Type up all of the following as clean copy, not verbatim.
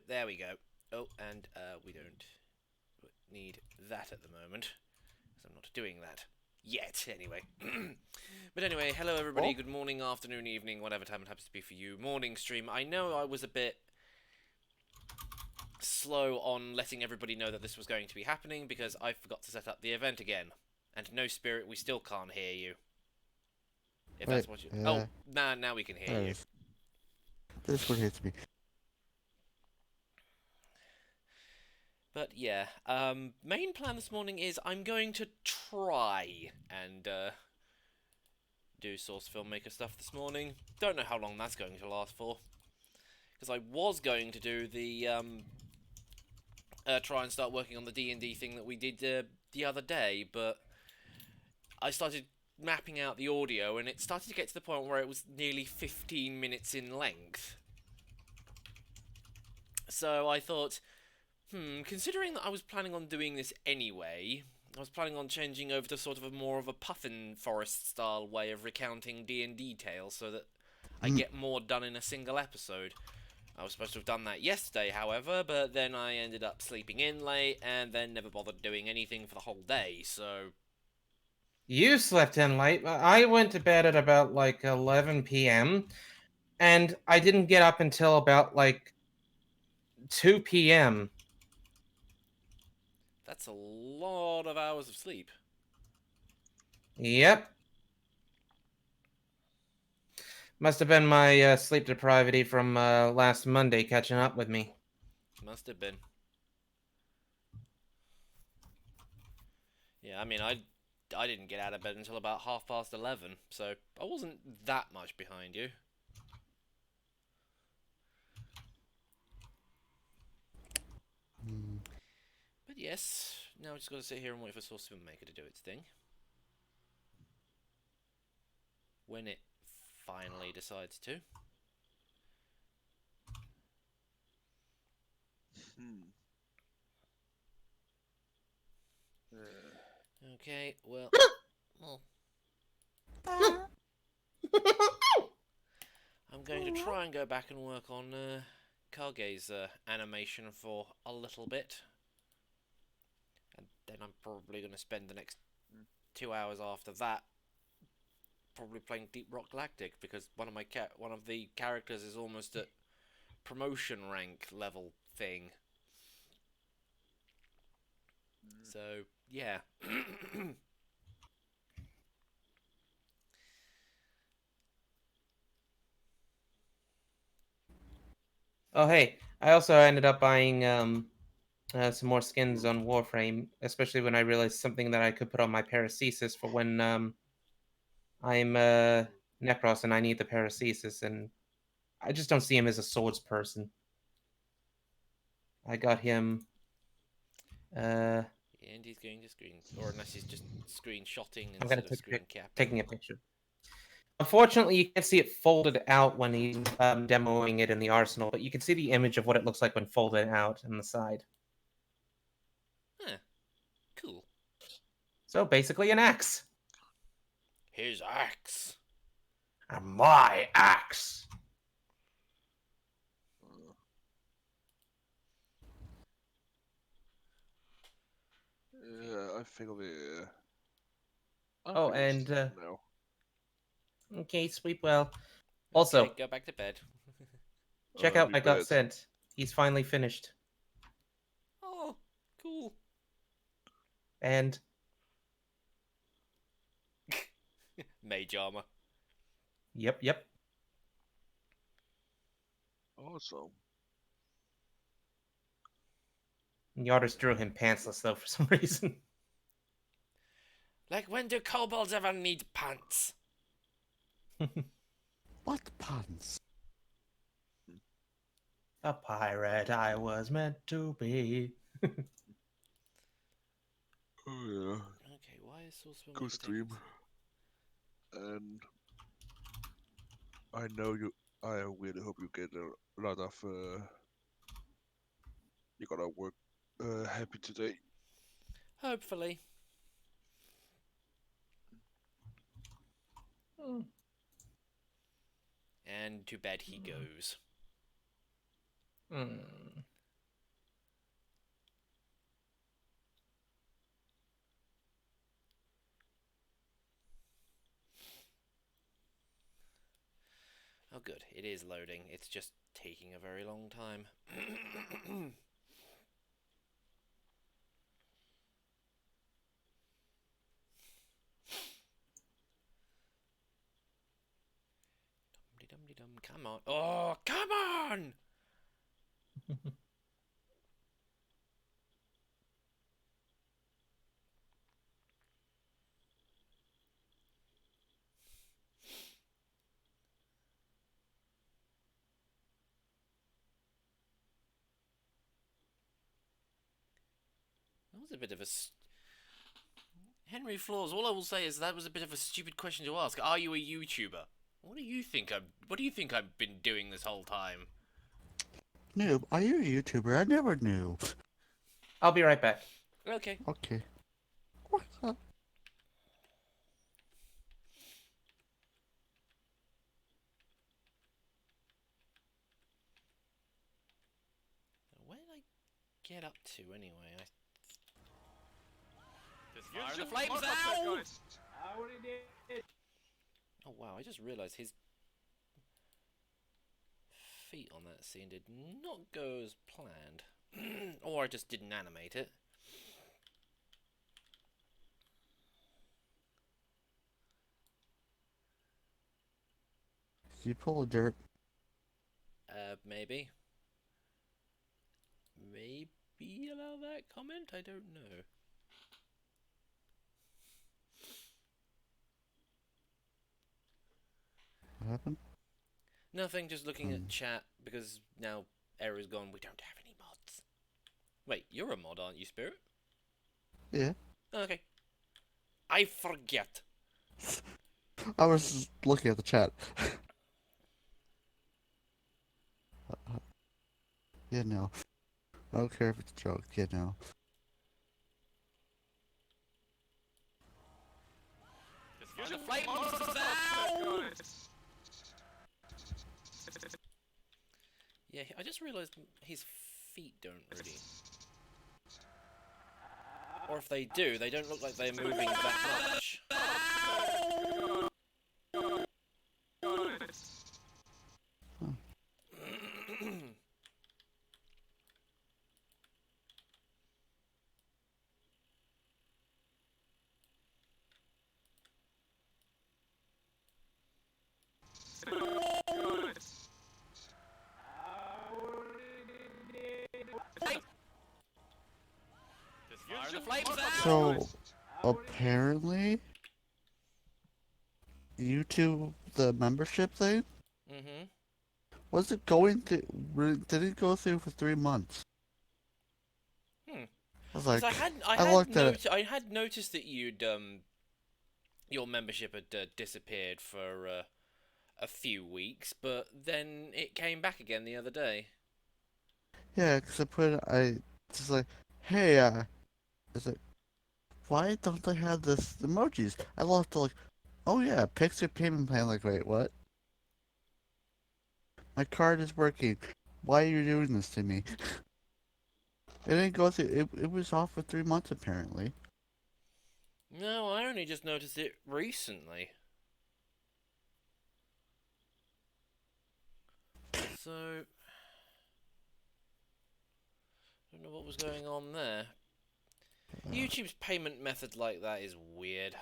There we go. Oh, and we don't need that at the moment, because I'm not doing that yet, anyway. But anyway, hello everybody, good morning, afternoon, evening, whatever time it happens to be for you. Morning stream. I know I was a bit slow on letting everybody know that this was going to be happening, because I forgot to set up the event again. And no Spirit, we still can't hear you. If Wait, that's what you... Oh, now we can hear you. This one hits me. But yeah, main plan this morning is I'm going to try and do Source Filmmaker stuff this morning. Don't know how long that's going to last for. Because I was going to do the, try and start working on the D&D thing that we did the other day, but I started mapping out the audio and it started to get to the point where it was nearly 15 minutes in length. So I thought, considering that I was planning on doing this anyway, I was planning on changing over to sort of a more of a Puffin Forest style way of recounting D&D tales so that I get more done in a single episode. I was supposed to have done that yesterday, however, but then I ended up sleeping in late and then never bothered doing anything for the whole day, so... You slept in late. I went to bed at about like 11 p.m. and I didn't get up until about like 2 p.m. That's a lot of hours of sleep. Yep. Must have been my sleep deprivity from last Monday catching up with me. Must have been. Yeah, I mean, I didn't get out of bed until about 11:30, so I wasn't that much behind you. But yes, now we just got to sit here and wait for Source Filmmaker to do its thing. When it finally decides to. Okay, well... I'm going to try and go back and work on Kage's animation for a little bit. And then I'm probably going to spend the next 2 hours after that probably playing Deep Rock Galactic, because one of the characters is almost at promotion rank level thing. So, yeah. Oh, hey, I also ended up buying some more skins on Warframe, especially when I realized something that I could put on my paracesis for when I'm Necros and I need the paracesis, and I just don't see him as a swords person. I got him. And he's going to screen, or unless he's just screenshotting I'm gonna instead of screen capping. taking a picture. Unfortunately, you can't see it folded out when he's demoing it in the arsenal, but you can see the image of what it looks like when folded out on the side. Huh. Cool. So basically, an axe. His axe. And my axe. Yeah, I think of it. Oh, and no. okay, sleep well. Also, Okay, go back to bed. check out I got sent. He's finally finished. Oh, cool. And Mage armor. yep. Awesome. The artist drew him pantsless though for some reason. Like, when do kobolds ever need pants? What pants? A pirate I was meant to be. Oh yeah. Okay, why is Source Go stream. And I know you. I really hope you get a lot of. You gotta work happy today. Hopefully. And to bed he goes. Hmm. Oh, good. It is loading. It's just taking a very long time. Dum-de-dum-de-dum. Come on. Oh, come on! That was a bit of a... Henry Flaws, all I will say is that was a bit of a stupid question to ask. Are you a YouTuber? What do you think I've been doing this whole time? Noob, are you a YouTuber? I never knew. I'll be right back. Okay. Okay. What's up? Where did I get up to anyway? Fire the flames out! Oh wow, I just realised his feet on that scene did not go as planned. Or I just didn't animate it. You pull a dirt. Maybe. Maybe allow that comment? I don't know. What happened? Nothing, just looking at chat, because now Error's gone, we don't have any mods. Wait, you're a mod, aren't you, Spirit? Yeah. Okay. I forget. I was just looking at the chat. Yeah, no. I don't care if it's a joke. Yeah, no. Fire the flames out! Yeah, I just realised his feet don't really... Or if they do, they don't look like they're moving that much. Fire the flames out! So, apparently, YouTube, the membership thing, Mm-hmm. was it going to... Did it go through for 3 months? Hmm. I was Because like... I looked at it. I had noticed that you'd your membership had disappeared for a few weeks, but then it came back again the other day. Yeah, because I just like, hey, it's like, why don't they have this emojis? I lost to like, oh yeah, Pixar payment plan. Like, wait, what? My card is working. Why are you doing this to me? It didn't go through. It was off for 3 months apparently. No, I only just noticed it recently. So, I don't know what was going on there. YouTube's payment method like that is weird.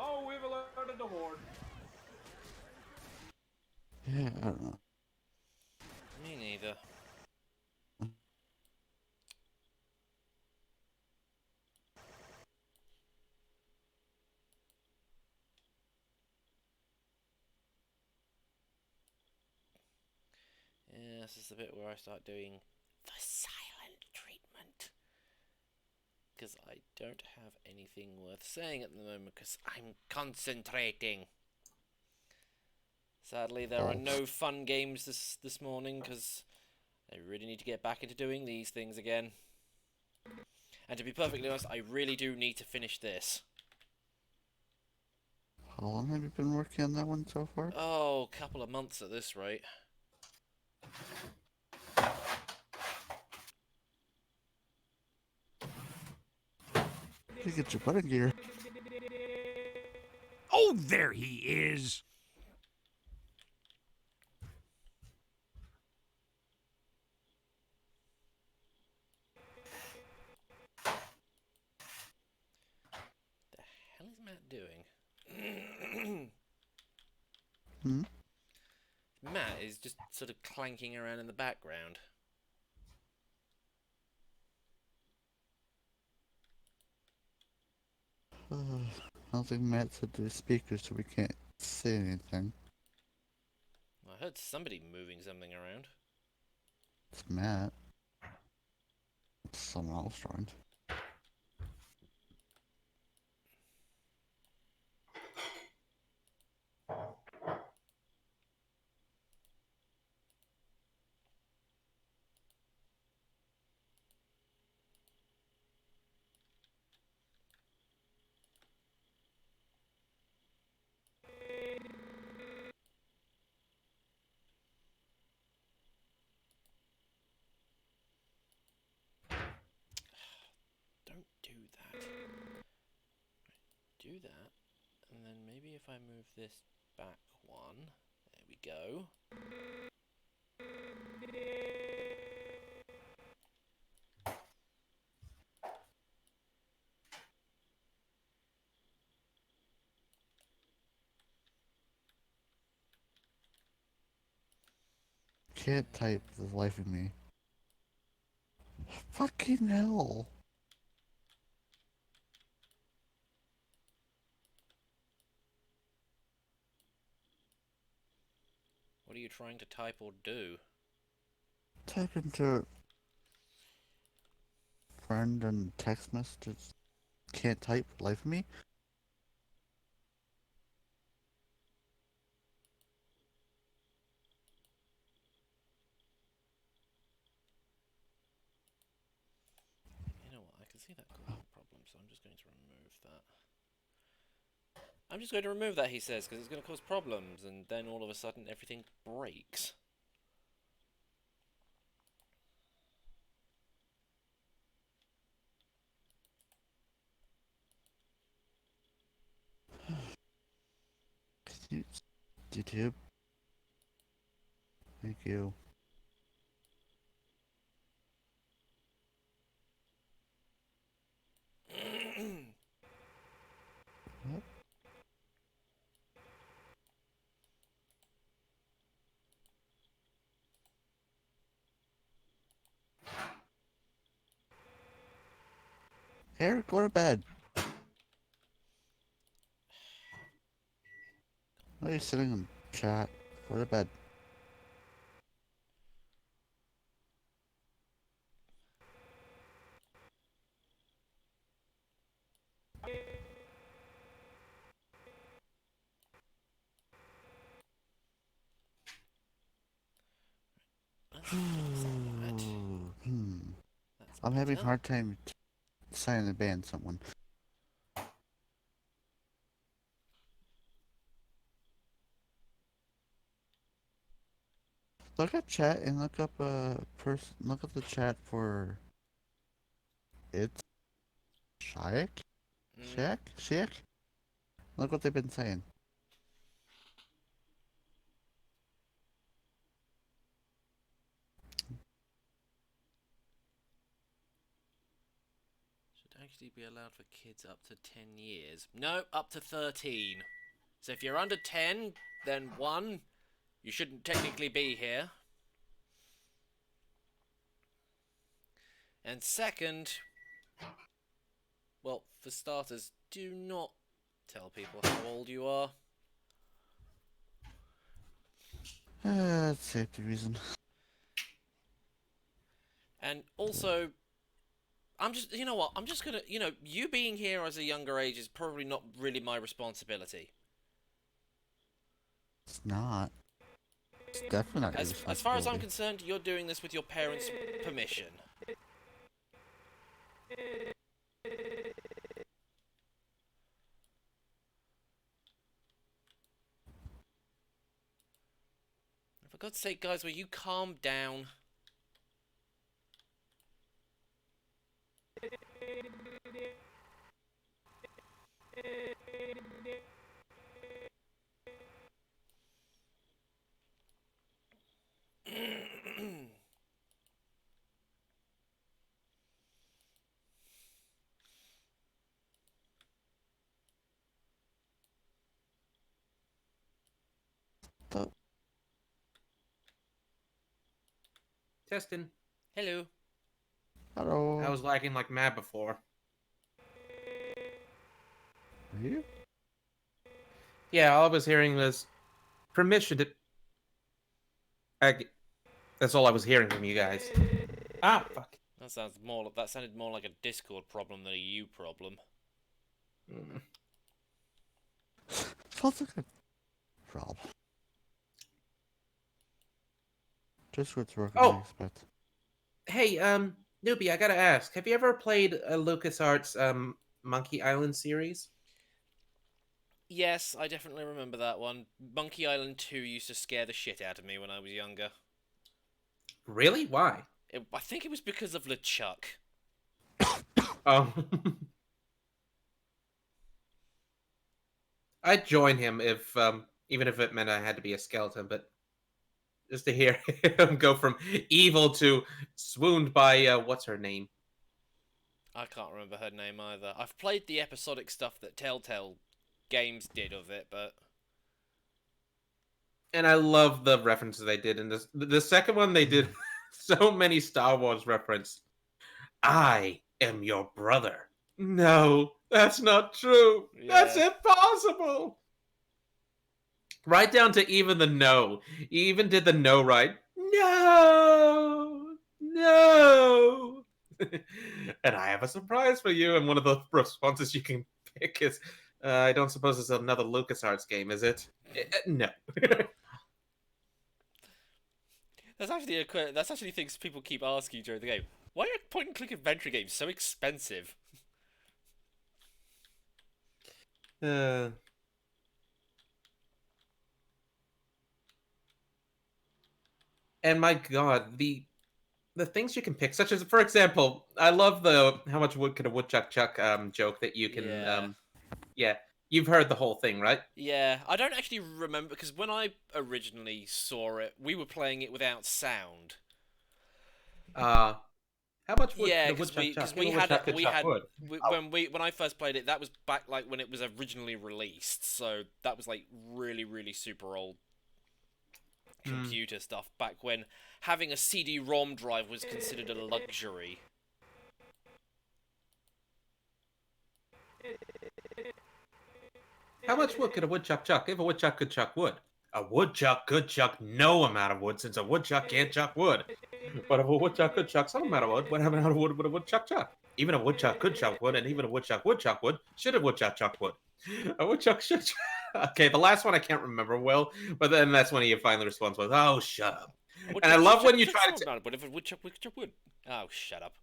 Oh, we've alerted the horde. Yeah, I don't know. Me neither. Yeah, this is the bit where I start doing the silent treatment. Because I don't have anything worth saying at the moment because I'm concentrating. Sadly, there are no fun games this morning because I really need to get back into doing these things again. And to be perfectly honest, I really do need to finish this. How long have you been working on that one so far? Oh, a couple of months at this rate. You get your button gear. Oh, there he is. The hell is Matt doing? Hmm? Matt is just sort of clanking around in the background. I don't think Matt said to the speaker, so we can't say anything. I heard somebody moving something around. It's Matt. It's someone else joined. Don't do that. Do that, and then maybe if I move this back one, there we go. Can't type for the life of me. Fucking hell. What are you trying to type or do? Type into friend and text messages. Can't type for the life of me. You know what, I can see that causing a problem, so I'm just going to remove that. I'm just going to remove that, he says, because it's going to cause problems, and then all of a sudden everything breaks. YouTube. Thank you. What? Eric, go to bed. Why are you sitting in chat? Go to bed. Let's fix that. That's I'm having a better. hard time deciding to ban someone. Look at chat and look up look at the chat for it's Shayak? Shayak? Shayak? Look what they've been saying. Should actually be allowed for kids up to 10 years. No, up to 13. So if you're under 10, then 1, you shouldn't technically be here. And second, well, for starters, do not tell people how old you are. Safety reason. And also, I'm just, you know what? I'm just gonna, you being here as a younger age is probably not really my responsibility. It's not. It's definitely not your As far as I'm responsibility. concerned, you're doing this with your parents' permission. For God's sake, guys, will you calm down? But Testing. Hello. hello. I was lagging like mad before. Are you? Yeah, all I was hearing was permission to. That's all I was hearing from you guys. Ah, fuck. That sounded more like a Discord problem than a you problem. Mm. Sounds like a problem. Just what's working, Oh! I expect. Hey, Newbie, I gotta ask, have you ever played a LucasArts Monkey Island series? Yes, I definitely remember that one. Monkey Island 2 used to scare the shit out of me when I was younger. Really? Why? I think it was because of LeChuck. Oh. I'd join him if, even if it meant I had to be a skeleton, but just to hear him go from evil to swooned by, what's her name? I can't remember her name either. I've played the episodic stuff that Telltale Games did of it, but... And I love the references they did in this. The second one, they did so many Star Wars reference. I am your brother. No, that's not true. That's Yeah. impossible. Right down to even the no. He even did the no right. No, no. And I have a surprise for you. And one of the responses you can pick is, I don't suppose it's another LucasArts game, is it? No. That's actually things people keep asking during the game. Why are point-and-click adventure games so expensive? Uh, and my God, the things you can pick, such as, for example, I love the how much wood could a woodchuck chuck joke that you can Yeah. Yeah, you've heard the whole thing, right? Yeah, I don't actually remember, because when I originally saw it, we were playing it without sound. How much wood Yeah, could a because woodchuck chuck? we If a had woodchuck could we chuck had wood. Oh. when I first played it, that was back like when it was originally released, so that was like really super old computer stuff back when having a CD-ROM drive was considered a luxury. How much wood could a woodchuck chuck if a woodchuck could chuck wood? A woodchuck could chuck no amount of wood since a woodchuck can't chuck wood. But if a woodchuck could chuck some amount of wood, what amount of wood would a woodchuck chuck? Even a woodchuck could chuck wood, and even a woodchuck would chuck wood. Should a woodchuck chuck wood? A woodchuck should. Okay, the last one I can't remember well, but then that's when he finally responds with, "Oh, shut up." And I love when you try to. But if a woodchuck wood. Oh, shut up.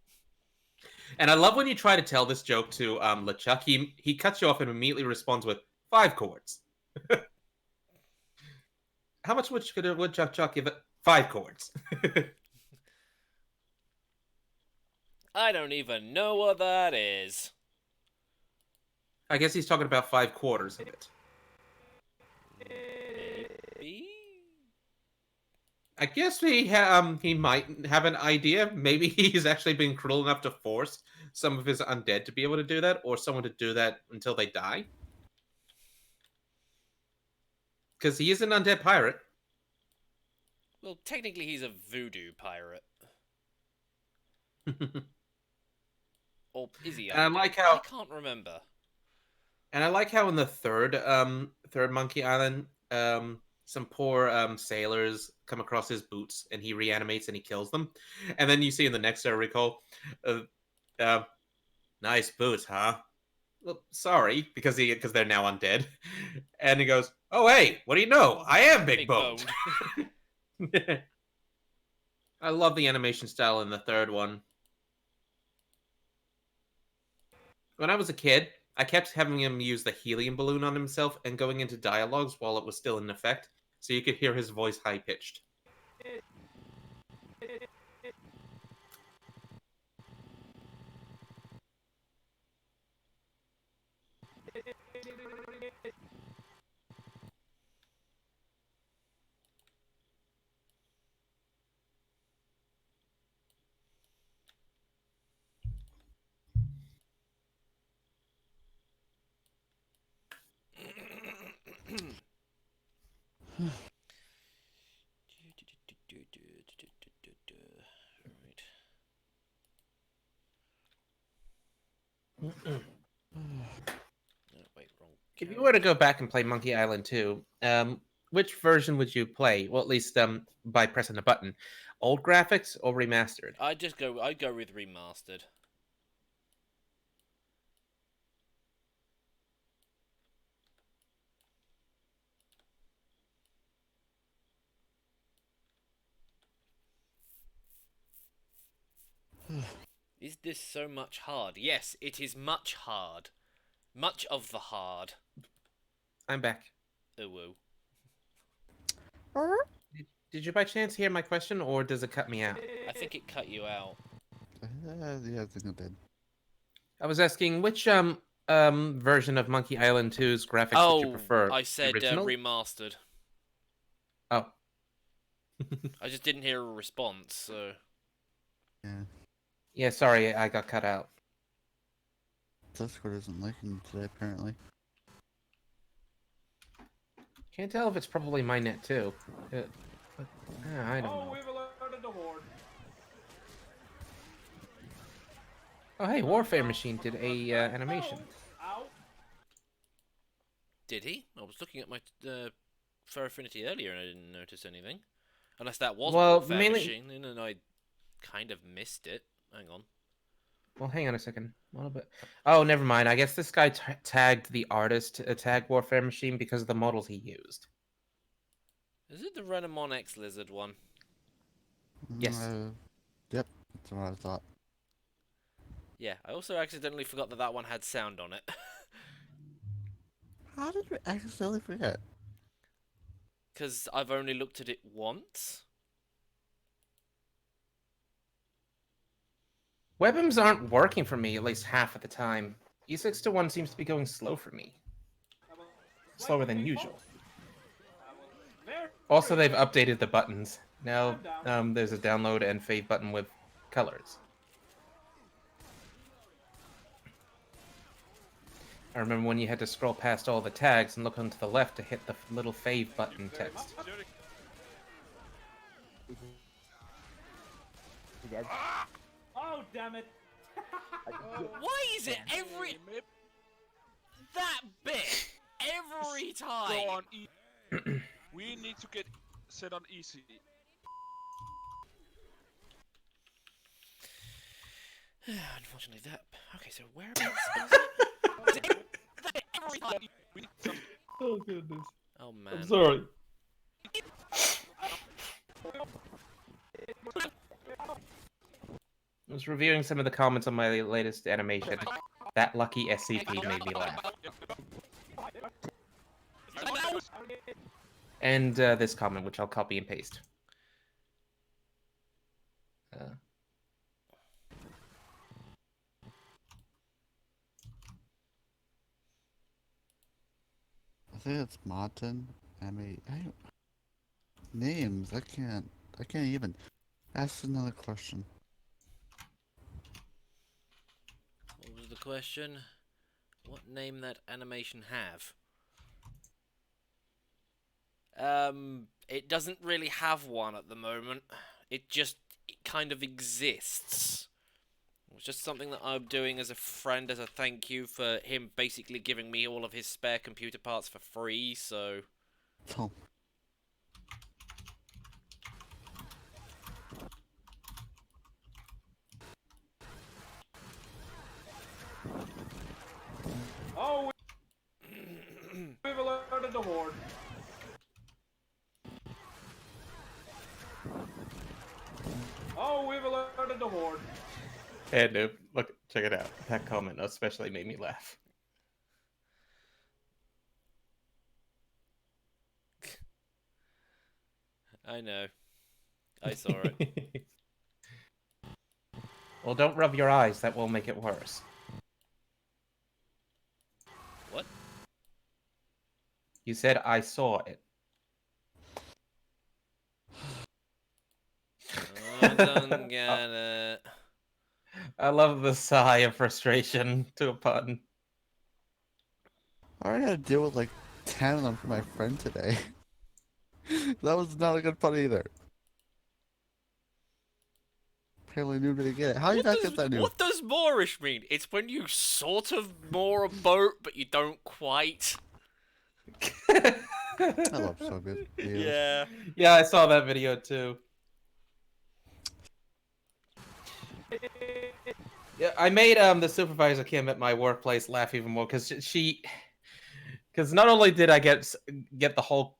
And I love when you try to tell this joke to LeChuck. He cuts you off and immediately responds with 5 chords. How much wood could a woodchuck chuck give it? 5 chords. I don't even know what that is. I guess he's talking about 5 quarters of it. Maybe? I guess he might have an idea. Maybe he's actually been cruel enough to force some of his undead to be able to do that, or someone to do that until they die. Because he is an undead pirate. Well, technically he's a voodoo pirate. Or is he? And I like how I can't remember. And I like how in the third Monkey Island, some poor sailors come across his boots, and he reanimates and he kills them. And then you see in the next article, uh, uh, nice boots, huh? Well, sorry, because they're now undead. And he goes, "Oh hey, what do you know? I am big boned." I love the animation style in the third one. When I was a kid, I kept having him use the helium balloon on himself and going into dialogues while it was still in effect, so you could hear his voice high pitched. Wait, wrong. If you were to go back and play Monkey Island 2, which version would you play? Well, at least by pressing a button. Old graphics or remastered? I'd go with remastered. Is this so much hard? Yes, it is much hard. Much of the hard. I'm back. Oh, Did you by chance hear my question, or does it cut me out? I think it cut you out. Yeah, I think it did. I was asking which version of Monkey Island 2's graphics would you prefer? I said Original? remastered. Oh. I just didn't hear a response, so... Yeah. Yeah, sorry, I got cut out. Discord isn't liking today, apparently. Can't tell if it's probably my net too. But, I don't know. We've alerted the horde. Oh, hey, Warfare Machine did a animation. Ow. Did he? I was looking at my Fair Affinity earlier and I didn't notice anything. Unless that was Warfare Machine, and I kind of missed it. Hang on. Well, hang on a second. A little bit. Oh, never mind. I guess this guy tagged the artist tag Warfare Machine because of the models he used. Is it the Renamon X Lizard one? Yes. Yep, that's what I thought. Yeah, I also accidentally forgot that one had sound on it. How did we accidentally forget? Because I've only looked at it once. Webms aren't working for me at least half of the time. E6 to 1 seems to be going slow for me. Slower than usual. Also, they've updated the buttons. Now there's a download and fave button with colors. I remember when you had to scroll past all the tags and look onto the left to hit the little fave button text. Oh, damn it. Why is it that bit every time? Go on we need to get set on easy. Unfortunately, that. Okay, so whereabouts? Every time. We need some... Oh goodness. Oh man. I'm sorry. I was reviewing some of the comments on my latest animation. That lucky SCP made me laugh. And this comment, which I'll copy and paste. I think it's Martin. Names. I can't even. Ask another question. What was the question? What name that animation have? It doesn't really have one at the moment. It kind of exists. It's just something that I'm doing as a friend, as a thank you for him basically giving me all of his spare computer parts for free, so... Oh. horde. Hey, Noob, look, check it out. That comment especially made me laugh. I know. I saw it. Well, don't rub your eyes. That will make it worse. What? You said I saw it. I don't get it. I love the sigh of frustration to a pun. I already had to deal with like 10 of them for my friend today. That was not a good pun either. Apparently Noob didn't get it. How do you not get that, Noob? What does Moorish mean? It's when you sort of moor a boat, but you don't quite. I love so good videos. Yeah. Yeah, I saw that video too. Yeah, I made the supervisor Kim at my workplace laugh even more because because not only did I get the whole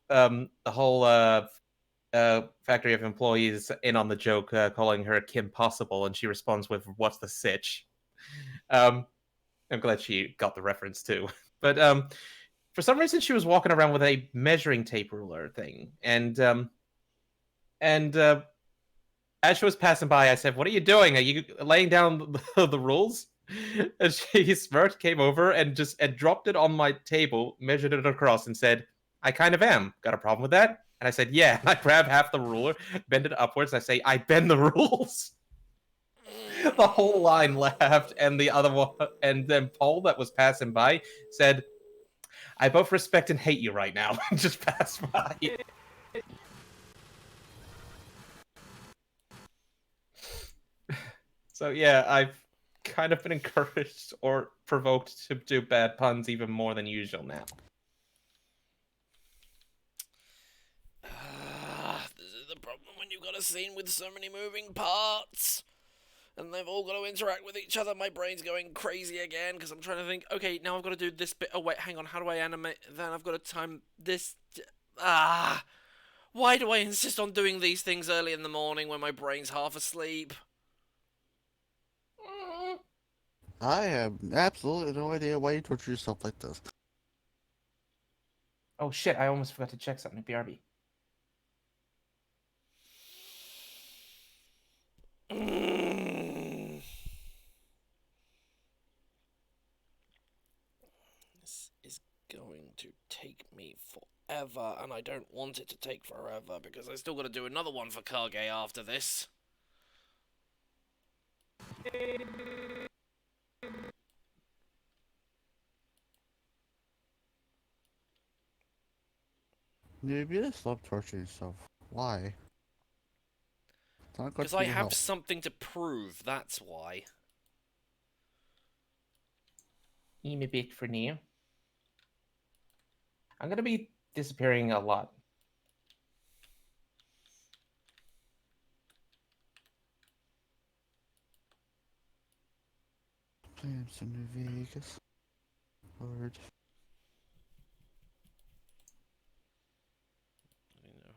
factory of employees in on the joke, calling her Kim Possible, and she responds with "What's the sitch?" I'm glad she got the reference too. But for some reason, she was walking around with a measuring tape ruler thing, and as she was passing by, I said, "What are you doing? Are you laying down the rules?" And she smirked, came over, and dropped it on my table, measured it across, and said, "I kind of am. Got a problem with that?" And I said, "Yeah." And I grab half the ruler, bend it upwards, and I say, "I bend the rules." The whole line laughed, and the other one, and then Paul, that was passing by, said, "I both respect and hate you right now." And just passed by. So yeah, I've kind of been encouraged or provoked to do bad puns even more than usual now. This is the problem when you've got a scene with so many moving parts. And they've all got to interact with each other. My brain's going crazy again because I'm trying to think, okay, now I've got to do this bit. Oh, wait, hang on. How do I animate? Then I've got to time this. Why do I insist on doing these things early in the morning when my brain's half asleep? I have absolutely no idea why you torture yourself like this. Oh shit, I almost forgot to check something at BRB. This is going to take me forever, and I don't want it to take forever because I still got to do another one for Kage after this. Noob, you just love torturing yourself. Why? It's not good Because for I your have health. something to prove, that's why. I'm a bit for now. I'm gonna be disappearing a lot. Playing some New Vegas. Lord.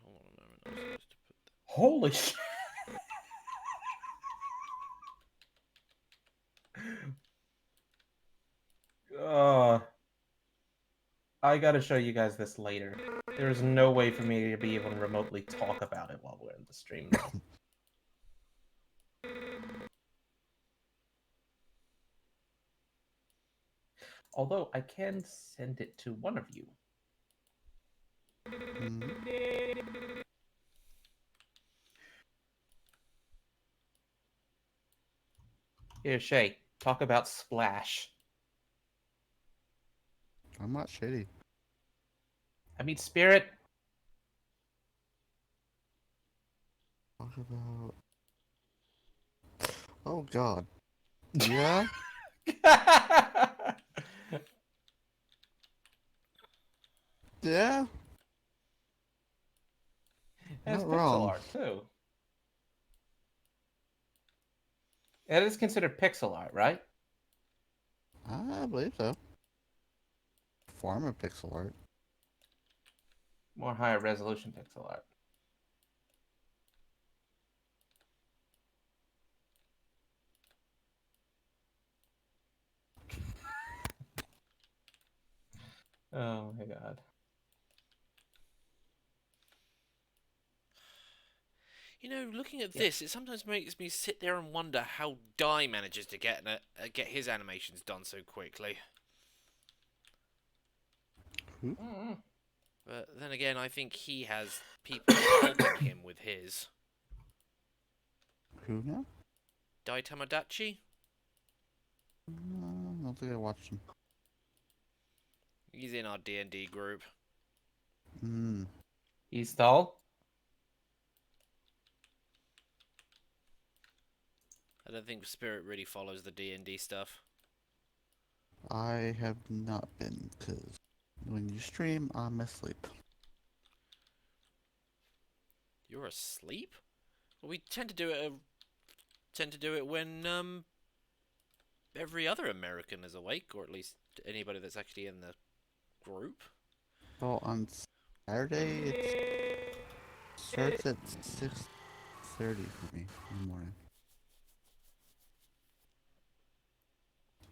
Hold on a moment. I'm supposed to put that. Holy shit! I gotta show you guys this later. There's no way for me to be able to remotely talk about it while we're in the stream, though. Although I can send it to one of you. Here, Shay, talk about Splash. I'm not shitty. I mean, Spirit. Talk about... Oh god. Yeah? Yeah? It's Not pixel wrong. art, too. It is considered pixel art, right? I believe so. Form of pixel art. More higher resolution pixel art. Oh my god. You know, looking at Yep. this, it sometimes makes me sit there and wonder how Dai manages to get his animations done so quickly. Mm. But then again, I think he has people helping him with his. Who now? Dai Tamadachi? I don't think I watched him. He's in our D&D group. Hmm. He's tall? I don't think Spirit really follows the D&D stuff. I have not been, because when you stream, I'm asleep. You're asleep? Well, we tend to do it when every other American is awake, or at least anybody that's actually in the group. Well, on Saturday, it starts at 6:30 for me in the morning.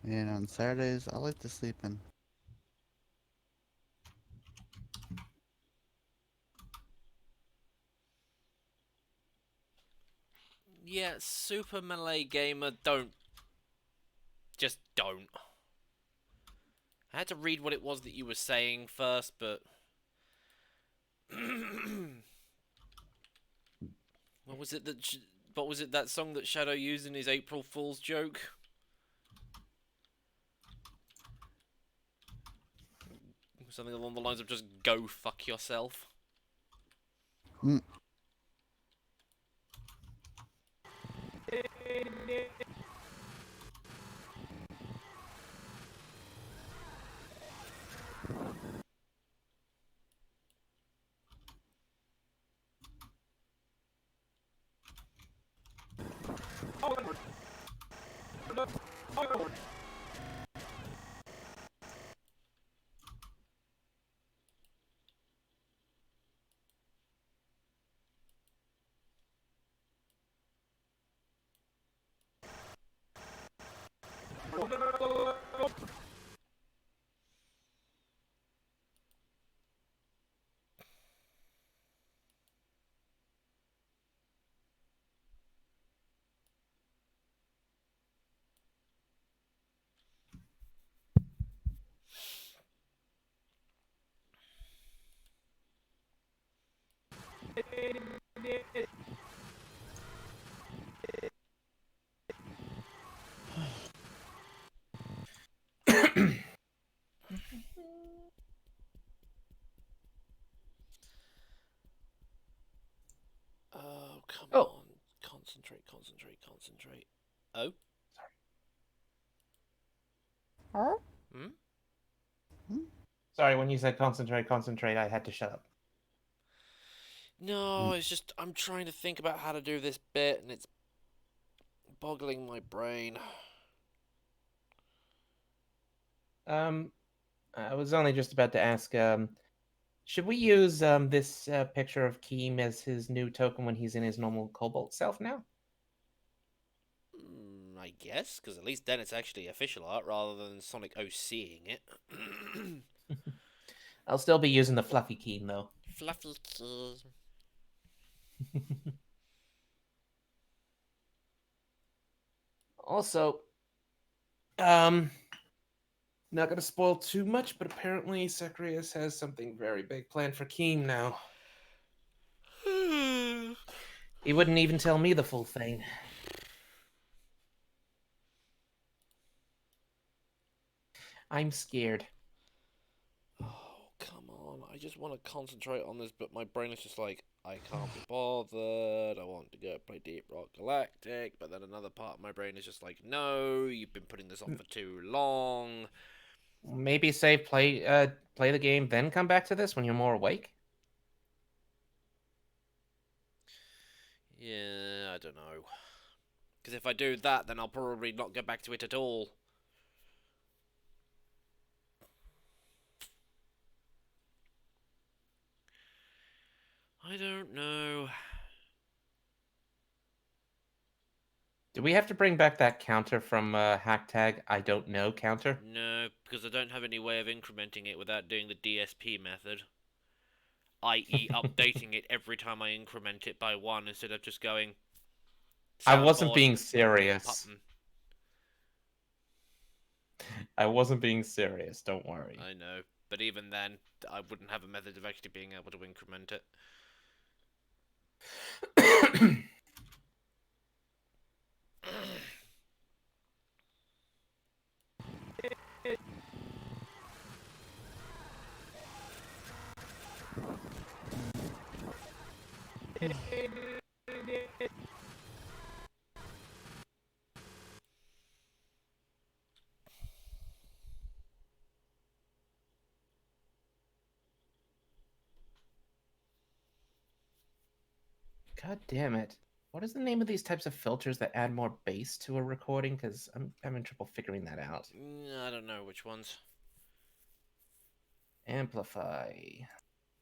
And on Saturdays, I like to sleep in. Yeah, Super Malay Gamer, just don't. I had to read what it was that you were saying first, but what was it that song that Shadow used in his April Fool's joke? Something along the lines of just go fuck yourself. Mm. Oh, come Oh. on. Concentrate. Oh? Huh? Hmm? Sorry, when you said concentrate, I had to shut up. No, it's just I'm trying to think about how to do this bit, and it's boggling my brain. I was only just about to ask, should we use this picture of Keem as his new token when he's in his normal Cobalt self now? I guess, because at least then it's actually official art rather than Sonic OCing it. I'll still be using the fluffy Keem though. Fluffy key. Also, not gonna spoil too much, but apparently Zacharias has something very big planned for Keem now. He wouldn't even tell me the full thing. I'm scared. Oh, come on. I just want to concentrate on this, but my brain is just like, I can't be bothered. I want to go play Deep Rock Galactic. But then another part of my brain is just like, no, you've been putting this off for too long. Maybe save play the game, then come back to this when you're more awake. Yeah, I don't know. Because if I do that, then I'll probably not get back to it at all. I don't know. Do we have to bring back that counter from hack tag? I don't know counter. No, because I don't have any way of incrementing it without doing the DSP method. I.e. updating it every time I increment it by 1 instead of just going... I wasn't soundboard, being serious. button. I wasn't being serious, don't worry. I know, but even then, I wouldn't have a method of actually being able to increment it. God damn it. What is the name of these types of filters that add more bass to a recording? Because I'm having trouble figuring that out. I don't know which ones. Amplify.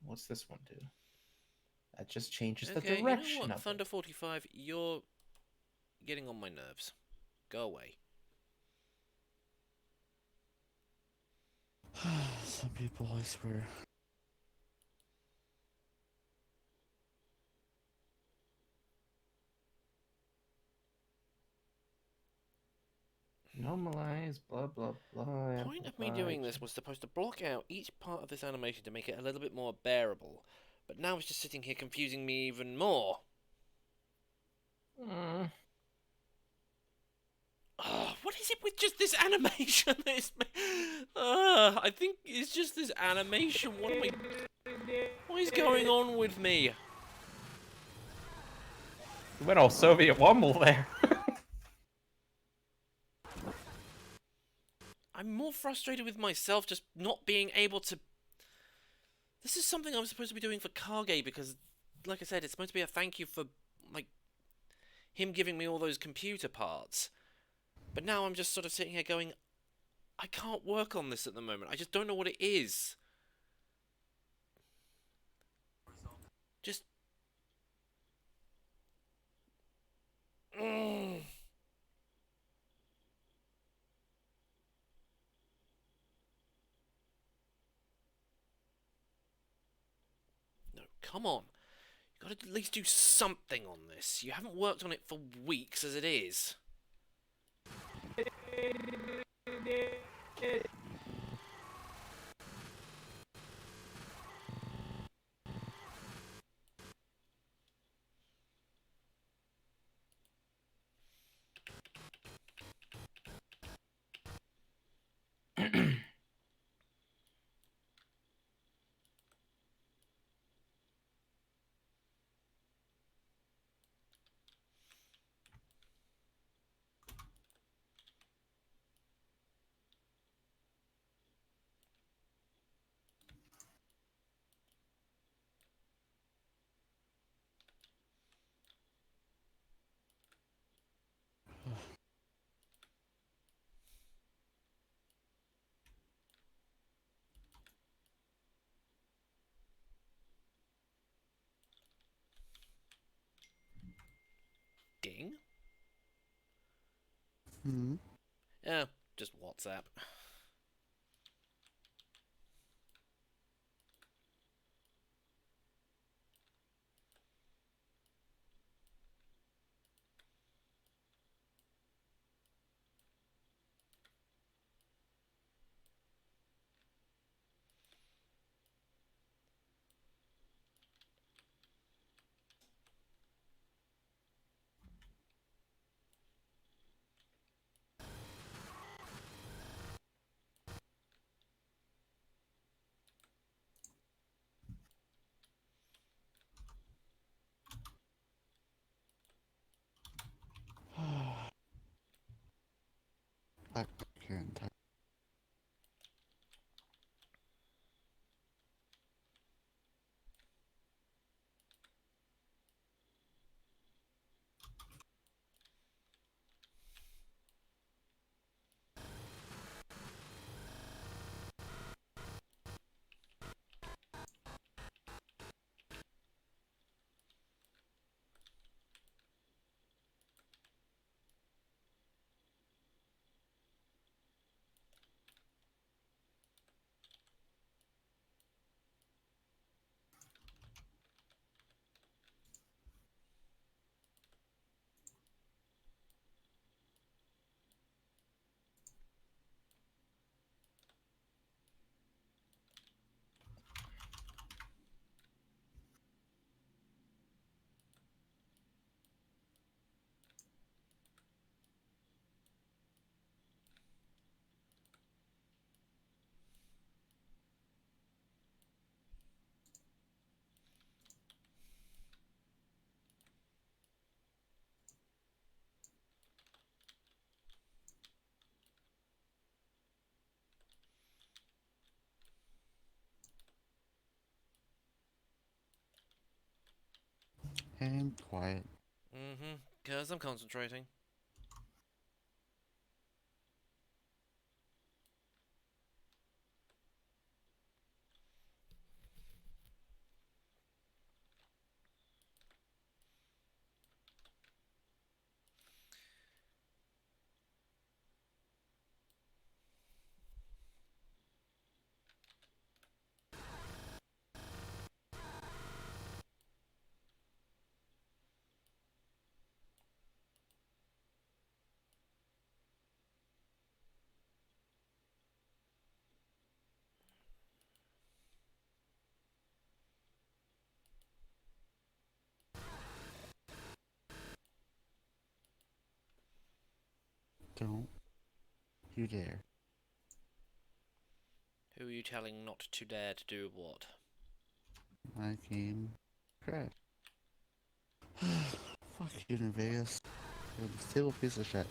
What's this one do? That just changes the Okay, direction you know what, of Thunder it. 45, you're getting on my nerves. Go away. Some people, I swear. Normalize, blah, blah, blah. The point of me doing this was supposed to block out each part of this animation to make it a little bit more bearable, but now it's just sitting here confusing me even more. What is it with just this animation? I think it's just this animation. What is going on with me? We went all Soviet Womble there. I'm more frustrated with myself just not being able to... This is something I was supposed to be doing for Kage because, like I said, it's supposed to be a thank you for, like, him giving me all those computer parts. But now I'm just sort of sitting here going, I can't work on this at the moment. I just don't know what it is. Just... No, come on. You gotta at least do something on this. You haven't worked on it for weeks as it is. Ding? Hmm. Yeah, just WhatsApp. I can't. And quiet. Mm-hmm. Because I'm concentrating. Don't you dare. Who are you telling not to dare to do what? My game crashed. Fuck you, New Vegas. You're a stable piece of shit.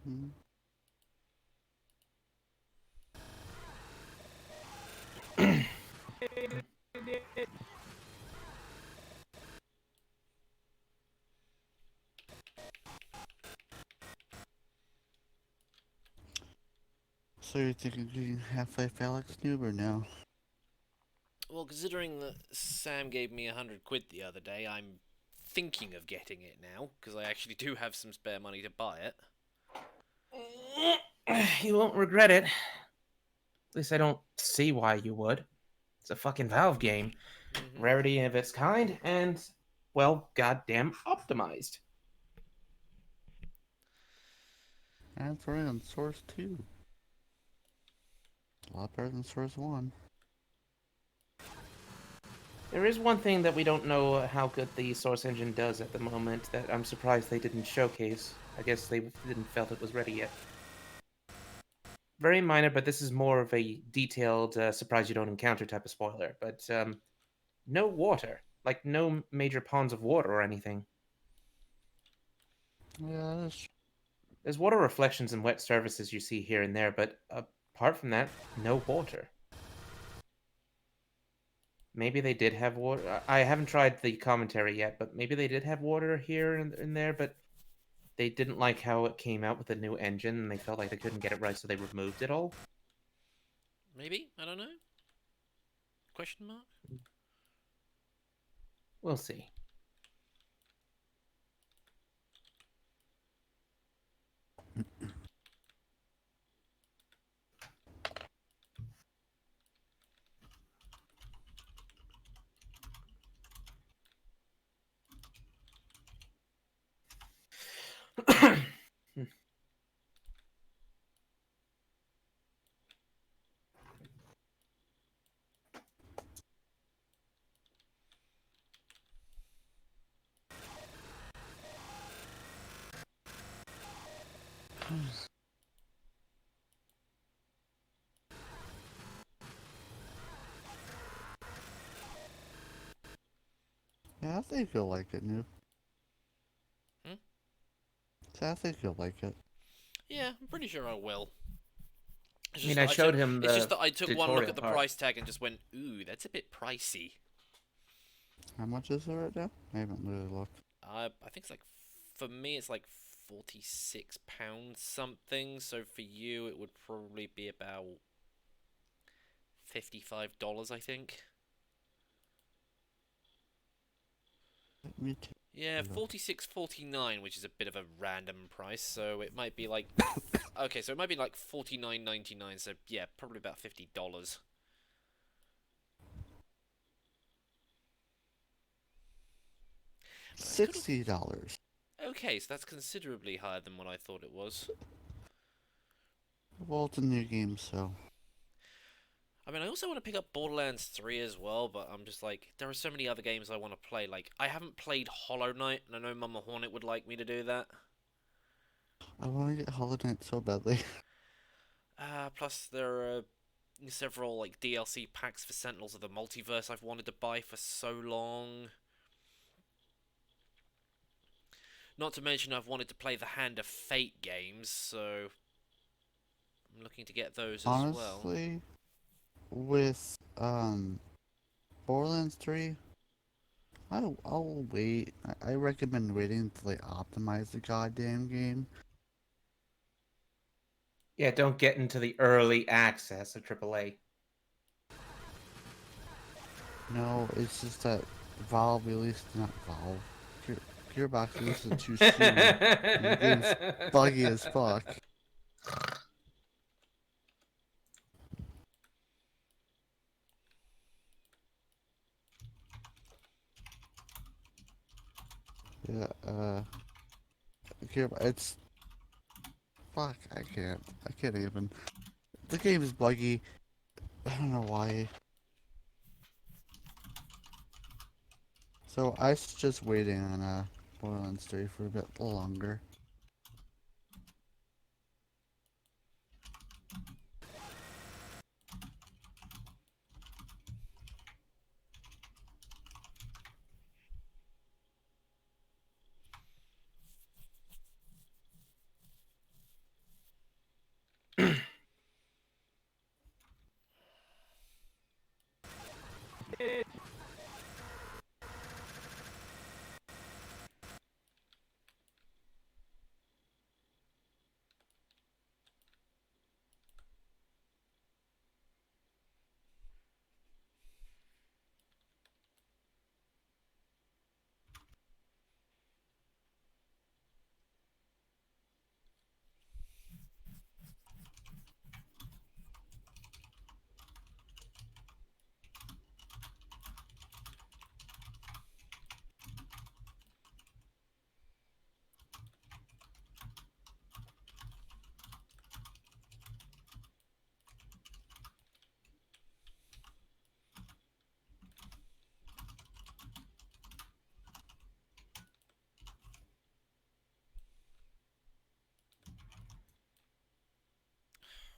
Hmm. So you're thinking of getting Half-Life Alex Noober now? Well, considering that Sam gave me 100 quid the other day, I'm thinking of getting it now, because I actually do have some spare money to buy it. You won't regret it. At least I don't see why you would. It's a fucking Valve game. Mm-hmm. Rarity of its kind, and, well, goddamn optimized. And it's running on Source 2. A lot better than Source 1. There is one thing that we don't know how good the Source engine does at the moment that I'm surprised they didn't showcase. I guess they didn't felt it was ready yet. Very minor, but this is more of a detailed surprise you don't encounter type of spoiler. But no water. Like, no major ponds of water or anything. Yeah, that's There's water reflections and wet surfaces you see here and there, but apart from that, no water. Maybe they did have water. I haven't tried the commentary yet, but maybe they did have water here and there, but they didn't like how it came out with the new engine, and they felt like they couldn't get it right, so they removed it all. Maybe? I don't know. Question mark? We'll see. yeah, I think you'll like it, Noob. Hmm? So I think you'll like it. Yeah, I'm pretty sure I will. It's I mean, just I that showed took- him It's the just that I took one look tutorial at the part. price tag and just went, ooh, that's a bit pricey. How much is it right now? I haven't really looked. I think it's like, for me, it's like £46 something. So for you, it would probably be about $55, I think. Let me take Yeah, a look. 46.49, which is a bit of a random price. So it might be like, okay, so it might be like 49.99. So yeah, probably about $50. But I could have. $60. Okay, so that's considerably higher than what I thought it was. Well, it's a new game, so I mean, I also want to pick up Borderlands 3 as well, but I'm just like, there are so many other games I want to play. Like, I haven't played Hollow Knight, and I know Mama Hornet would like me to do that. I want to get Hollow Knight so badly. Plus, there are several like DLC packs for Sentinels of the Multiverse I've wanted to buy for so long. Not to mention I've wanted to play the Hand of Fate games, so I'm looking to get those as well. Honestly, with Borderlands 3, I'll wait. I recommend waiting to like optimize the goddamn game. Yeah, don't get into the early access of AAA. No, it's just that Valve released, not Valve, Gearbox released it too soon, and the game's buggy as fuck. Yeah, it's fuck. I can't even. The game is buggy. I don't know why. So I suggest waiting on Borderlands 3 for a bit longer.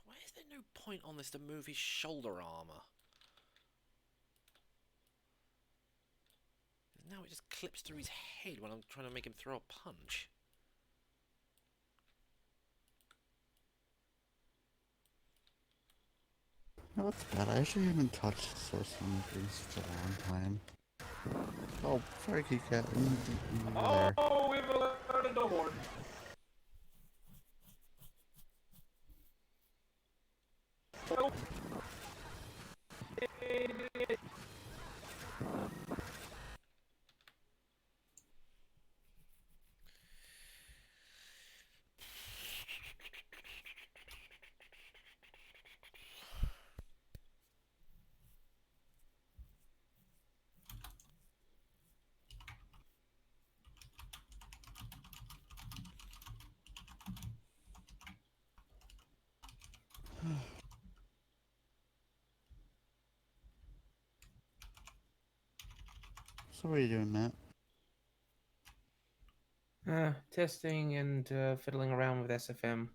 Why is there no point on this to move his shoulder armor? Now it just clips through his head when I'm trying to make him throw a punch. No, that's bad. I actually haven't touched Source in such a long time. Oh, sorry, Kika. There. Oh, we've alerted the horde. Oh. So what are you doing, Matt? Testing and fiddling around with SFM.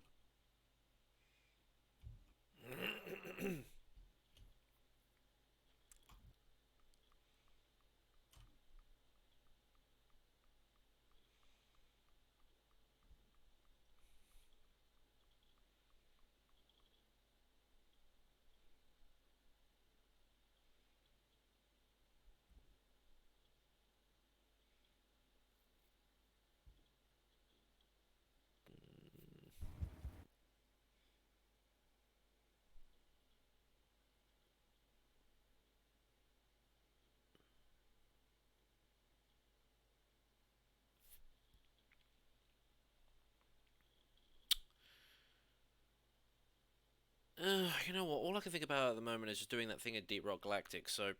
You know what? All I can think about at the moment is just doing that thing at Deep Rock Galactic, so I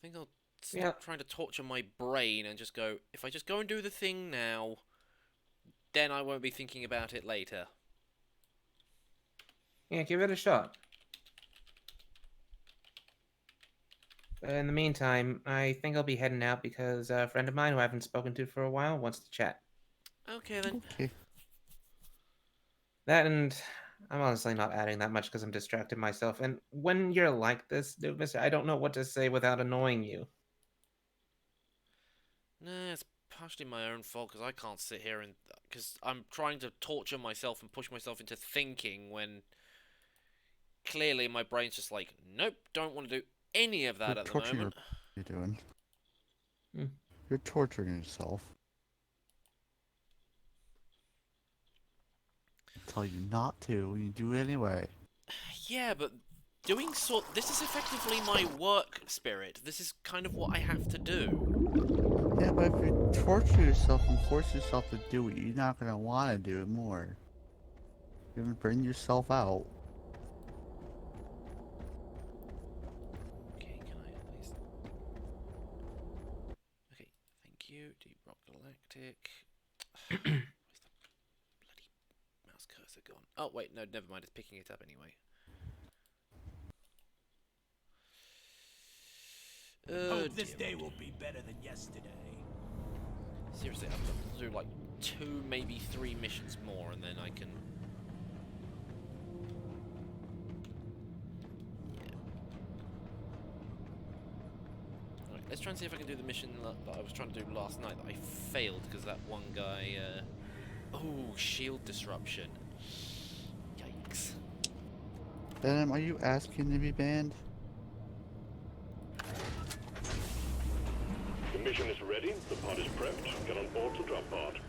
think I'll stop trying to torture my brain and just go, if I just go and do the thing now, then I won't be thinking about it later. Yeah, give it a shot. In the meantime, I think I'll be heading out because a friend of mine who I haven't spoken to for a while wants to chat. Okay then. Okay. That and I'm honestly not adding that much because I'm distracted myself. And when you're like this, NoobMister, I don't know what to say without annoying you. Nah, it's partially my own fault because I can't sit here and because I'm trying to torture myself and push myself into thinking when clearly my brain's just like, nope, don't want to do any of that You're at the torturing moment. You're doing. Hmm. You're torturing yourself. I tell you not to, and you do it anyway. Yeah, but this is effectively my work spirit. This is kind of what I have to do. Yeah, but if you torture yourself and force yourself to do it, you're not gonna want to do it more. You're gonna burn yourself out. Okay, can I at least... Okay, thank you. Deep Rock Galactic. Where's the bloody mouse cursor gone? Oh, wait, no, never mind. It's picking it up anyway. Hope this dear day me. will be better than yesterday. Seriously, I've got to do like 2, maybe 3 missions more, and then I can... Yeah. Alright, let's try and see if I can do the mission that I was trying to do last night that I failed because that one guy... Oh, shield disruption. Yikes. Venom, are you asking to be banned? The mission is ready, the pod is prepped, get on board the drop pod.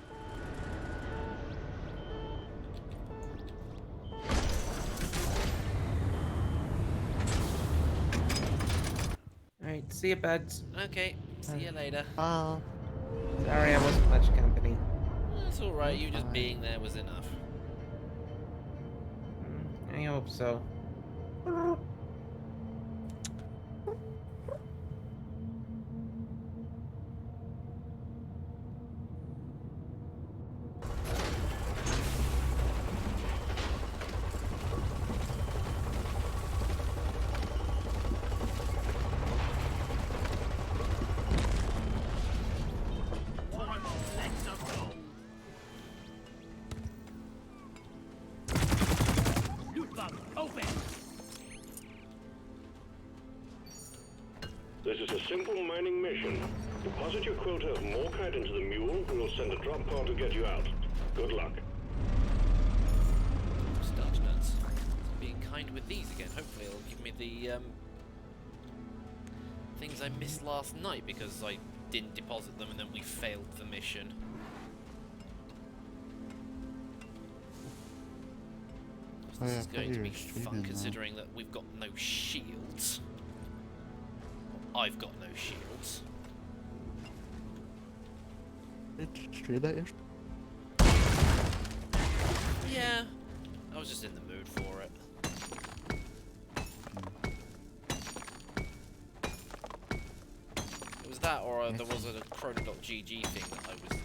Alright, see you, buds. Okay, see you later. Sorry I wasn't much company. That's alright, you just fine. being there was enough. I hope so. Open! This is a simple mining mission. Deposit your quota of morkite into the mule, and we'll send a drop pod to get you out. Good luck. Starch nuts. Being kind with these again. Hopefully it'll give me the things I missed last night because I didn't deposit them and then we failed the mission. Oh, This yeah, is I going thought to you be were fun streaming now. considering that we've got no shields. I've got no shields. Stream that yesterday? Yeah, I was just in the mood for it. It was that, or there was a chrono.gg thing that I was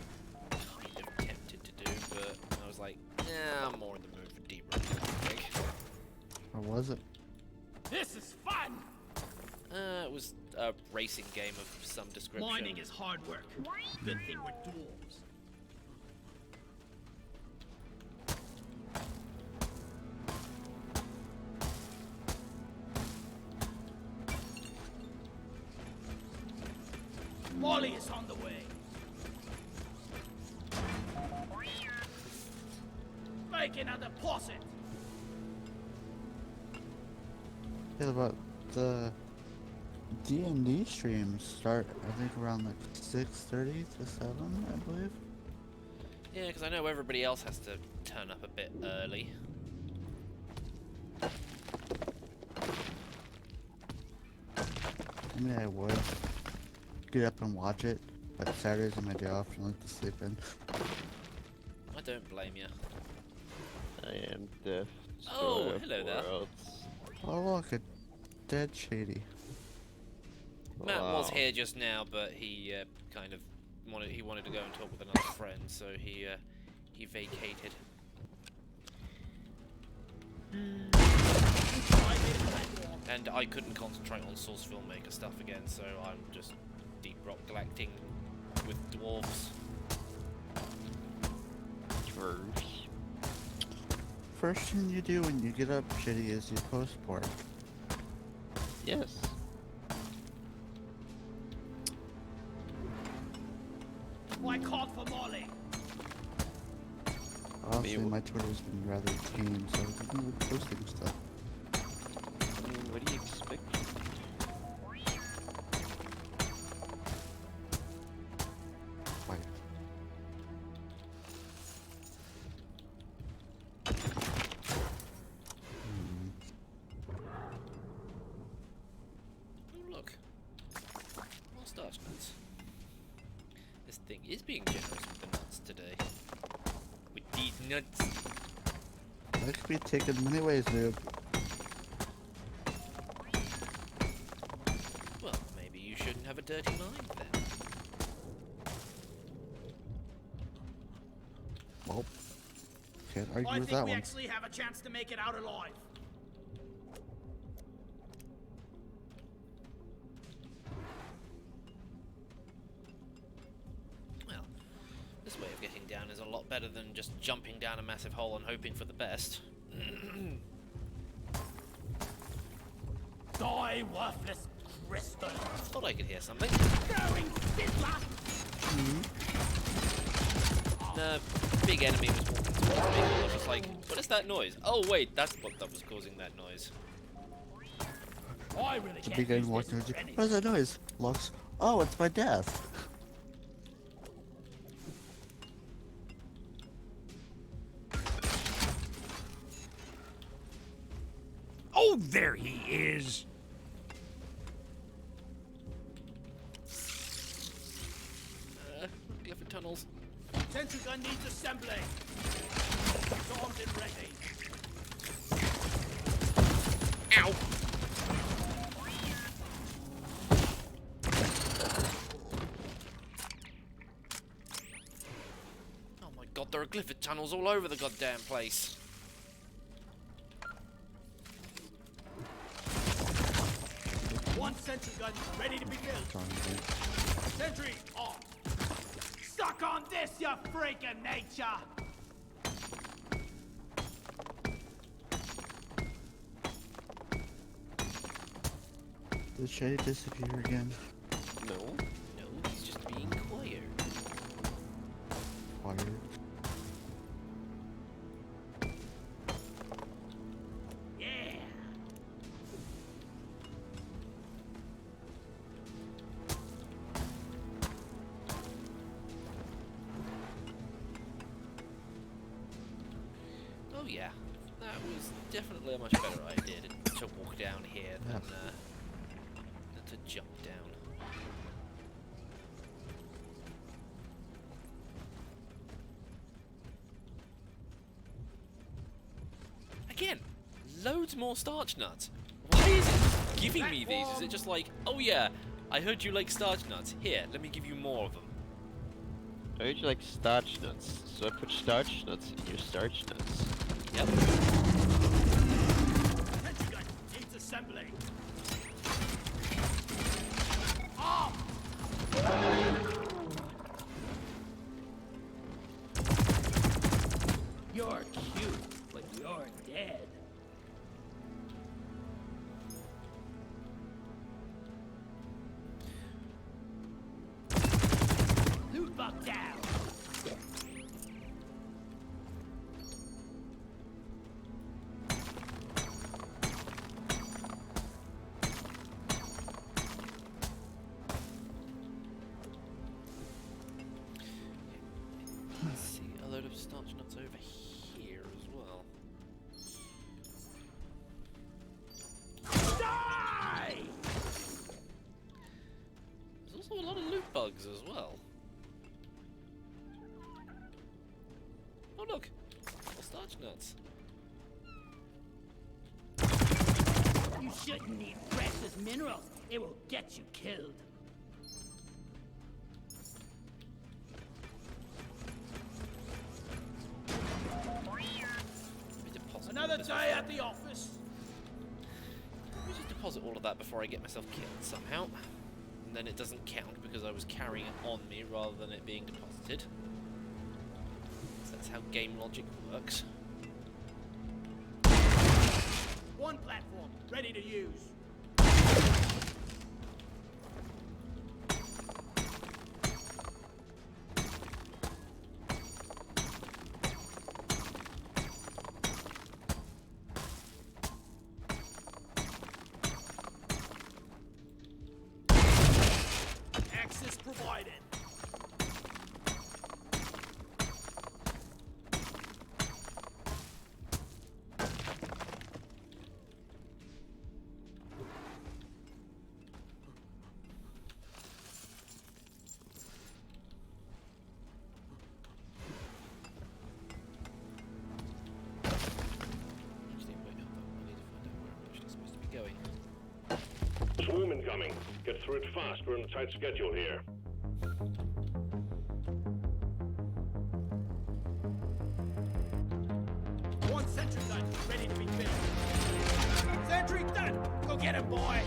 kind of tempted to do, but I was like, yeah, I'm more in the mood for deep rock. Or was it? This is fun! It was a racing game of some description. Mining is hard work. Good thing we're dwarves. Molly is on the way. Making a deposit. Yeah, but the D&D streams start, I think, around like 6:30 to 7, I believe. Yeah, because I know everybody else has to turn up a bit early. I mean, I would get up and watch it, but Saturdays are my day off and I like to sleep in. I don't blame you. I am deaf. Oh, hello there. Oh look, a dead Shady. Matt was Wow. here just now, but he kind of wanted to go and talk with another friend, so he vacated. And I couldn't concentrate on source filmmaker stuff again, so I'm just deep rock collecting with dwarves. Dwarves. First thing you do when you get up, Shitty, is you post-port. Yes. Why call for Molly? Honestly, Maybe- my Twitter's been rather tame, so I've been posting stuff. I mean, what do you expect? Wait. Hmm. Oh, look. More starch nuts. This thing is being generous with the nuts today. With these nuts. That could be taken many ways, Noob. Well, maybe you shouldn't have a dirty mind then. Well, can't argue I with think that we one. actually have a chance to make it out alive. Well, this way of getting down is a lot better than just jumping down a massive hole and hoping for the best. Die, worthless crystal. Thought I could hear something. Going fiddler. The big enemy was walking towards me, and I was just like, what is that noise? Oh wait, that's what that was causing that noise. I really The can't big guy use walking this towards you. for anything. What is that noise? Looks. Oh, it's my death. Oh, there he is. Glyphid tunnels. Sentry gun needs assembly. Armed and ready. Ow! Oh my god, there are glyphid tunnels all over the goddamn place. One sentry gun ready to be built. Darn it. Sentry on. Suck on this, you freak of nature. Did Shady disappear again? No. No, he's just being quiet. Quiet. Yeah. Oh yeah, that was definitely a much better idea to walk down here than to jump down. Again, loads more starch nuts. Why is it giving me these? Is it just like, oh yeah, I heard you like starch nuts. Here, let me give you more of them. I heard you like starch nuts, so I put starch nuts in your starch nuts. Yep. Sentry gun needs assembly. Off. You're cute, but you're dead. Loot bug down. Let's see, a load of starch nuts over here as well. Die! There's also a lot of loot bugs as well. Oh look, more starch nuts. You shouldn't need precious minerals. It will get you killed. Is it possible Another this day is- at the office. Is it deposit all of that before I get myself killed somehow. And then it doesn't count because I was carrying it on me rather than it being deposited. So that's how game logic works. One platform, ready to use. Access provided. Actually, wait, hold on. I need to find out where I'm actually supposed to be going. Swarm incoming. Get through it fast. We're on a tight schedule here. One sentry gun, ready to be filled. Sentry done! Go get him, boy!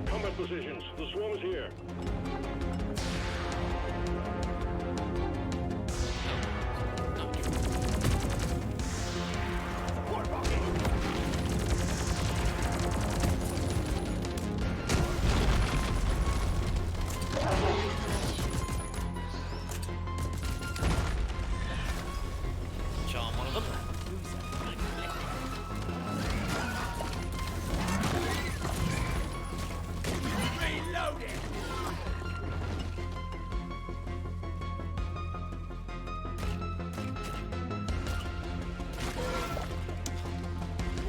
Combat positions. The swarm is here. No, Support rocket! charm one of them. Reloading!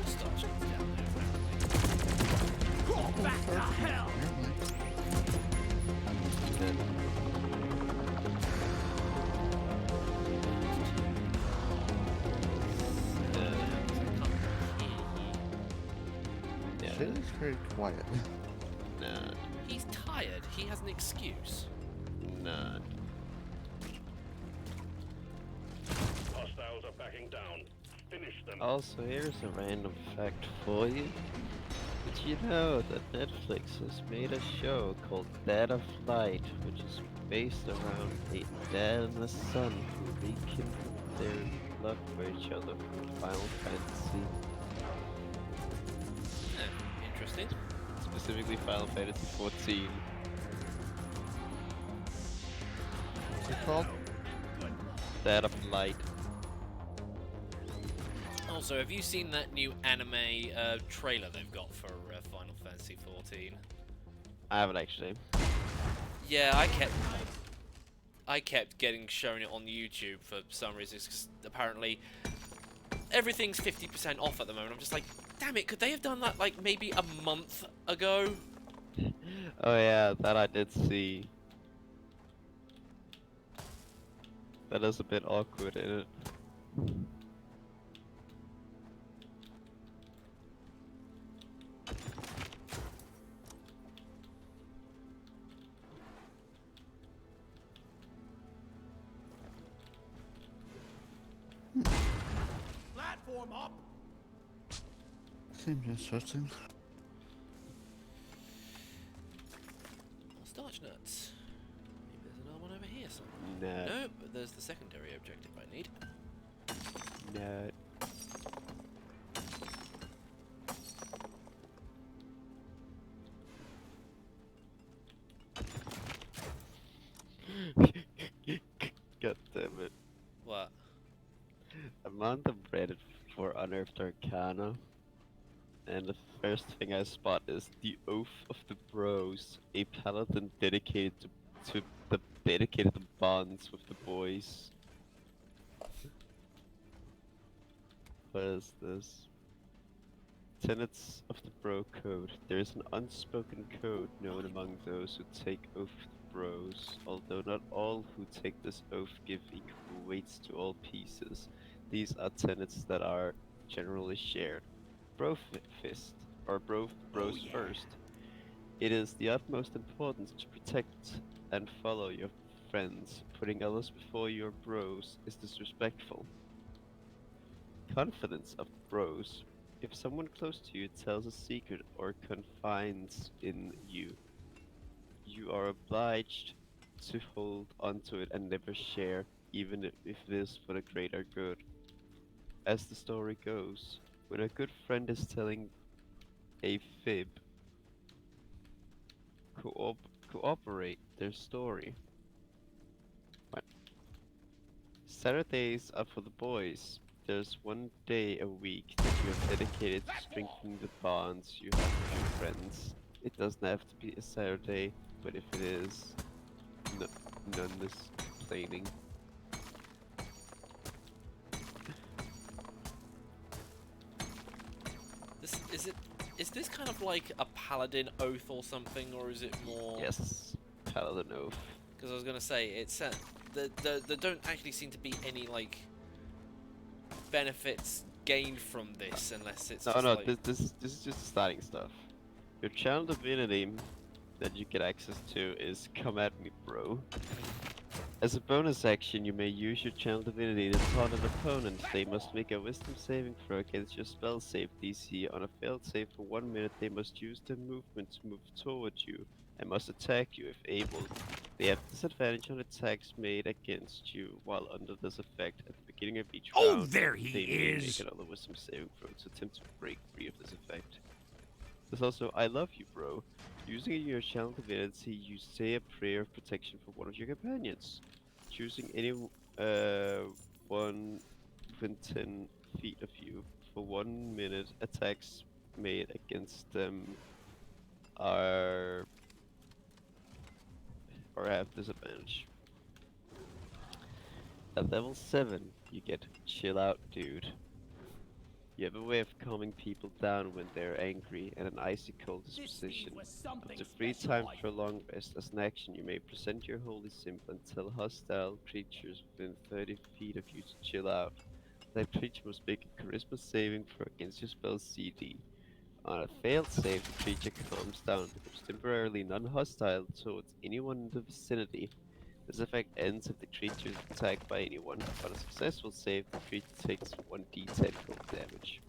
Starch is down there. Crawl back to hell! Shit is very quiet. Nah, He's tired. He has an excuse. nah. Hostiles are backing down. Finish them. Also, here's a random fact for you. Did you know that Netflix has made a show called Dead of Light, which is based around a dad and a son who rekindle their love for each other from Final Fantasy, Interesting. specifically Final Fantasy 14. What's it called? Dead of Light. Also, have you seen that new anime trailer they've got for Final Fantasy 14? I haven't actually. Yeah, I kept getting shown it on YouTube for some reason, because apparently everything's 50% off at the moment. I'm just like, damn it, could they have done that like maybe a month ago? Oh yeah, that I did see. That is a bit awkward, isn't it? Platform up! Seems interesting. More starch nuts. Maybe there's another one over here somewhere. No, Nope, but there's the secondary objective I need. no. God damn it. What? I'm on the Reddit for Unearthed Arcana, and the first thing I spot is the Oath of the Bros, a paladin dedicated dedicated to bonds with the boys. What is this? Tenets of the Bro Code. There is an unspoken code known among those who take Oath of the Bros. Although not all who take this oath give equal weights to all pieces, these are tenets that are generally shared. Fist, or Bros yeah. first. It is the utmost importance to protect and follow your friends. Putting others before your bros is disrespectful. confidence of bros. If someone close to you tells a secret or confides in you, you are obliged to hold onto it and never share, even if it is for the greater good. As the story goes, when a good friend is telling a fib, cooperate their story. What? Saturdays are for the boys. There's one day a week that you have dedicated to strengthening the bonds you have with your friends. It doesn't have to be a Saturday, but if it is, none is complaining. Is this kind of like a paladin oath or something, or is it more? Yes, Paladin Oath. Because I was gonna say it's there don't actually seem to be any like benefits gained from this unless it's No, just no, like... this is just starting stuff. Your channel divinity that you get access to is Come At Me Bro. As a bonus action, you may use your channel divinity to taunt an opponent. They must make a wisdom saving throw against your spell save DC. On a failed save for 1 minute, they must use their movement to move towards you and must attack you if able. They have disadvantage on attacks made against you while under this effect. At the beginning of each round, there he they may make is. another wisdom saving throw to attempt to break free of this effect. There's also I Love You Bro. Using your channel divinity, you say a prayer of protection for one of your companions. Choosing any one within 10 feet of you for 1 minute, attacks made against them are or have disadvantage. At level 7, you get Chill Out Dude. You have a way of calming people down when they're angry and an icy cold disposition. Up to 3 times per long rest, as an action you may present your holy symbol and tell hostile creatures within 30 feet of you to chill out. That creature must make a charisma saving throw against your spell CD. On a failed save, the creature calms down and becomes temporarily non-hostile towards anyone in the vicinity. This effect ends if the creature is attacked by anyone. On a successful save, the creature takes 1d10 cold damage.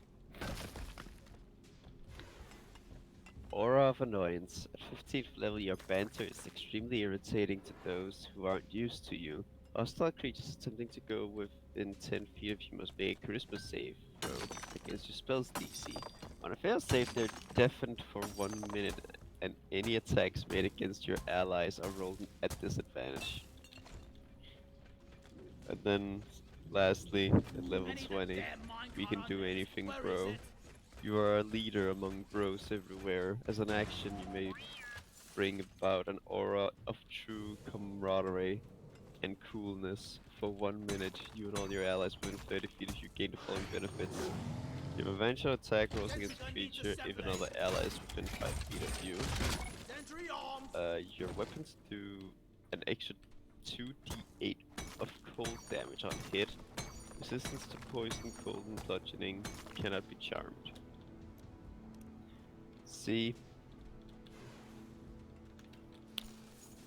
Aura of Annoyance. At 15th level, your banter is extremely irritating to those who aren't used to you. Hostile creatures attempting to go within 10 feet of you must make a charisma save throw against your spell's DC. On a failed save, they're deafened for 1 minute, and any attacks made against your allies are rolled at disadvantage. And then, lastly, at level 20, we can do anything, bro. You are a leader among bros everywhere. As an action, you may bring about an aura of true camaraderie and coolness. For 1 minute, you and all your allies within 30 feet of you gain the following benefits. You have advantage on attack rolls against a creature, even other allies within 5 feet of you. Your weapons do an extra 2d8 of cold damage on hit. Resistance to poison, cold, and bludgeoning cannot be charmed. See?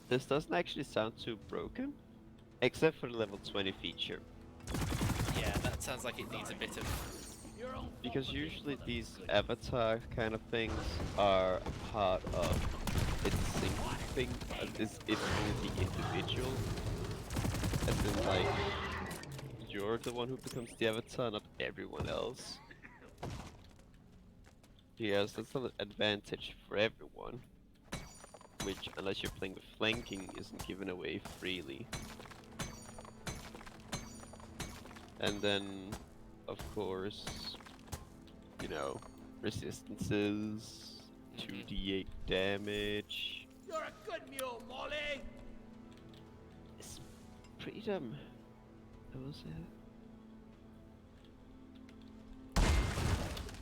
This doesn't actually sound too broken, except for the level 20 feature. Yeah, that sounds like it needs a bit of... Because usually these avatar kind of things are a part of its single thing, it's only the individual. As in, like, you're the one who becomes the avatar, not everyone else. Yes, that's an advantage for everyone. Which, unless you're playing with flanking, isn't given away freely. And then, of course, you know, resistances, 2d8 damage. You're a good mule, Molly. It's freedom. What was it?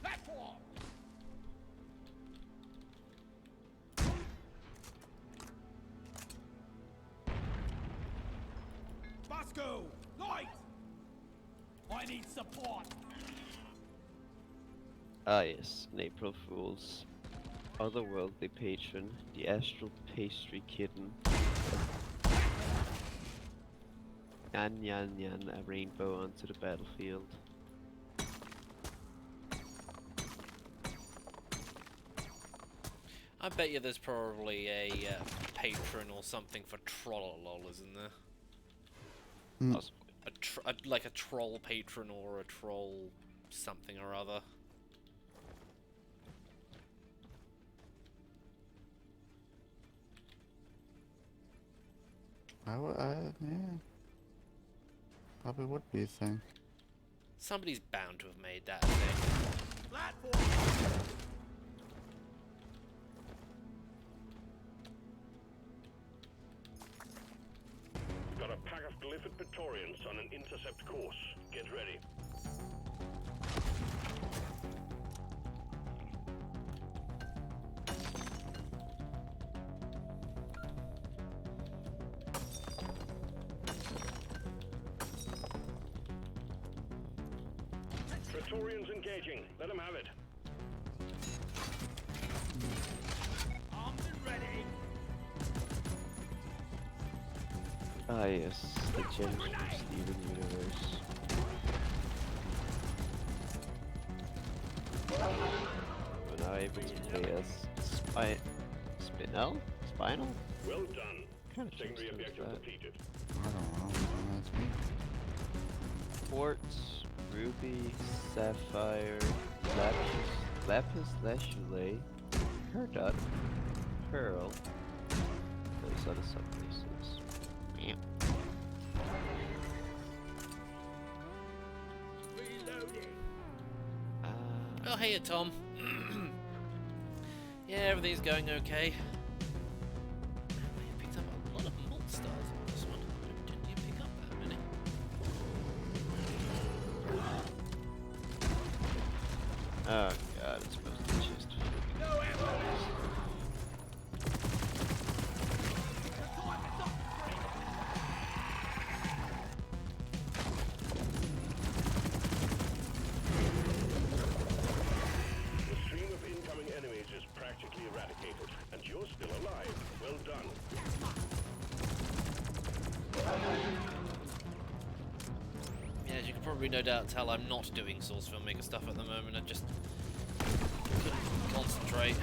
Platform. Bosco, light. I need support. Ah yes, an April Fool's. Otherworldly patron, the astral pastry kitten. Yan yan yan, a rainbow onto the battlefield. I bet you there's probably a patron or something for Trollolol, isn't there? Mm. Possibly. Like a troll patron or a troll something or other. Yeah. Probably would be a thing. Somebody's bound to have made that a thing. Platform. Got a pack of glyphid Praetorians on an intercept course. Get ready. Praetorians engaging. Let them have it. Armed and ready. Ah yes, the gems from Steven Universe. We're now able to play as Spinal? Well done. Kind of Secondary objective that. completed. I don't know. That's me. Quartz, Ruby, Sapphire, Lapis Lazuli, Peridot, Pearl. Those are the sub-races. Meow. Reloading. Oh, hey, Tom. Yeah, everything's going okay. I picked up a lot of malt stars on this one. Didn't you pick up that many? Oh god, it's supposed to be just No ammo. The stream of incoming enemies is practically eradicated, and you're still alive. Well done. Yeah, as you can probably no doubt tell, I'm not doing Source Filmmaker stuff at the moment. I just couldn't concentrate.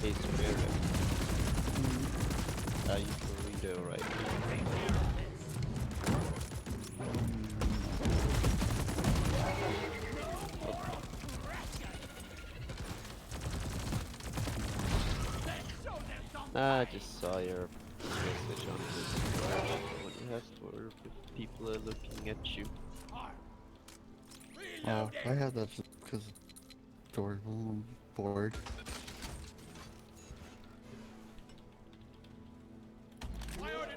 Hey Spirit. Are you burrito right now? I just saw your message on Discord. What you have for if people are looking at you. Oh, I had that just because door bored.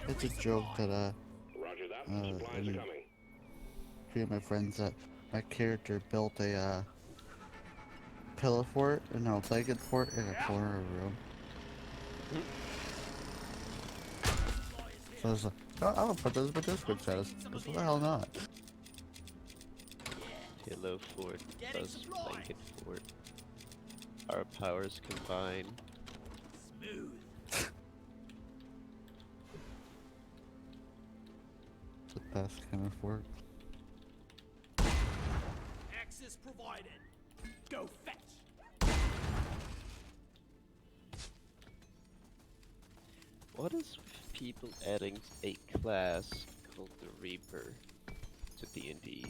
It's a joke that Roger that. and Supplies are coming. three of my friends that my character built a pillow fort, no, blanket fort in a corner of a room. So I was like, oh, I'll put this in my Discord status. I said, well, not. Pillow fort plus blanket fort. Our powers combine. Smooth. The best kind of fort. Access provided. Go fetch. What is with people adding a class called the Reaper to D&D?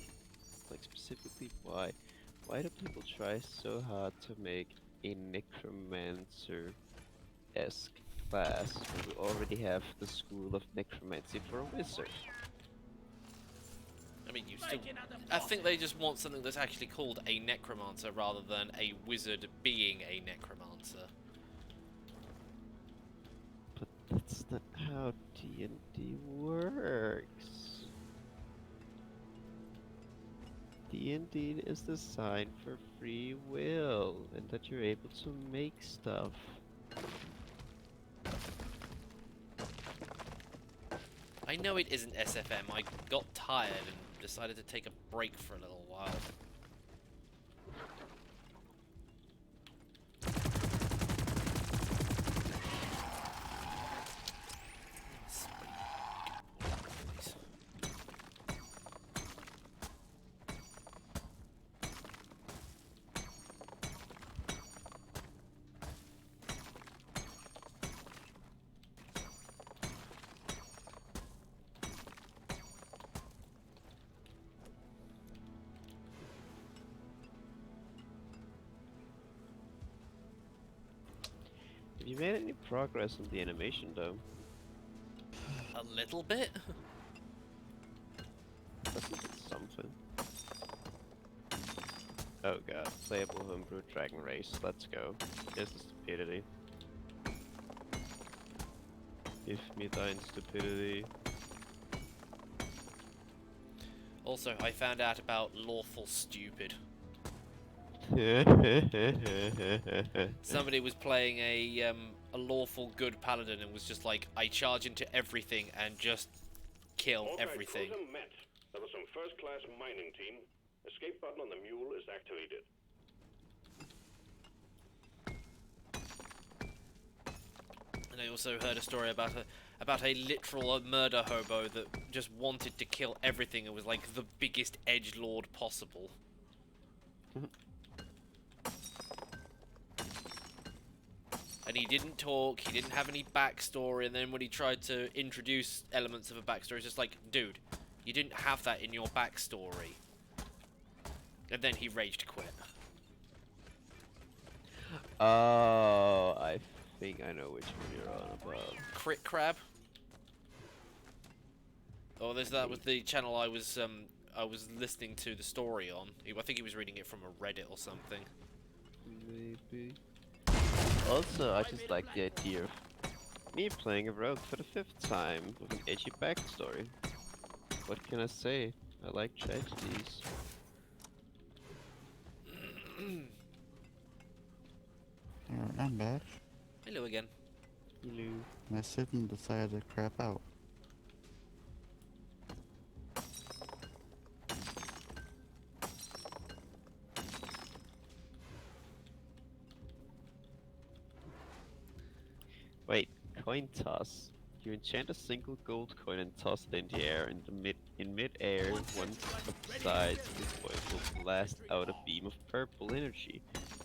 Like specifically why? Why do people try so hard to make a necromancer-esque class when we already have the school of necromancy for a wizard? I mean, you still... I think they just want something that's actually called a necromancer rather than a wizard being a necromancer. But that's not how D&D works. D&D is designed for free will, and that you're able to make stuff. I know it isn't SFM. I got tired and decided to take a break for a little while. Have you made any progress on the animation though? A little bit. That's something. Oh god, playable homebrew dragon race. Let's go. Here's the stupidity. Give me thine stupidity. Also, I found out about lawful stupid. Somebody was playing a lawful good paladin and was just like, I charge into everything and just kill All everything. quota met. That was some first-class mining team. Escape button on the mule is activated. And I also heard a story about a literal murder hobo that just wanted to kill everything and was like the biggest edgelord possible. And he didn't talk, he didn't have any backstory, and then when he tried to introduce elements of a backstory, it's just like, dude, you didn't have that in your backstory. And then he raged quit. Oh, I think I know which one you're on about. Crit Crab? Oh, that was the channel I was listening to the story on. I think he was reading it from a Reddit or something. Maybe. Also, I just like the idea of me playing a rogue for the 5th time with an edgy backstory. What can I say? I like tragedies. Alright, I'm back. Hello again. Hello. My student decided to crap out. Wait, coin toss. You enchant a single gold coin and toss it in the air. In mid-air, one of the sides of the coin will blast out a beam of purple energy.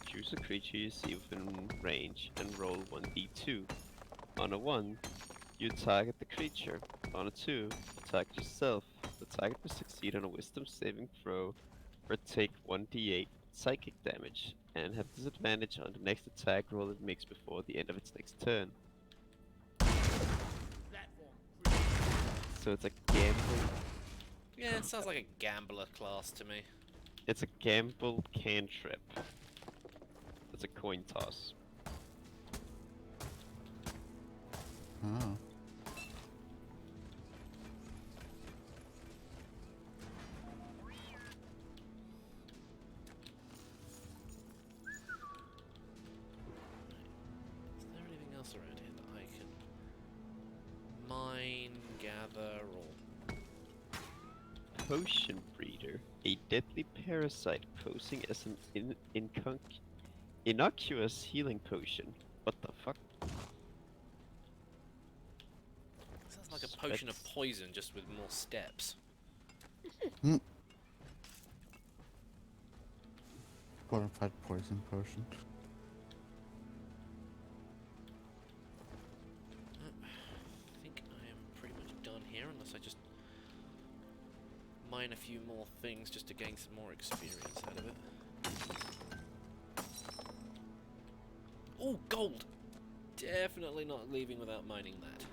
Choose a creature you see within range and roll 1d2. On a 1, you target the creature. On a 2, you target yourself. The target will succeed on a wisdom saving throw or take 1d8 psychic damage and have disadvantage on the next attack roll it makes before the end of its next turn. So it's a gamble. Yeah, it sounds like a gambler class to me. It's a gamble cantrip. It's a coin toss. Oh. Is there anything else around here that I can mine, gather, or... Potion breeder. A deadly parasite posing as an innocuous healing potion. What the fuck? Sounds like a potion of poison, just with more steps. Fortified poison potion. I think I am pretty much done here, unless I just mine a few more things just to gain some more experience out of it. Oh, gold! Definitely not leaving without mining that.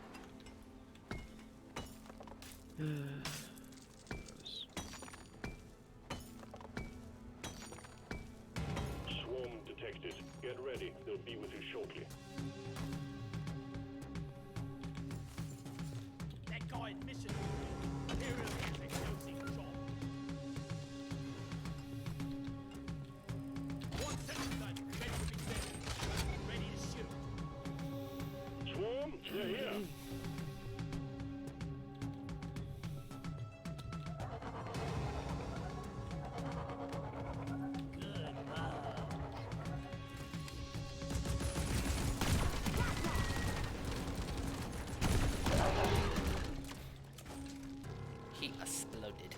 Swarm detected. Get ready. They'll be with you shortly. That guy in mission. Imperial explosive drop. One second, gun. Ready to be set. Ready to shoot. Swarm, they're here. He exploded.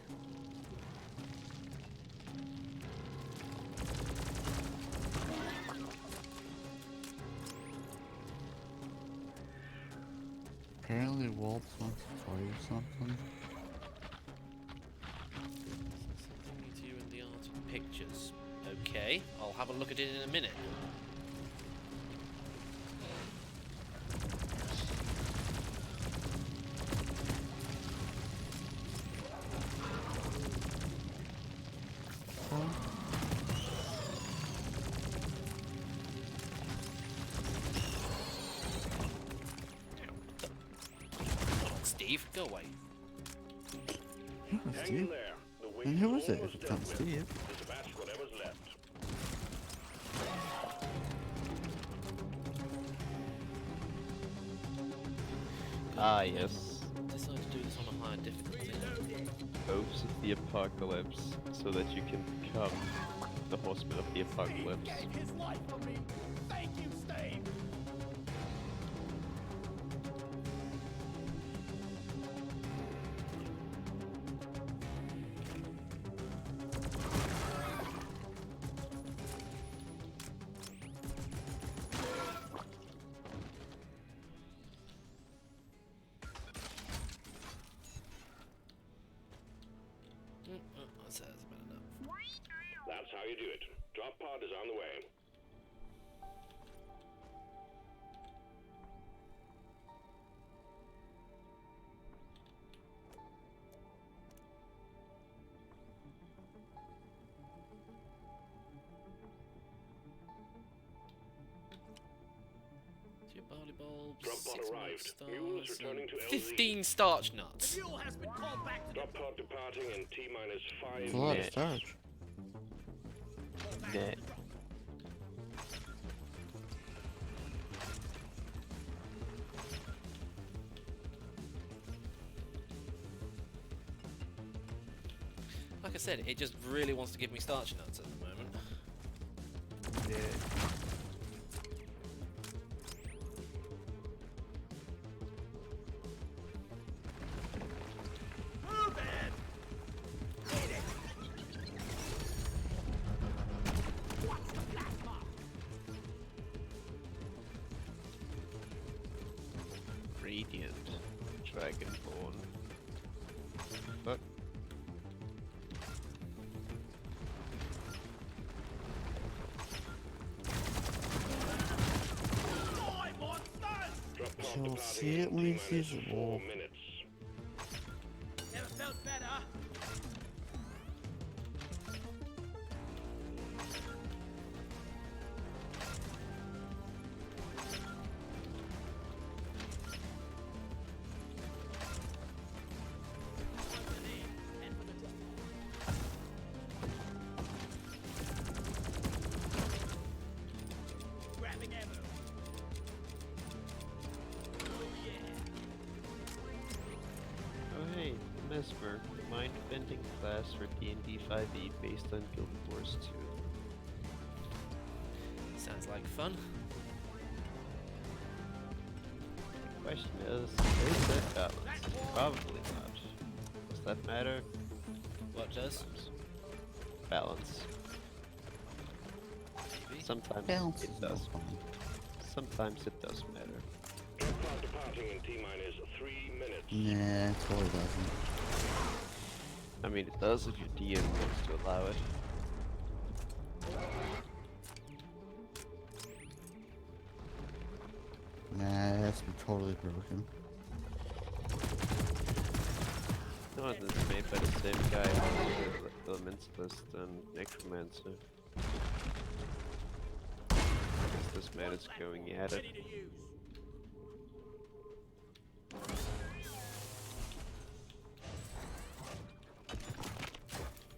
Apparently Wolf wants to tell you something. Something to you in the art of pictures. Okay, I'll have a look at it in a minute. phone? Come on, Steve, go away. Oh, Hang in Steve. there. The wait And is who is it if almost it's dealt not with. Steve? Dispatch whatever's left. Ah, yes. Decide to do this on a higher difficulty. Oaths of the Apocalypse, so that you can become the horseman of the apocalypse. His life for me. Thank you, Steve. That's about enough. That's how you do it. Drop pod is on the way. Two barley bulbs, Drop pod 6 arrived. stars, Mule is returning and to LZ. 15 starch nuts. Mule has been called back to Drop pod departing in T-minus 5 It's a lot of minutes. starch. Nah. Like I said, it just really wants to give me starch nuts at the moment. Yeah. move it. Hit it. Watch the plasma. Radiant. Dragonborn. Fuck. Die, monsters. Drop pod He'll departing see in it when he T-minus sees it. 4 Well, minutes. Never felt better. Grabbing ammo. Oh yeah. Oh hey, Mesmer, mind-bending class for D&D 5e based on Guild Wars 2. Sounds like fun. The question is that balance? Probably not. Does that matter? What does? Balance. Maybe. Sometimes balance it is does. no fun. Sometimes it does matter. Drop pod departing in T-minus 3 minutes. Nah, it totally doesn't. I mean, it does if your DM wants to allow it. Nah, it has to be totally broken. No, it's made by the same guy who did Elementalist and Necromancer. I guess this man is going at it. Ready to use.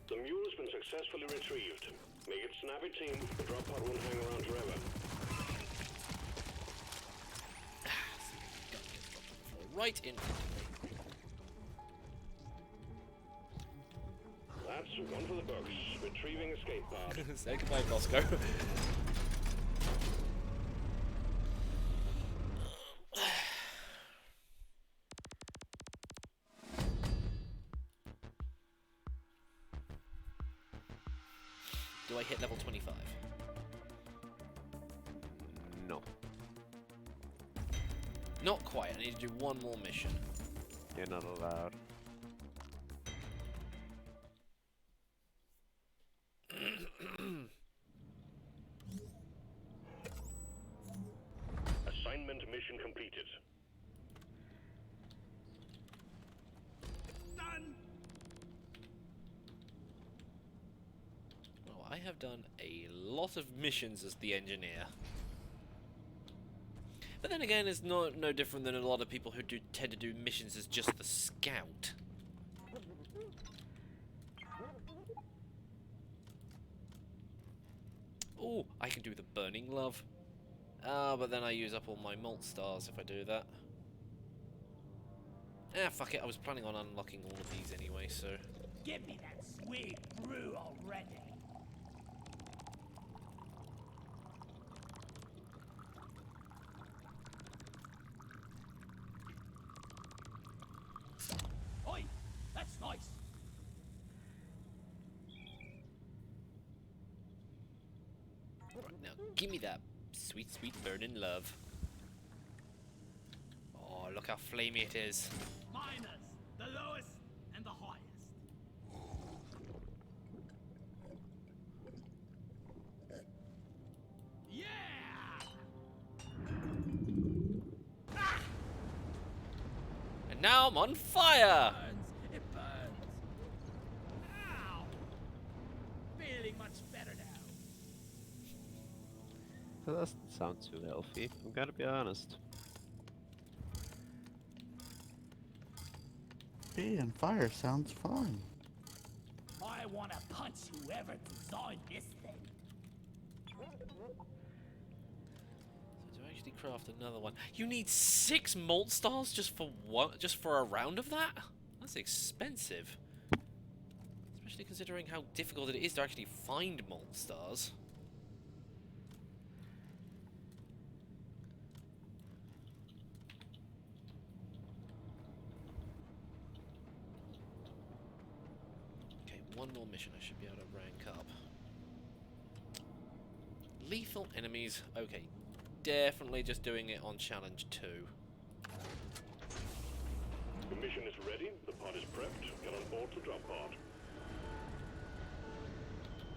The mule has been successfully retrieved. Make it snappy, team. The drop pod won't hang around forever. Right in front of me. That's one for the books. Retrieving escape pod. Say goodbye, Bosco. Do I hit level 25? No. Not quite. I need to do one more mission. You're not allowed. Assignment mission completed. Done. I have done a lot of missions as the engineer. But then again, it's no different than a lot of people who tend to do missions as just the scout. Oh, I can do the burning love. But then I use up all my malt stars if I do that. Fuck it, I was planning on unlocking all of these anyway, so... Give me that sweet brew already. Oi, that's nice. Right, now give me that sweet, sweet burning love. Oh, look how flamey it is. Miners, the lowest and the highest. Yeah! And now I'm on fire! It burns. Ow! Feeling much better now. That doesn't sound too healthy, I'm gonna be honest. Being fire sounds fun. I want to punch whoever designed this thing. So to actually craft another one, you need 6 malt stars just for one, just for a round of that? That's expensive. Especially considering how difficult it is to actually find malt stars. Okay, one more mission I should be able to rank up. Lethal enemies, okay. Definitely just doing it on challenge 2. The mission is ready, the pod is prepped, get on board the drop pod.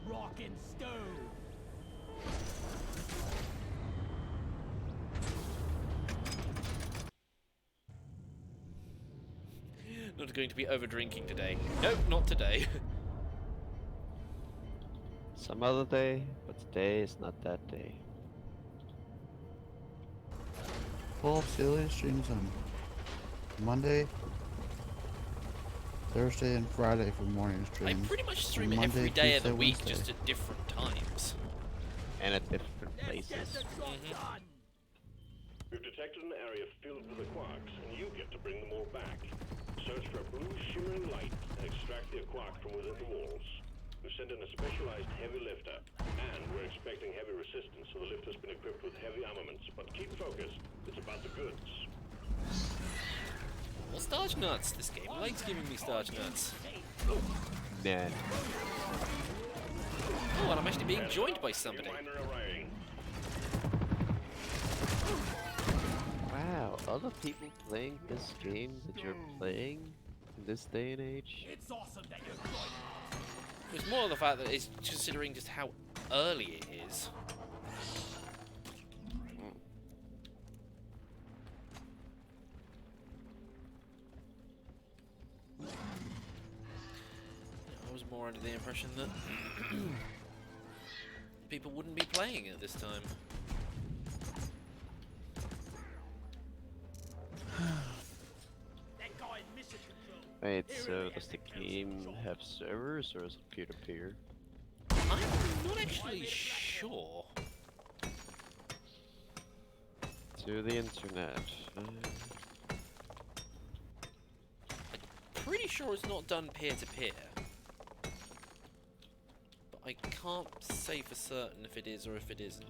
Rock and stone. Not going to be over drinking today. Nope, not today. Some other day, but today is not that day. Full Celia streams on Monday, Thursday, and Friday for morning I streams. pretty much stream and every Monday, day of the Tuesday, week, Wednesday. just at different times. And at different Let's places. get the job done. We've detected an area filled with the quarks, and you get to bring them all back. Search for a blue shimmering light and extract the quark from within the walls. We've sent in a specialized heavy lifter, and we're expecting heavy resistance, so the lifter's been equipped with heavy armaments. But keep focused, it's about the goods. Well, starch nuts. This game likes giving me starch nuts. Man, Oh, and I'm actually being joined by somebody. New miner arriving. wow, other people playing this game that you're playing in this day and age? It's awesome that you're joining us. It's more the fact that it's considering just how early it is. I was more under the impression that people wouldn't be playing at this time. That guy in mission control. Wait, so does the game have servers or is it peer-to-peer? I'm not actually sure. To the internet. Pretty sure it's not done peer-to-peer. But I can't say for certain if it is or if it isn't.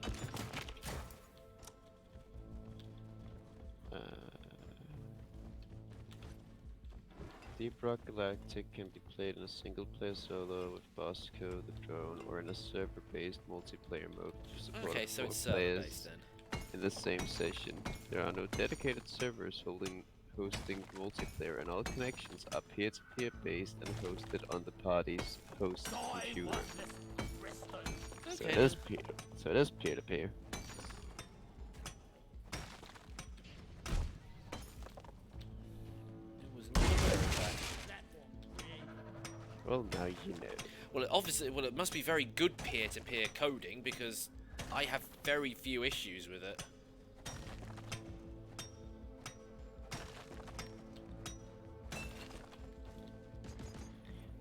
Deep Rock Galactic can be played in a single-player solo with boss code, the drone, or in a server-based multiplayer mode with support Okay, of so 4 it's players server-based then. in the same session. There are no dedicated servers hosting multiplayer, and all connections are peer-to-peer based and hosted on the party's host computer. So Okay, it is then. peer. So it is peer-to-peer. It was not aware of that. Well, now you know. Well, it must be very good peer-to-peer coding because I have very few issues with it.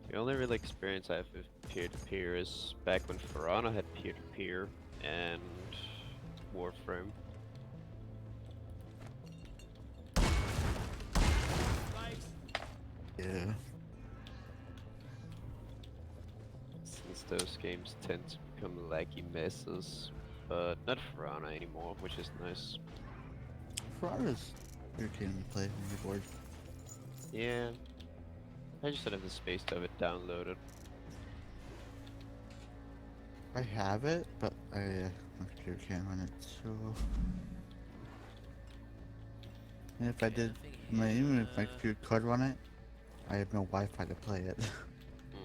The only real experience I have with peer-to-peer is back when Piranha had peer-to-peer and Warframe. Yeah. Since those games tend to become laggy messes, but not Piranha anymore, which is nice. Ferrara's your game to play when you're bored. Yeah, I just don't have the space to have it downloaded. I have it, but my computer can't run it, so... And if I Okay, did, nothing even here. if my computer could run it, I have no Wi-Fi to play it. Hmm.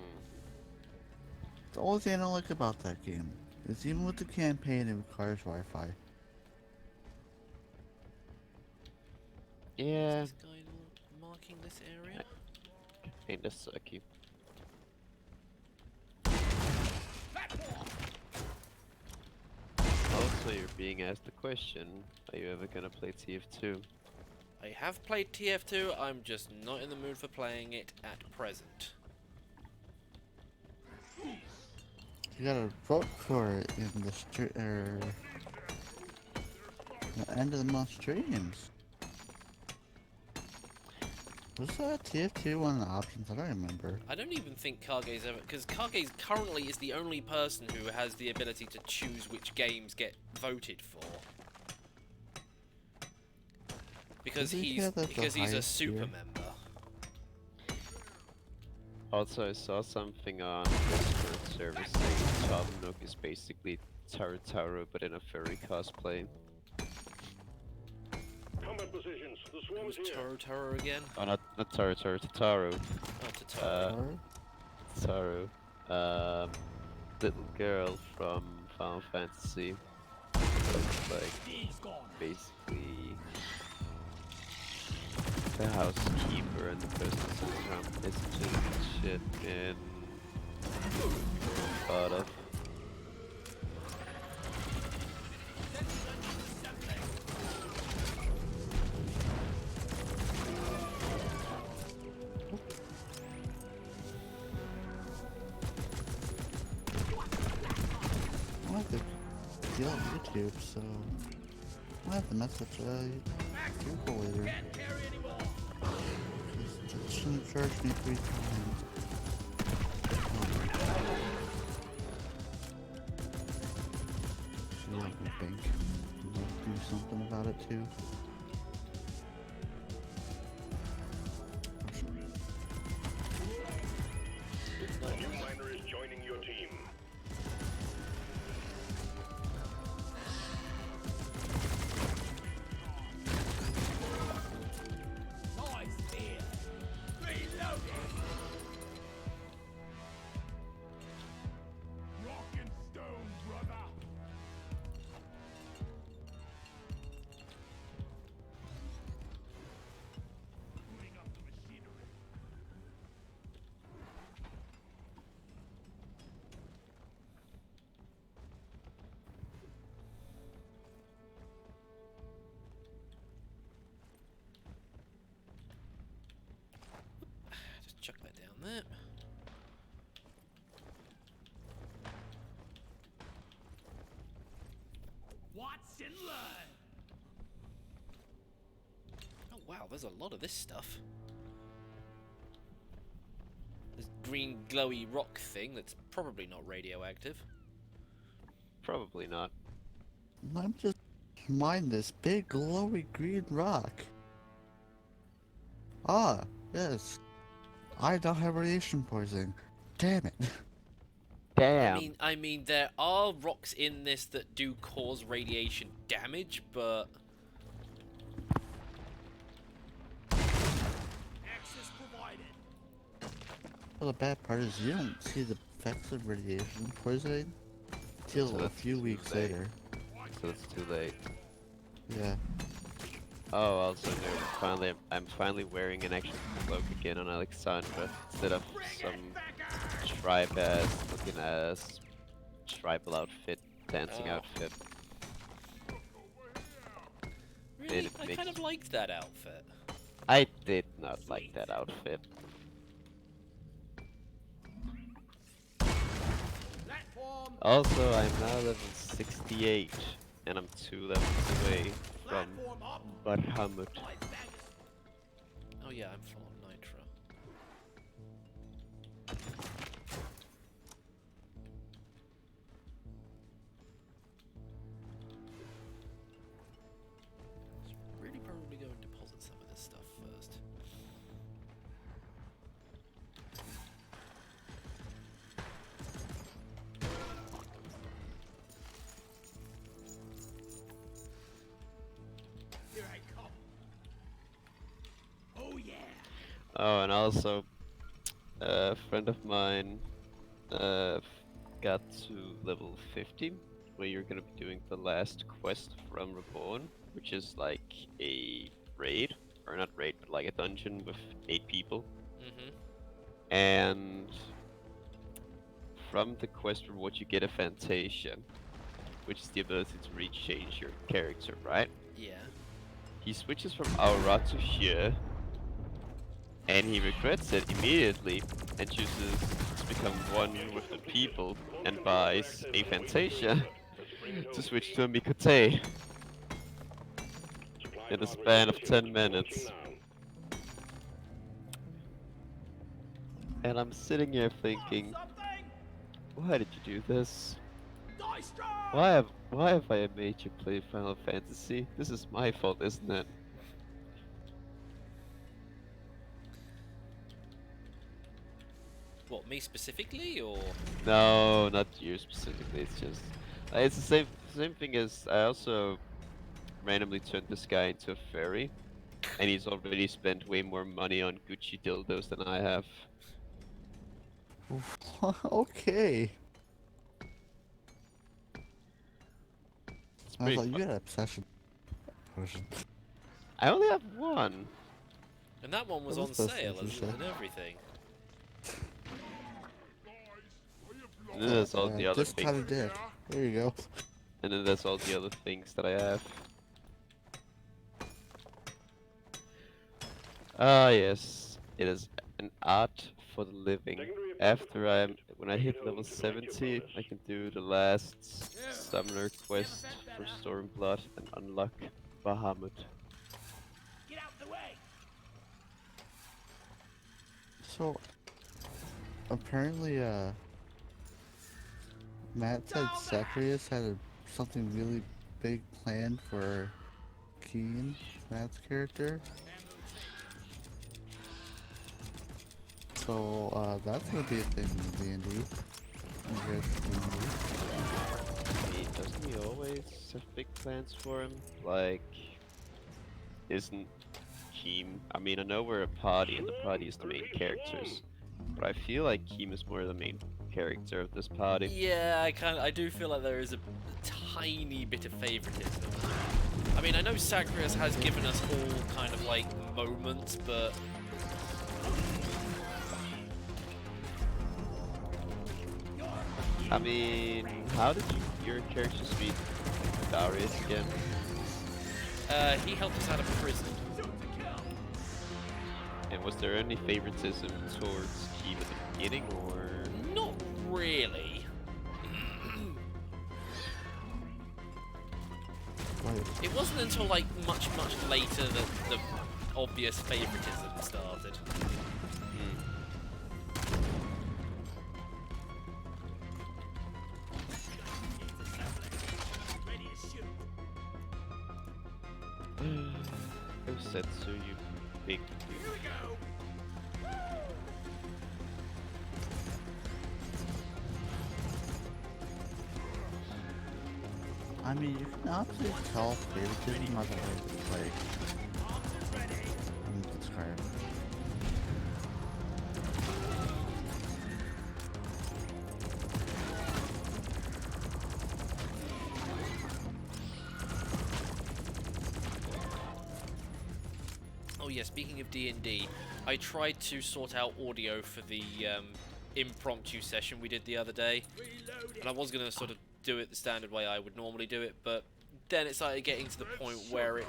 The only thing I don't like about that game is even with the campaign, it requires Wi-Fi. Yeah, Is this guy marking this area? kinda sucky. Also, you're being asked the question, are you ever gonna play TF2? I have played TF2, I'm just not in the mood for playing it at present. You gotta vote for it in the the end of the month streams. Was that TF2 one of the options? I don't remember. I don't even think Kage's ever... Because Kage currently is the only person who has the ability to choose which games get voted for. Because Doesn't he he's have the a highest super tier? member. Also, I saw something on Discord server saying Tom Nook is basically Taro but in a furry cosplay. Combat positions. The Who's swarm's here. Taro again? Oh, not Taro, Taro. Oh, Totoro. Or- Taro. Little girl from Final Fantasy. Looks like basically the housekeeper and the person who sends around messages and shit in thought of. I like to deal with YouTube, so I have to message Google later. It shouldn't charge me 3 times. She like me think. Do something about it too. A new miner is joining your team. Nice there. Reloading. Rock and stone, brother. Putting up the machinery. Just chuck that down there. Watch and learn. Oh wow, there's a lot of this stuff. This green glowy rock thing that's probably not radioactive. Probably not. I'm just mine this big glowy green rock. Ah, yes. I don't have radiation poisoning. Damn it. Damn! I mean, there are rocks in this that do cause radiation damage, but Access provided. Well, the bad part is you don't see the effects of radiation poisoning till So a that's few too weeks late. later. So it's too late. Yeah. Oh, also, no, I'm finally wearing an actual cloak again on Alexandra instead of some tribe ass looking ass tribal outfit, dancing Oh. outfit. Really? it I makes- kind of liked that outfit. I did not like that outfit. Also, I'm now level 68, and I'm 2 levels away from Bahamut. Oh yeah, I'm full on nitro. Really probably go and deposit some of this stuff first. Here I come. Oh yeah. Oh, and also, a friend of mine got to level 50, where you're gonna be doing the last quest from Reborn, which is like a raid, or not raid, but like a dungeon with 8 people. Mm-hmm. And from the quest reward you get a Fantasia, which is the ability to rechange your character, right? Yeah. He switches from Aura to here, and he regrets it immediately and chooses to become one with the people and buys a Fantasia to switch to a Mikote in a span of 10 minutes. And I'm sitting here thinking, why did you do this? Why have I made you play Final Fantasy? This is my fault, isn't it? What, me specifically, or? No, not you specifically. It's just it's the same thing as I also randomly turned this guy into a fairy, and he's already spent way more money on Gucci dildos than I have. Okay. It's I pretty thought you fun. had an obsession. Potion. I only have one. And that one was What on was those sale things as, you said? and everything. And then there's all the other Just kind things. of did. There you go. And then there's all the other things that I have. Ah yes, it is an art for the living. When I hit level 70, I can do the last summoner quest for Stormblood and unlock Bahamut. Get out the way. So, apparently, Matt said Zacharias had something really big planned for Keen, Matt's character. So, that's gonna be a thing in D&D. I mean, doesn't he always have big plans for him? Like, isn't Keem... I mean, I know we're a party and the party is the main characters, but I feel like Keem is more the main character of this party. Yeah, I do feel like there is a tiny bit of favoritism. I mean, I know Zacharias has given us all kind of like moments, but I mean, how did your characters meet Darius again? he helped us out of prison. And was there any favoritism towards Keem at the beginning, or...? Not really. Right. It wasn't until like much later that the obvious favoritism started. Ready to shoot. Who said so, you big... Here we go. I mean, you can absolutely tell favoritism by the way it's like. Let me describe. Oh yeah, speaking of D&D, I tried to sort out audio for the impromptu session we did the other day, and I was gonna sort of do it the standard way I would normally do it, but then it started getting to the point where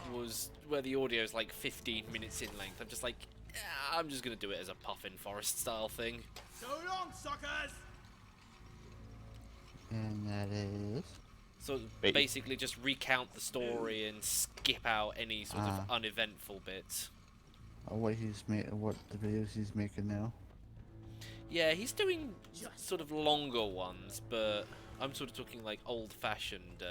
the audio is like 15 minutes in length. I'm just like, I'm just gonna do it as a Puffin Forest style thing. So long, suckers! And that is. So basically just recount the story and skip out any sort of uneventful bits. What the videos he's making now. Yeah, he's doing sort of longer ones, but I'm sort of talking like old-fashioned.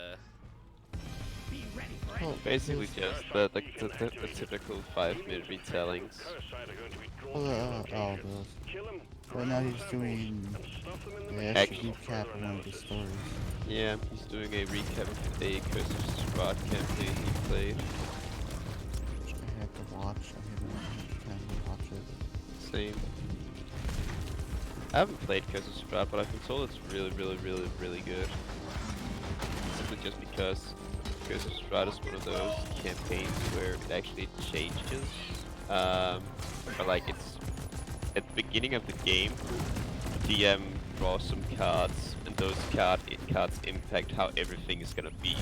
Be ready for Oh, Basically just the typical 5-minute retellings. Those. Right now he's doing the actual recap of one of the stories. Yeah, he's doing a recap of a Courteous Squad campaign he played. I have to watch. I haven't had time to watch it. Same. I haven't played Courteous Squad, but I've been told it's really good. Simply just because Courteous Squad is one of those campaigns where it actually changes. But like it's at the beginning of the game, the DM draws some cards, and those cards impact how everything is gonna be.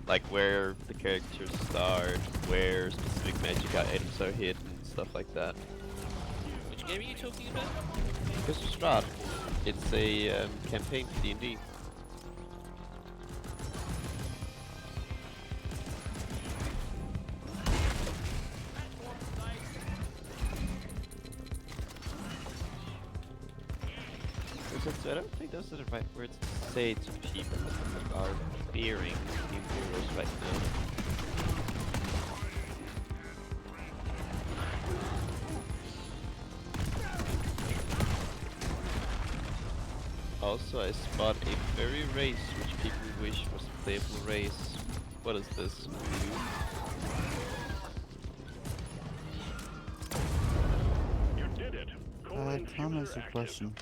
Like where the characters start, where specific magic items are hidden, stuff like that. Which game are you talking about? Courteous Squad. It's a campaign for D&D. I don't think those are the right words to say to people that are fearing the Imperials right now. Also, I spot a very race which people wish was a playable race. What is this? You did it. Tom has a question.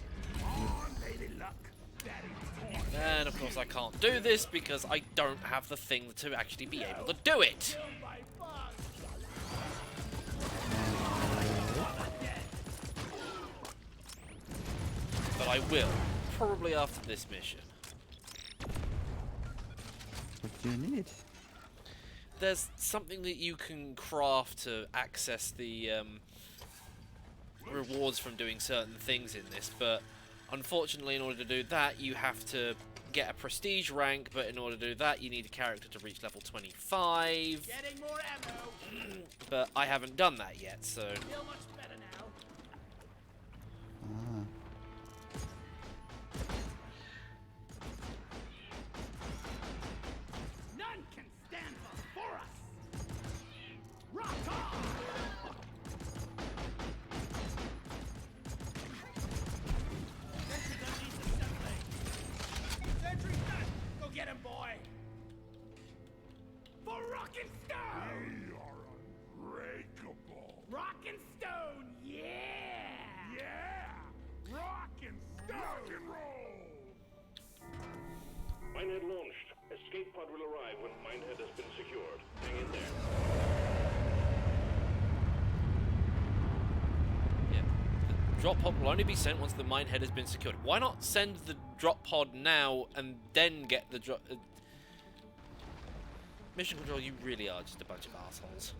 And of course I can't do this because I don't have the thing to actually be able to do it. But I will, probably after this mission. What do you need? There's something that you can craft to access the rewards from doing certain things in this, but unfortunately in order to do that you have to get a prestige rank, but in order to do that you need a character to reach level 25. Getting more ammo. But I haven't done that yet, so Feel much better now. Ah. None can stand before us. Rock on! Sentry gun needs assembly. Sentry gun! Go get him, boy! For rock and stone! We are unbreakable. Rock and stone, yeah! Yeah! Rock and stone. Rock and roll. Minehead launched. Escape pod will arrive when Minehead has been secured. Hang in there. yeah. The drop pod will only be sent once the minehead has been secured. Why not send the drop pod now and then get the drop... Mission Control, you really are just a bunch of assholes.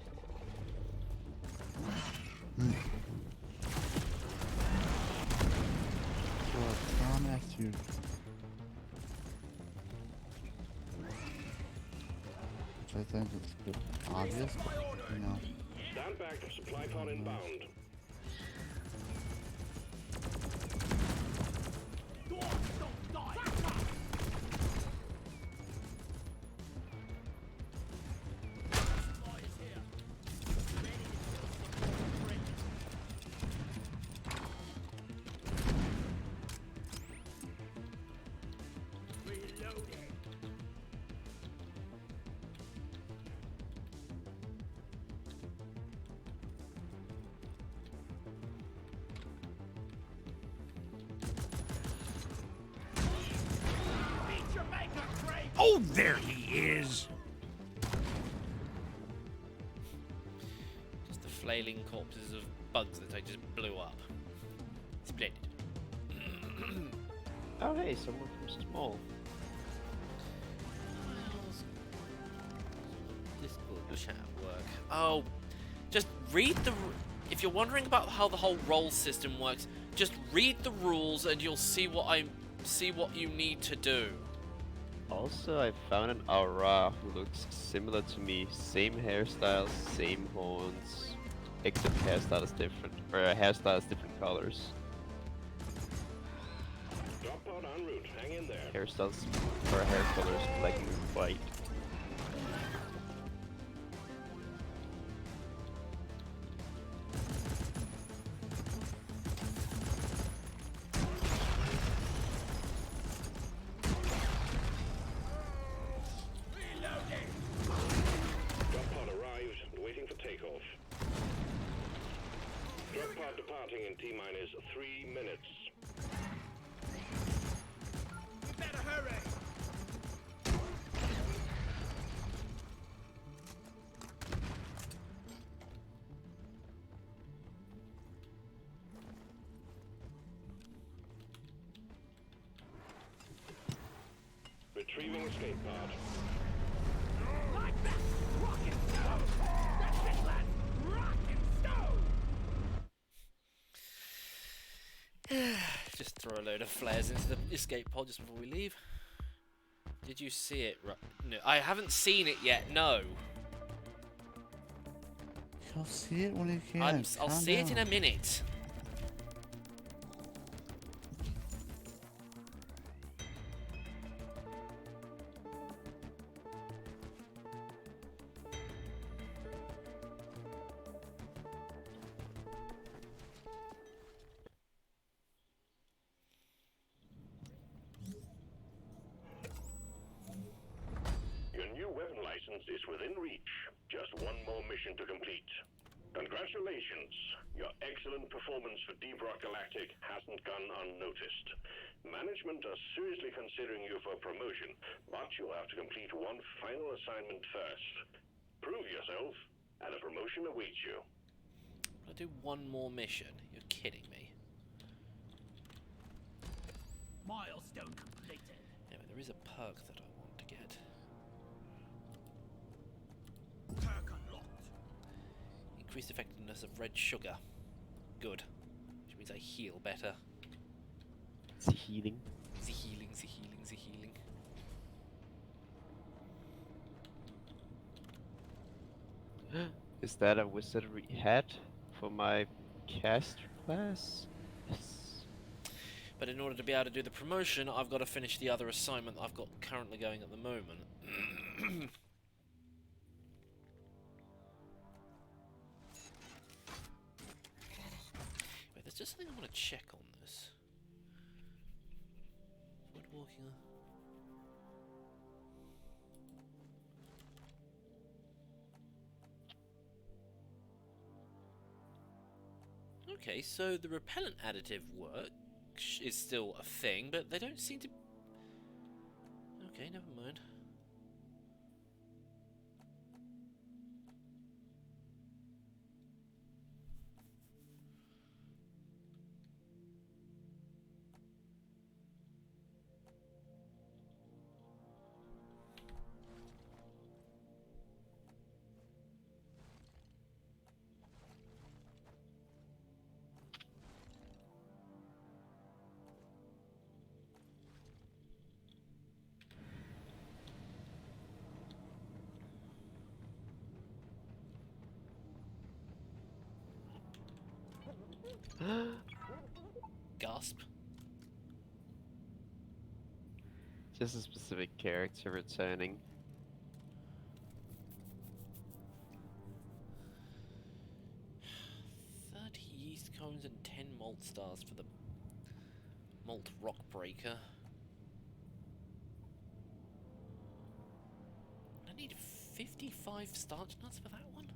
Well, Tom asked you. Which I think is a bit obvious, but, you know. Stand back. Supply pod inbound. Doors don't die! Supply is here. Ready to break. Reloading. Meet your maker, Craig! Oh, there he is. Just the flailing corpses of bugs that I just blew up. Splendid. Oh hey, someone from Small. Discord chat work. Oh, just read the. If you're wondering about how the whole role system works, just read the rules and you'll see what you need to do. Also, I found an aura who looks similar to me. Same hairstyle, same horns, except hairstyle is different. Or hairstyle is different colors. Drop pod en route. Hang in there. Hairstyles or hair colors black and white. Drop pod arrived and waiting for takeoff. Drop pod departing in T-minus 3 minutes. You better hurry! Retrieving escape pod. Like that! Rock and stone! That's it, lad! Rock and stone! Just throw a load of flares into the escape pod just before we leave. Did you see it? No, I haven't seen it yet. No, You'll see it when you can. I'll Calm see it in down. a minute. Your new weapon license is within reach. Just one more mission to complete. Congratulations. Your excellent performance for Deep Rock Galactic hasn't gone unnoticed. Management are seriously considering you for promotion, but you'll have to complete one final assignment first. Prove yourself, and a promotion awaits you. I'll do one more mission. You're kidding me. Milestone completed. Anyway, there is a perk that I want to get. Perk unlocked. Increased effectiveness of red sugar. Good. Which means I heal better. The healing. The healing, the healing, the healing. Is that a wizardry hat for my caster class? Yes. But in order to be able to do the promotion, I've got to finish the other assignment I've got currently going at the moment. Wait, there's just something I want to check on this. Woodwalking. Okay, so the repellent additive is still a thing, but they don't seem to... Okay, never mind. Gasp. Just a specific character returning. Yeast cones and 10 malt stars for the malt rock breaker. I need 55 starch nuts for that one?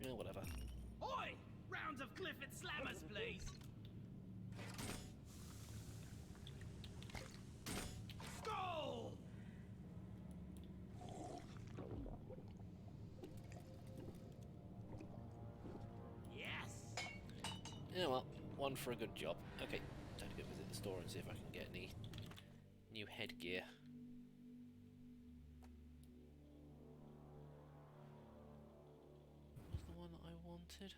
Yeah, whatever. Oi! Rounds of Clifford Slammers, please. Skull! one for a good job. Okay, time to go visit the store and see if I can get any new headgear. Was the one that I wanted?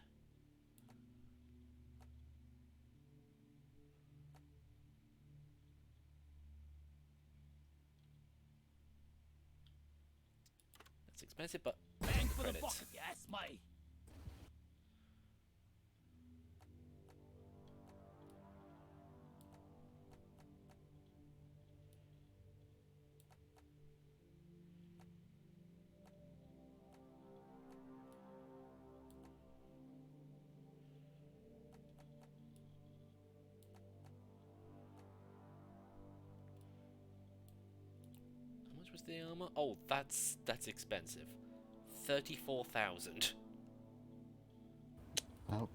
That's expensive, but Bang for the credits. buck, if you ask me. How much was the armor? Oh, that's expensive. 34,000. Oh.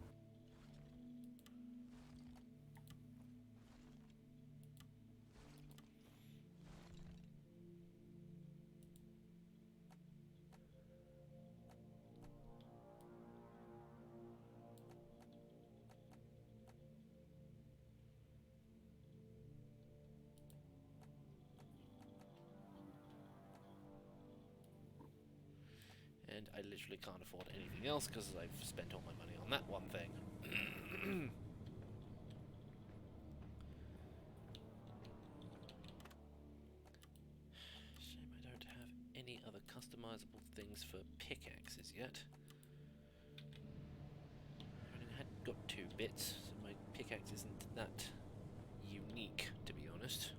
And I literally can't afford anything else because I've spent all my money on that one thing. Shame I don't have any other customizable things for pickaxes yet. I only had got 2 bits, so my pickaxe isn't that unique, to be honest.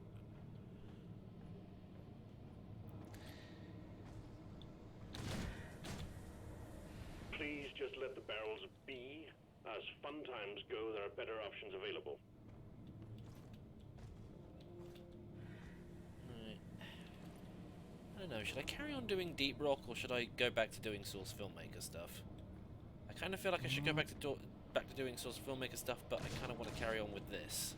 Please just let the barrels be. As fun times go, there are better options available. Right. I don't know, should I carry on doing Deep Rock or should I go back to doing Source Filmmaker stuff? I kind of feel like I should go back to doing Source Filmmaker stuff, but I kind of want to carry on with this.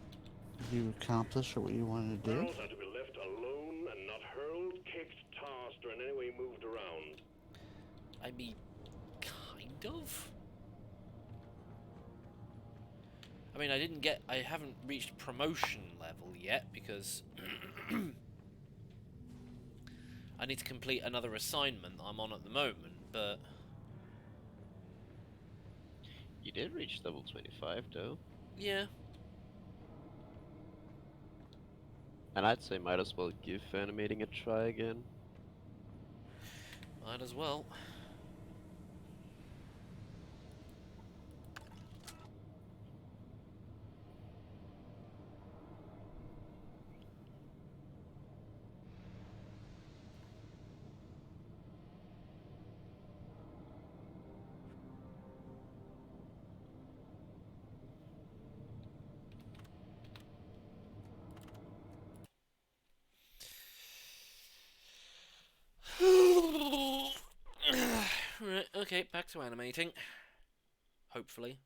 Did you accomplish what you wanted to do? Barrels are to be left alone and not hurled, kicked, tossed, or in any way moved around. I mean, kind of? I mean, I haven't reached promotion level yet because I need to complete another assignment that I'm on at the moment, but... You did reach level 25, though. Yeah. And I'd say might as well give animating a try again. Might as well. Right, okay, back to animating. Hopefully.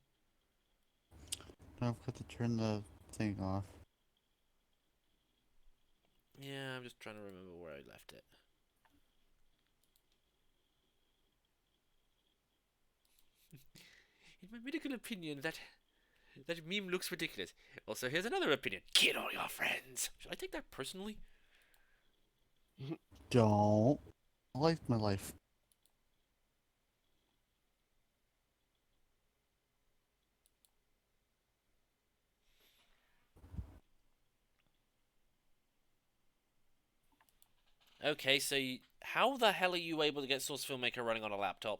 Don't forget to turn the thing off. Yeah, I'm just trying to remember where I left it. In my medical opinion, that meme looks ridiculous. Also, here's another opinion. Kill all your friends. Should I take that personally? Don't. I like my life. Okay, so how the hell are you able to get Source Filmmaker running on a laptop?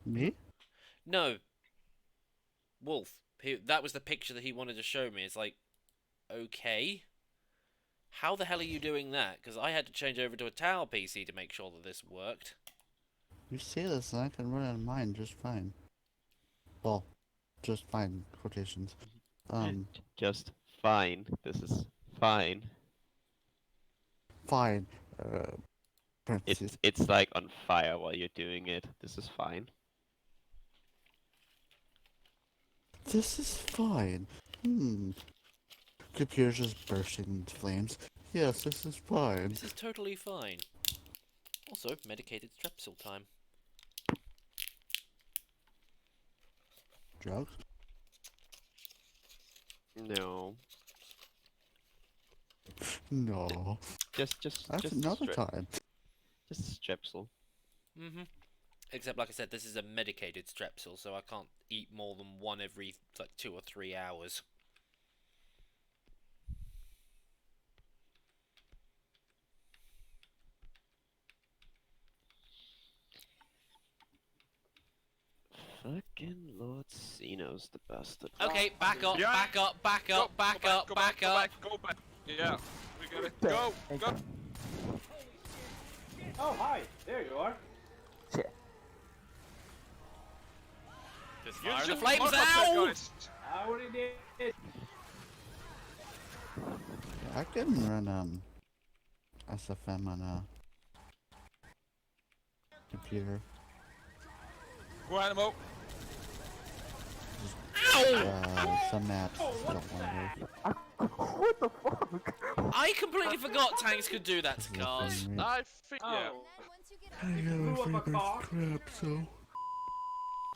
Me? No. Wolf. That was the picture that he wanted to show me. It's like, okay. How the hell are you doing that? Because I had to change over to a Tower PC to make sure that this worked. You say this and I can run on mine just fine. Well, just fine, quotations. Just fine. This is fine. Fine. Parentheses. It's like on fire while you're doing it. This is fine. This is fine. Computer's just bursting into flames. Yes, this is fine. This is totally fine. Also, medicated strepsil time. Drugs? No. No. Just That's another time. Just strepsil. Mm-hmm. Except, like I said, this is a medicated strepsil, so I can't eat more than one every, like, 2 or 3 hours. Fucking Lord Cino's the bastard. Okay, back up, Yeah. back up, back Go, up, back go up, go back go up. back, go back. Yeah, we got it. Go, go. Oh, hi. There you are. Just Use fire the your flames mother, now! guys. I already did. I can run SFM on a computer. Go Animal. Some maps don't want to. I completely forgot tanks could do that to cars. I think, yeah. I You have blew a up free a car. crap, so.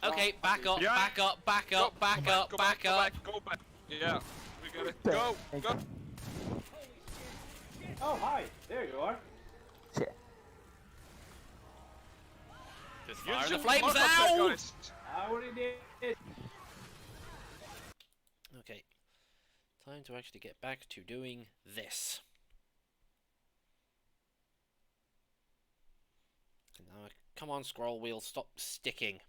Okay, back up, Yeah. back up, back Go, up, back go up, go back go up. back, go back. Yeah, we got it. Go, go. Oh, hi. There you are. Just Use fire the your flames mother, now! guys. I already did. Okay, time to actually get back to doing this. Now, come on, scroll wheel, stop sticking.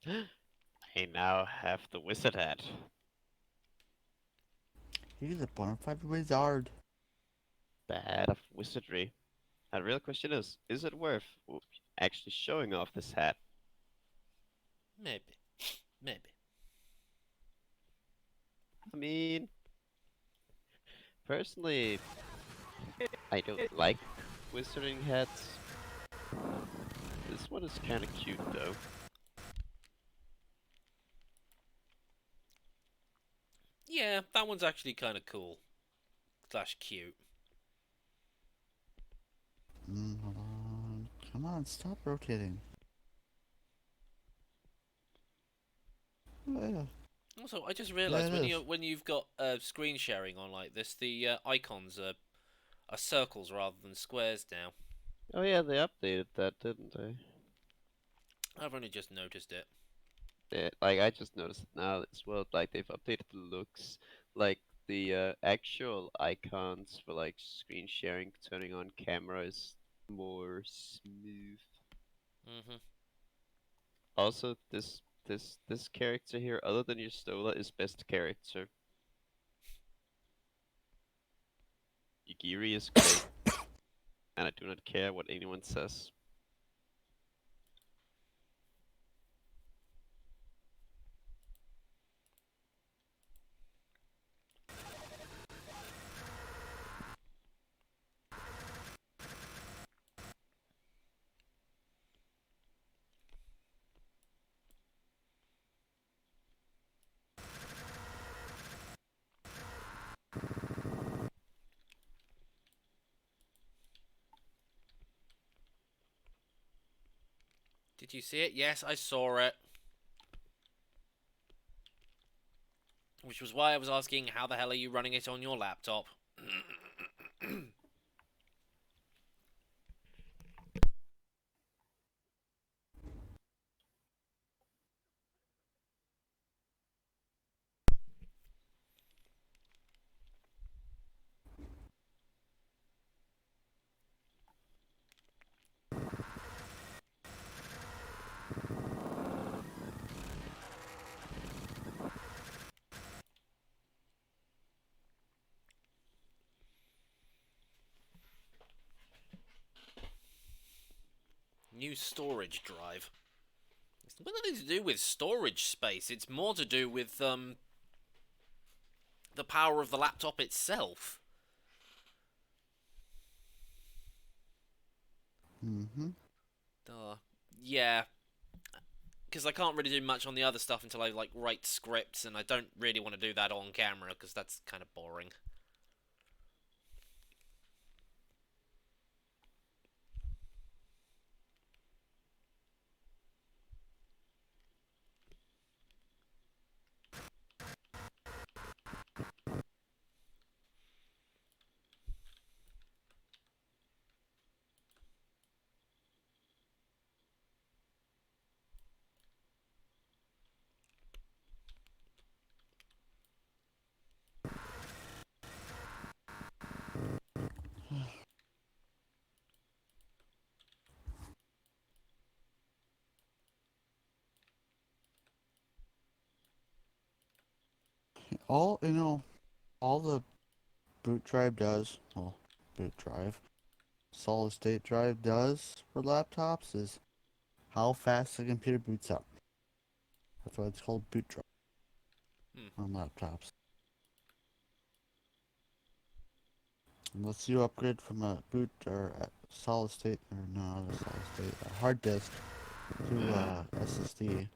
I now have the wizard hat. He's a bona fide wizard. Bad of wizardry. And the real question is it worth actually showing off this hat? Maybe. Maybe. I mean, personally, I don't like wizarding hats. This one is kind of cute though. Yeah, that one's actually kind of cool. Slash cute. Hold on. Come on, stop rotating. Oh, yeah. Also, I just realised Yeah, it when you've got screen sharing on like this, the icons are circles rather than squares now. Oh yeah, they updated that, didn't they? I've only just noticed it. Yeah, like I just noticed it now as well. Like they've updated the looks, like the actual icons for like screen sharing, turning on camera is more smooth. Mhm. Also, this character here, other than your Stola, is best character. Yugiri is great, and I do not care what anyone says. Did you see it? Yes, I saw it. Which was why I was asking, how the hell are you running it on your laptop? New storage drive. It's nothing to do with storage space. It's more to do with the power of the laptop itself. Mm-hmm. Yeah. Because I can't really do much on the other stuff until I like write scripts, and I don't really want to do that on camera because that's kind of boring. all all the boot drive does, well, boot drive, solid state drive does for laptops is how fast the computer boots up. That's why it's called boot drive on laptops. Unless you upgrade from a boot or a solid state, or not a solid state, a hard disk to SSD,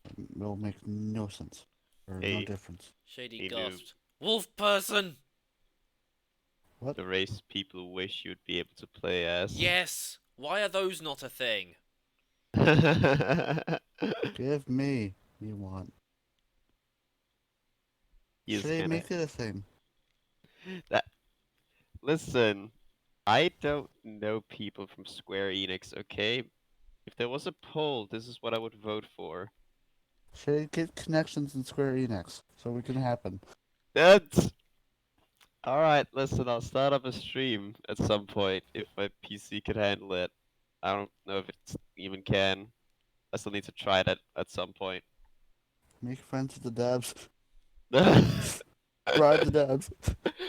it will make no sense or no Hey. difference. Shady Hey, noob. gasped. Wolf person! What? The race people wish you'd be able to play as. Yes! Why are those not a thing? Give me you want. He's Should I gonna. make it a thing? That. Listen, I don't know people from Square Enix, okay? If there was a poll, this is what I would vote for. Should I get connections in Square Enix so we can happen? That's. Alright, listen, I'll start up a stream at some point if my PC can handle it. I don't know if it even can. I still need to try that at some point. Make friends with the devs. Bribe Bribe the devs.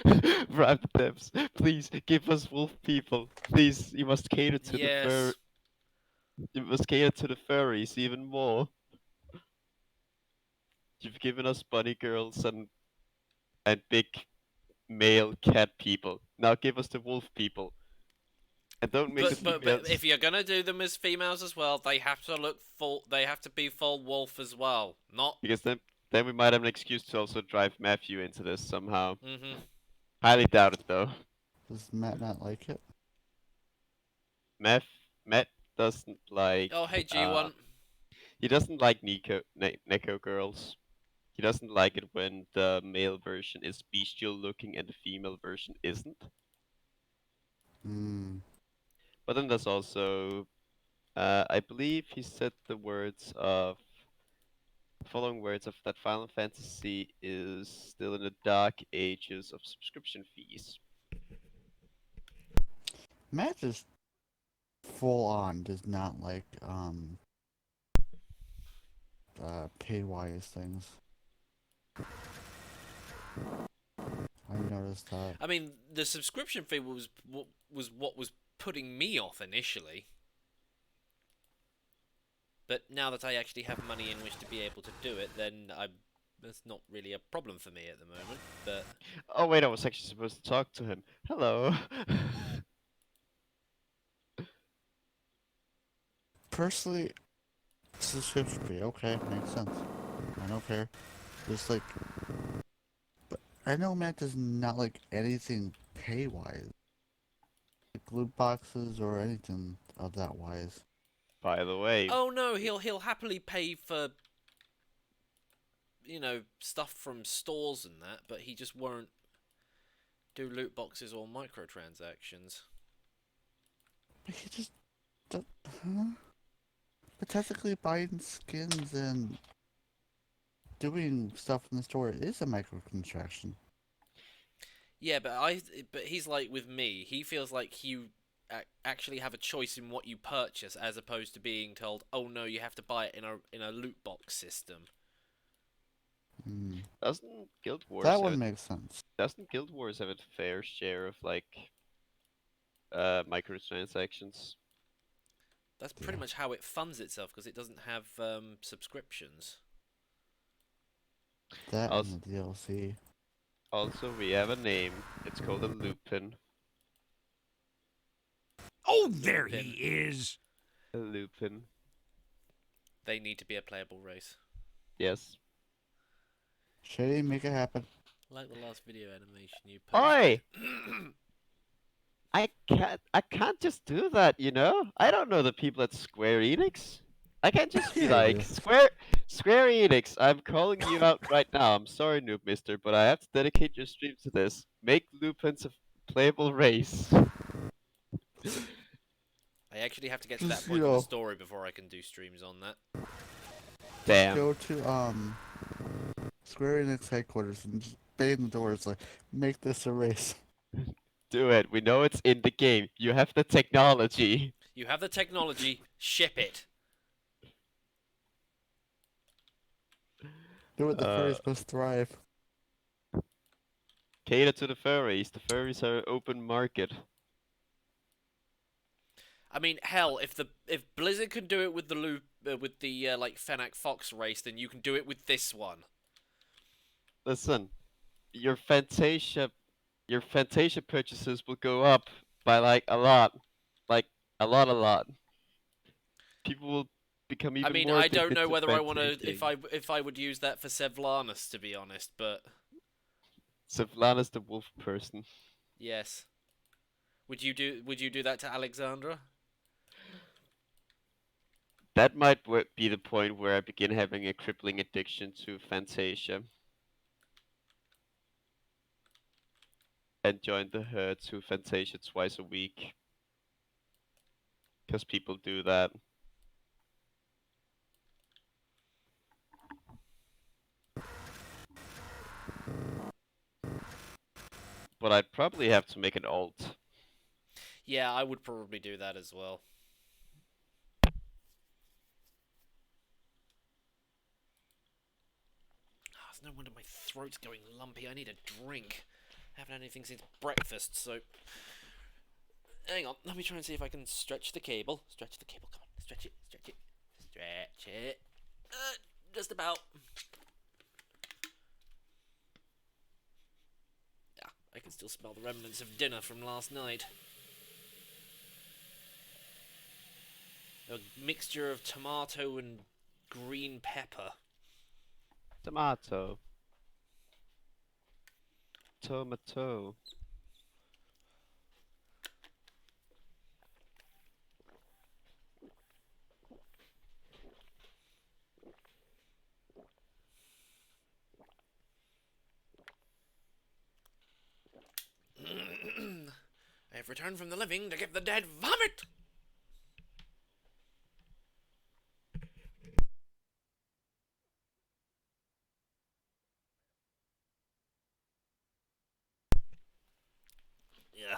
the devs. Please give us wolf people. Please, you must cater to Yes. you must cater to the furries even more. You've given us bunny girls and big male cat people. Now give us the wolf people. And don't make the But females if you're gonna do them as females as well, they have to look full. They have to be full wolf as well. Not. because then we might have an excuse to also drive Matthew into this somehow. Mhm. Highly doubt it though. Does Matt not like it? Matt doesn't like. Oh hey G1. He doesn't like Neko girls. He doesn't like it when the male version is bestial looking and the female version isn't. Hmm. But then there's also, I believe he said the following words of that Final Fantasy is still in the dark ages of subscription fees. Matt just full on does not like pay-wise things. I noticed that. I mean, the subscription fee was what was putting me off initially. But now that I actually have money in which to be able to do it, then that's not really a problem for me at the moment. But Oh wait, I was actually supposed to talk to him. Hello. Personally, subscription fee, okay, makes sense. I don't care. Just like, but I know Matt does not like anything pay-wise, like loot boxes or anything of that wise. By the way, oh no, he'll happily pay for stuff from stores and that, but he just won't do loot boxes or microtransactions. But he just, huh? But technically, buying skins and doing stuff in the store is a microtransaction. Yeah, but he's like with me. He feels like you actually have a choice in what you purchase, as opposed to being told, "Oh no, you have to buy it in a loot box system." doesn't Guild Wars That have would it- make sense. doesn't Guild Wars have a fair share of like microtransactions? That's pretty much how it funds itself, because it doesn't have subscriptions. That Also- and the DLC. Also, we have a name. It's called a Lupin. Oh, there he is. A Lupin. They need to be a playable race, Yes. Shady, make it happen. like the last video animation you Oi! posted. I can't just do that, you know? I don't know the people at Square Enix. I can't just be Yeah, like, you Square Enix, I'm calling you out right now. I'm sorry, NoobMister, but I have to dedicate your stream to this. Make Lupins a playable race. I actually have to get to that Just, point you in the know. story before I can do streams on that. Damn. Go to Square Enix headquarters and just bang the doors like, make this a race. Do it. We know it's in the game. You have the technology. You have the technology, ship it. Do it. The furries must thrive. Cater to the furries. The furries are open market. I mean, hell, if Blizzard can do it with the like Fennec Fox race, then you can do it with this one. Listen, your Fantasia purchases will go up by like a lot. Like a lot. People will become I even mean, more I don't addicted know to whether I want to Fantasia. if I would use that for Sevlanus, to be honest, but Savlana's the wolf person. yes. Would you do that to Alexandra? That might be the point where I begin having a crippling addiction to Fantasia. And join the herd to Fantasia twice a week. Because people do that. But I'd probably have to make an alt. Yeah, I would probably do that as well. Oh, no wonder my throat's going lumpy. I need a drink. I haven't had anything since breakfast, so... Hang on, let me try and see if I can stretch the cable. Stretch the cable, come on. Stretch it. Stretch it. Just about. Yeah, I can still smell the remnants of dinner from last night. A mixture of tomato and green pepper. Tomato. Tomato. I have returned from the living to give the dead vomit! Yeah.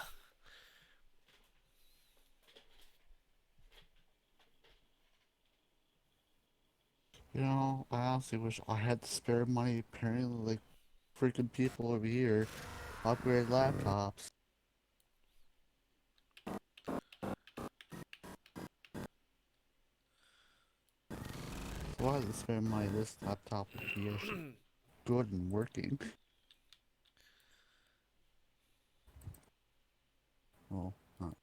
You know, I honestly wish I had spare money. Apparently, like freaking people over here upgrade laptops. So I had to spare money. This laptop would be actually good and working. Well, not.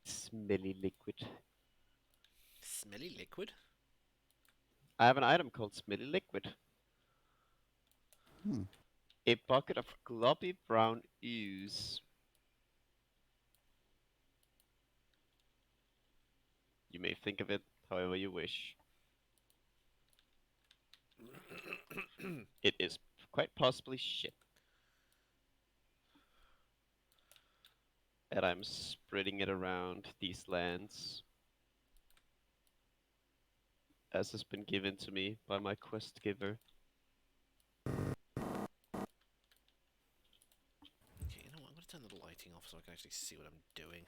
Smelly liquid. Smelly liquid? I have an item called Smelly Liquid. Hmm. A bucket of gloppy brown ooze. You may think of it however you wish. It is quite possibly shit. And I'm spreading it around these lands. As has been given to me by my quest giver. Okay, you know what? I'm going to turn the lighting off so I can actually see what I'm doing.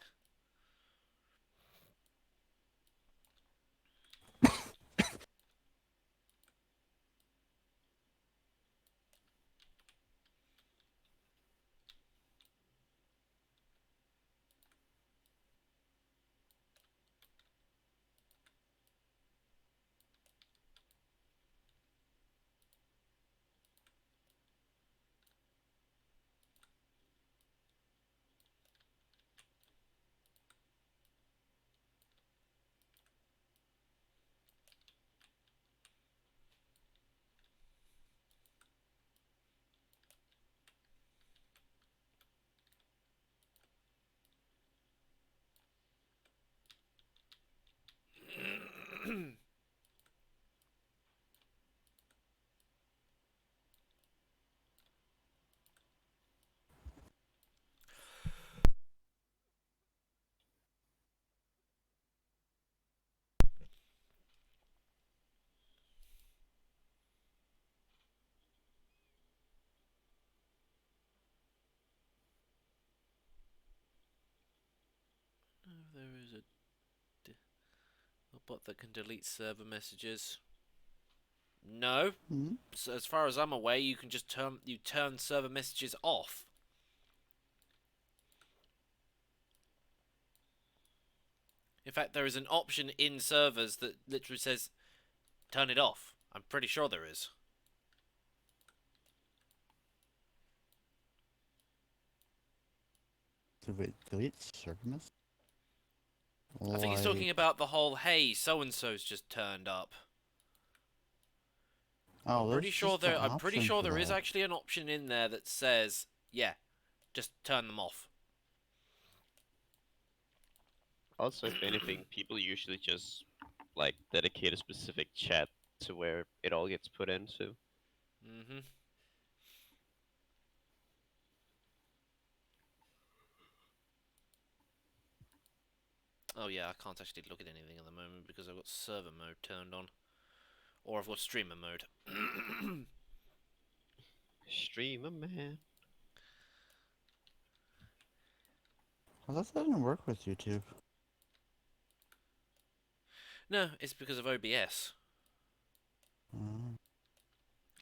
There is a bot that can delete server messages. No. Hmm? So as far as I'm aware, you can just turn server messages off. In fact, there is an option in servers that literally says turn it off. I'm pretty sure there is. Delete service? I think he's talking about the whole, hey, so-and-so's just turned up. Oh, I'm pretty sure there. I'm pretty sure there is actually an option in there that says, yeah, just turn them off. Also, if anything, people usually just like dedicate a specific chat to where it all gets put into. Mm-hmm. Oh yeah, I can't actually look at anything at the moment because I've got server mode turned on. Or I've got streamer mode. Streamer man. Well, that doesn't work with YouTube. No, it's because of OBS. Mm.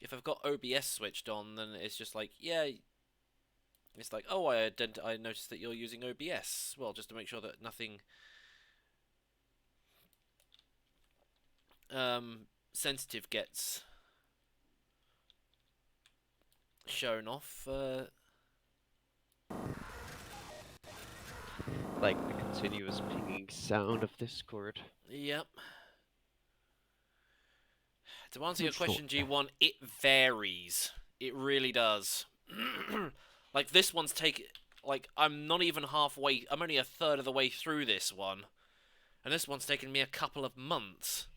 If I've got OBS switched on, then it's just like, yeah, it's like, oh, I noticed that you're using OBS. Well, just to make sure that nothing sensitive gets shown off. Like the continuous pinging sound of Discord. Yep. To answer your Sure. question, G1, it varies. It really does. Like this one's like I'm not even halfway. I'm only a third of the way through this one, and this one's taken me a couple of months.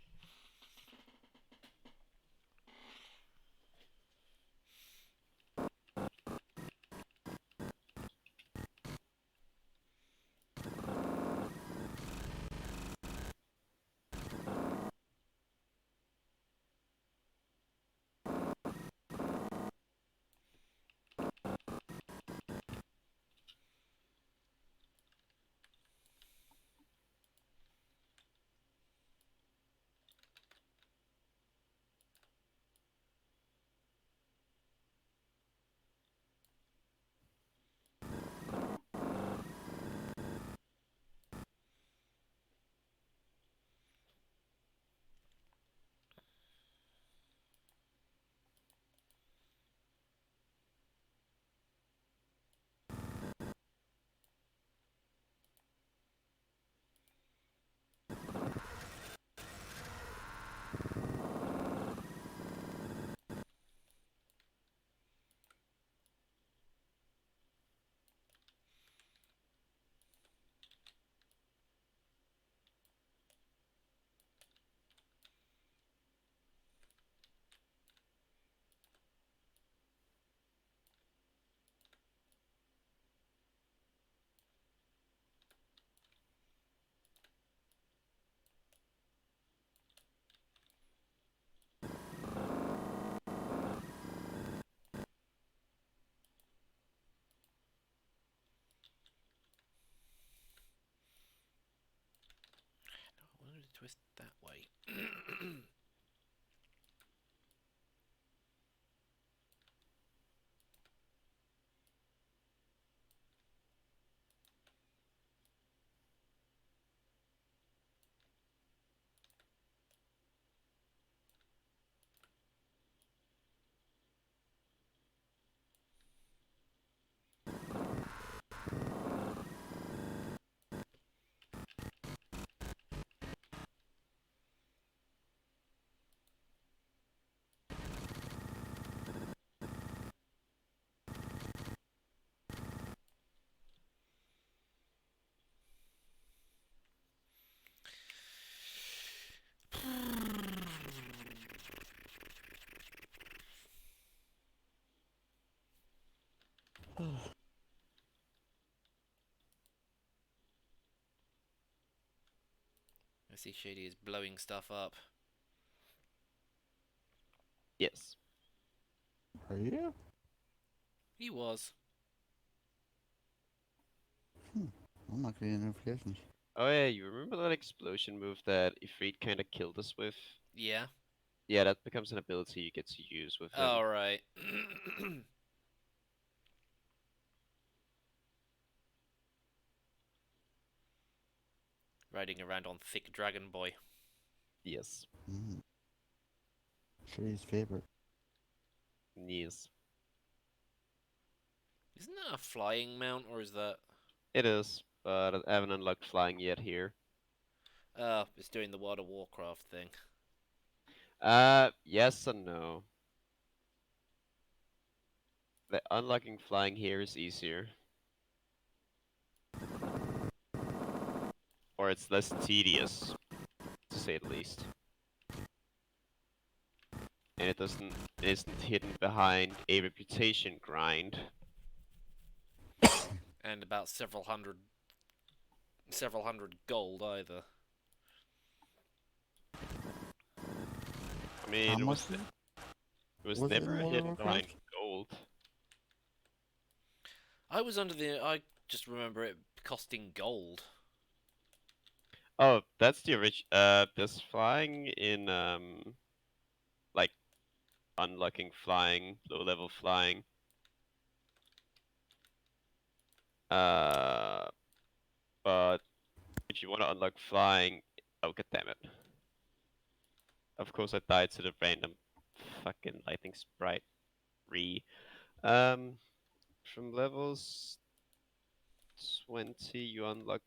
I wanted to twist that way. I see Shady is blowing stuff up. Yes. Are you? He was. I'm not getting notifications. Oh yeah, you remember that explosion move that Ifrit kind of killed us with? Yeah. Yeah, that becomes an ability you get to use with him. All right. Riding around on thick Dragon Boy. Yes. Mm. Sherry's favorite. Yes. Isn't that a flying mount, or is that... It is, but I haven't unlocked flying yet here. It's doing the World of Warcraft thing. Yes and no. The unlocking flying here is easier. Or it's less tedious, to say the least. And it isn't hidden behind a reputation grind. And about several hundred gold either. I mean, How it much was was it in never World of hidden behind Warcraft? gold. I just remember it costing gold. Oh, that's the original. There's flying in like unlocking flying, low level flying. Uh, but if you want to unlock flying, oh god damn it! Of course, I died to the random fucking lightning sprite. Um, from levels 20, you unlock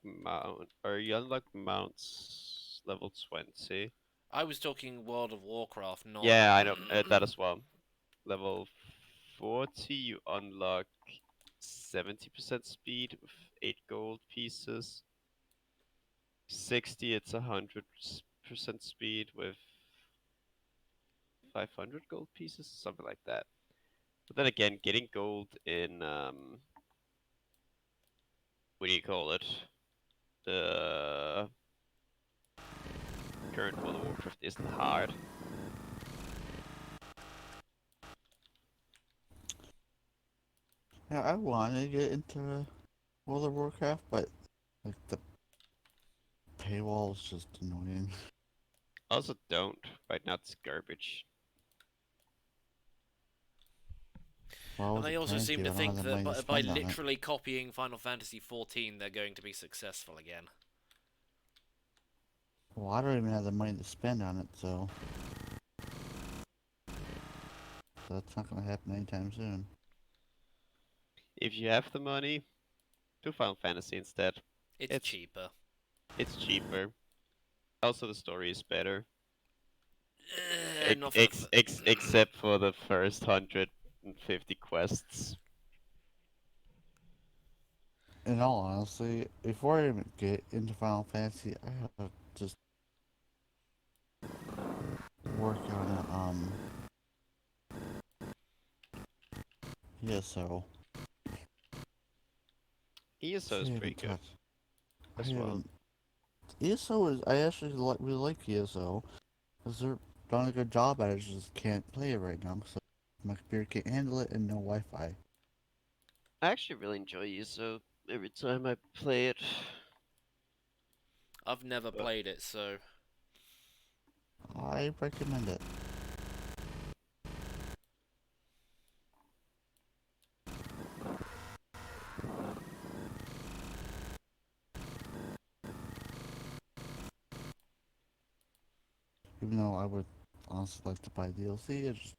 mounts level 20. I was talking World of Warcraft, not... Yeah, I know that as well. Level 40, you unlock 70% speed with 8 gold pieces. 60, it's 100% speed with 500 gold pieces, something like that. But then again, getting gold in what do you call it? The current World of Warcraft isn't hard. Yeah, I wanted to get into World of Warcraft, but like the paywall is just annoying. Also, don't. Right now, it's garbage. Well, I And they wasn't also planning seem to. to I don't have think the that money to by spend on it. literally copying Final Fantasy XIV, they're going to be successful again. Well, I don't even have the money to spend on it, so that's not gonna happen anytime soon. If you have the money, do Final Fantasy instead. It's cheaper. It's cheaper. Also, the story is better. Not for the... Except for the first 150 quests. In all honesty, before I even get into Final Fantasy, I have to just work on ESO. ESO is pretty good I as well. haven't. ESO is. I actually really like ESO because they're doing a good job at it. I just can't play it right now because my computer can't handle it and no Wi-Fi. I actually really enjoy ESO every time I play it. I've never played it, so... I recommend it. Even though I would honestly like to buy DLC, it's just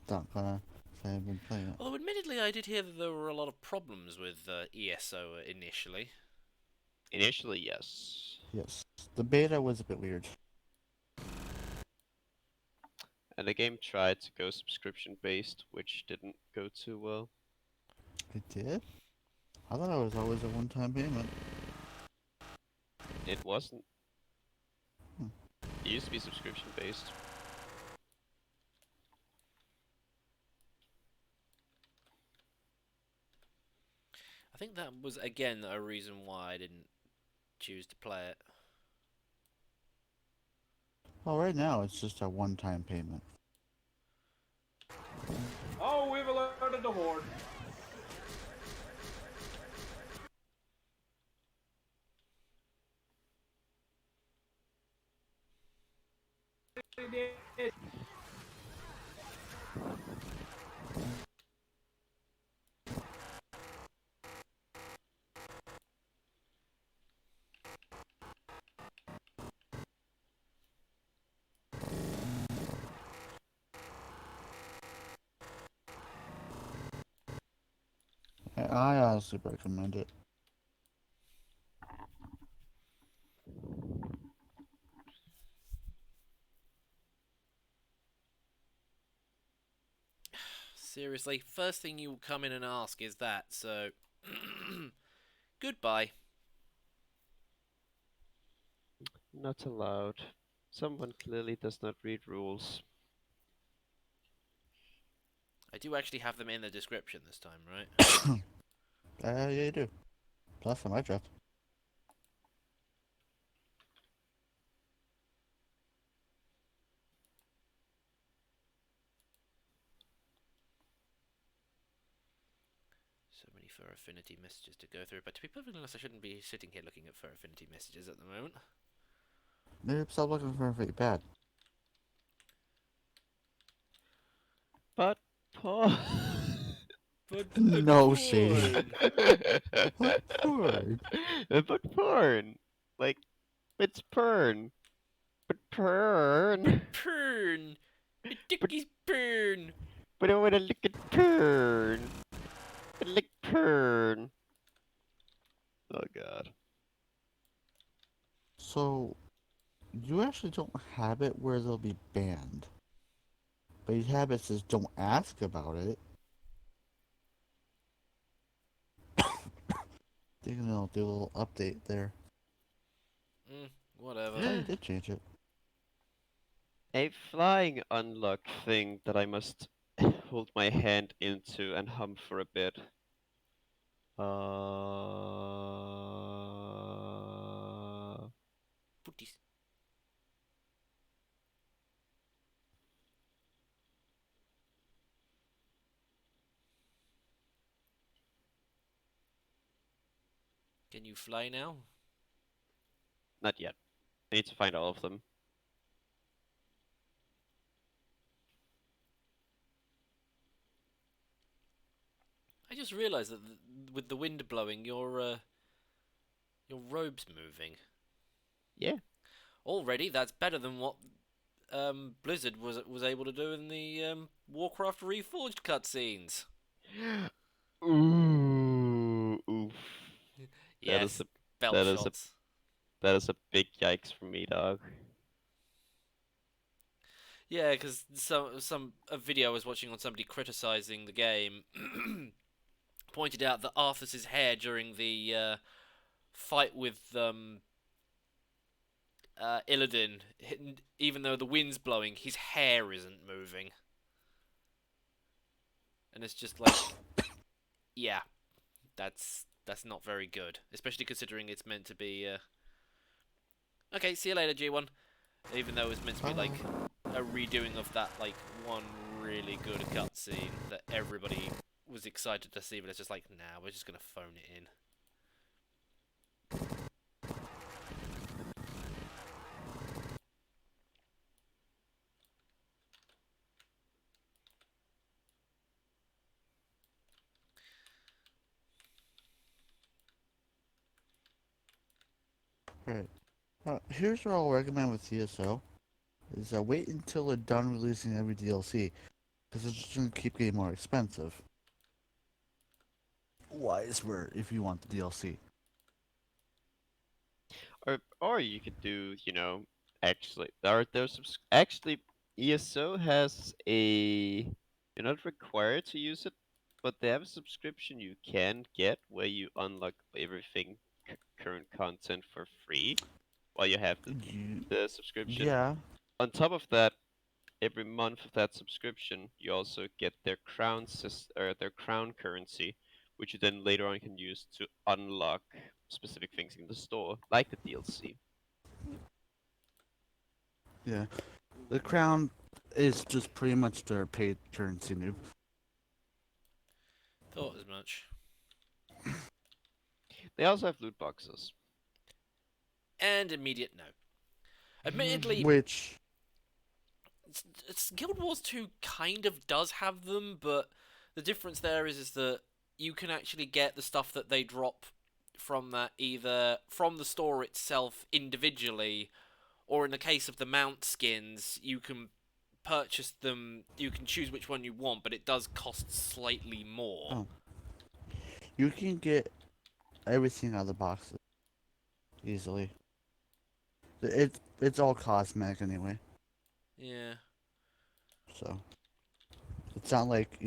not gonna say I've been playing it. Although, admittedly, I did hear that there were a lot of problems with ESO initially. Initially, yes. Yes, the beta was a bit weird. And the game tried to go subscription based, which didn't go too well. It did? I thought it was always a one-time payment. It wasn't. Hmm. It used to be subscription based. I think that was, again, a reason why I didn't choose to play it. Well, right now it's just a one-time payment. Oh, we've alerted the horde. I honestly recommend it. Seriously, first thing you come in and ask is that, so... Goodbye. Not allowed. Someone clearly does not read rules. I do actually have them in the description this time, right? Yeah, you do. Last time I checked. So many fur affinity messages to go through, but to be perfectly honest, I shouldn't be sitting here looking at fur affinity messages at the moment. Maybe stop looking for anything bad. But Paul. No shade. What porn? But porn. Like, it's porn. But porn. Pern! My dick But- is pern! But I wanna look at porn. I like porn. Oh god. So, you actually don't have it where they'll be banned. But you have it says don't ask about it. They're gonna do a little update there. Whatever. Yeah, you did change it. A flying unlock thing that I must hold my hand into and hum for a bit. Putties. Can you fly now? Not yet. I need to find all of them. I just realised that with the wind blowing, your robe's moving. Yeah. Already, that's better than what Blizzard was able to do in the Warcraft Reforged cutscenes. Ooh, oof. Yes, a belt that is a shots. that is a big yikes for me, dog. Yeah, because a video I was watching on somebody criticizing the game pointed out that Arthas's hair during the fight with Illidan, even though the wind's blowing, his hair isn't moving, and it's just like, yeah, that's not very good, especially considering it's meant to be. Okay, see you later, G1. Even though it was meant to be like a redoing of that like one really good cutscene that everybody was excited to see, but it's just like, nah, we're just gonna phone it in. Right. Here's what I'll recommend with CSO. Is wait until they're done releasing every DLC. Because it's just going to keep getting more expensive. Wise word if you want the DLC. Or you could do, actually actually ESO has a you're not required to use it, but they have a subscription you can get where you unlock everything current content for free while you have the subscription. Yeah. On top of that, every month of that subscription, you also get their their crown currency, which you then later on can use to unlock specific things in the store, like the DLC. Yeah. The crown is just pretty much their paid currency noob. Thought as much. They also have loot boxes. And immediate no. Admittedly, Which Guild Wars 2 kind of does have them, but the difference there is that you can actually get the stuff that they drop from that either from the store itself individually, or in the case of the mount skins, you can purchase them. You can choose which one you want, but it does cost slightly more. Oh. You can get everything out of the boxes easily. It's all cosmetic anyway, Yeah. so it's not like,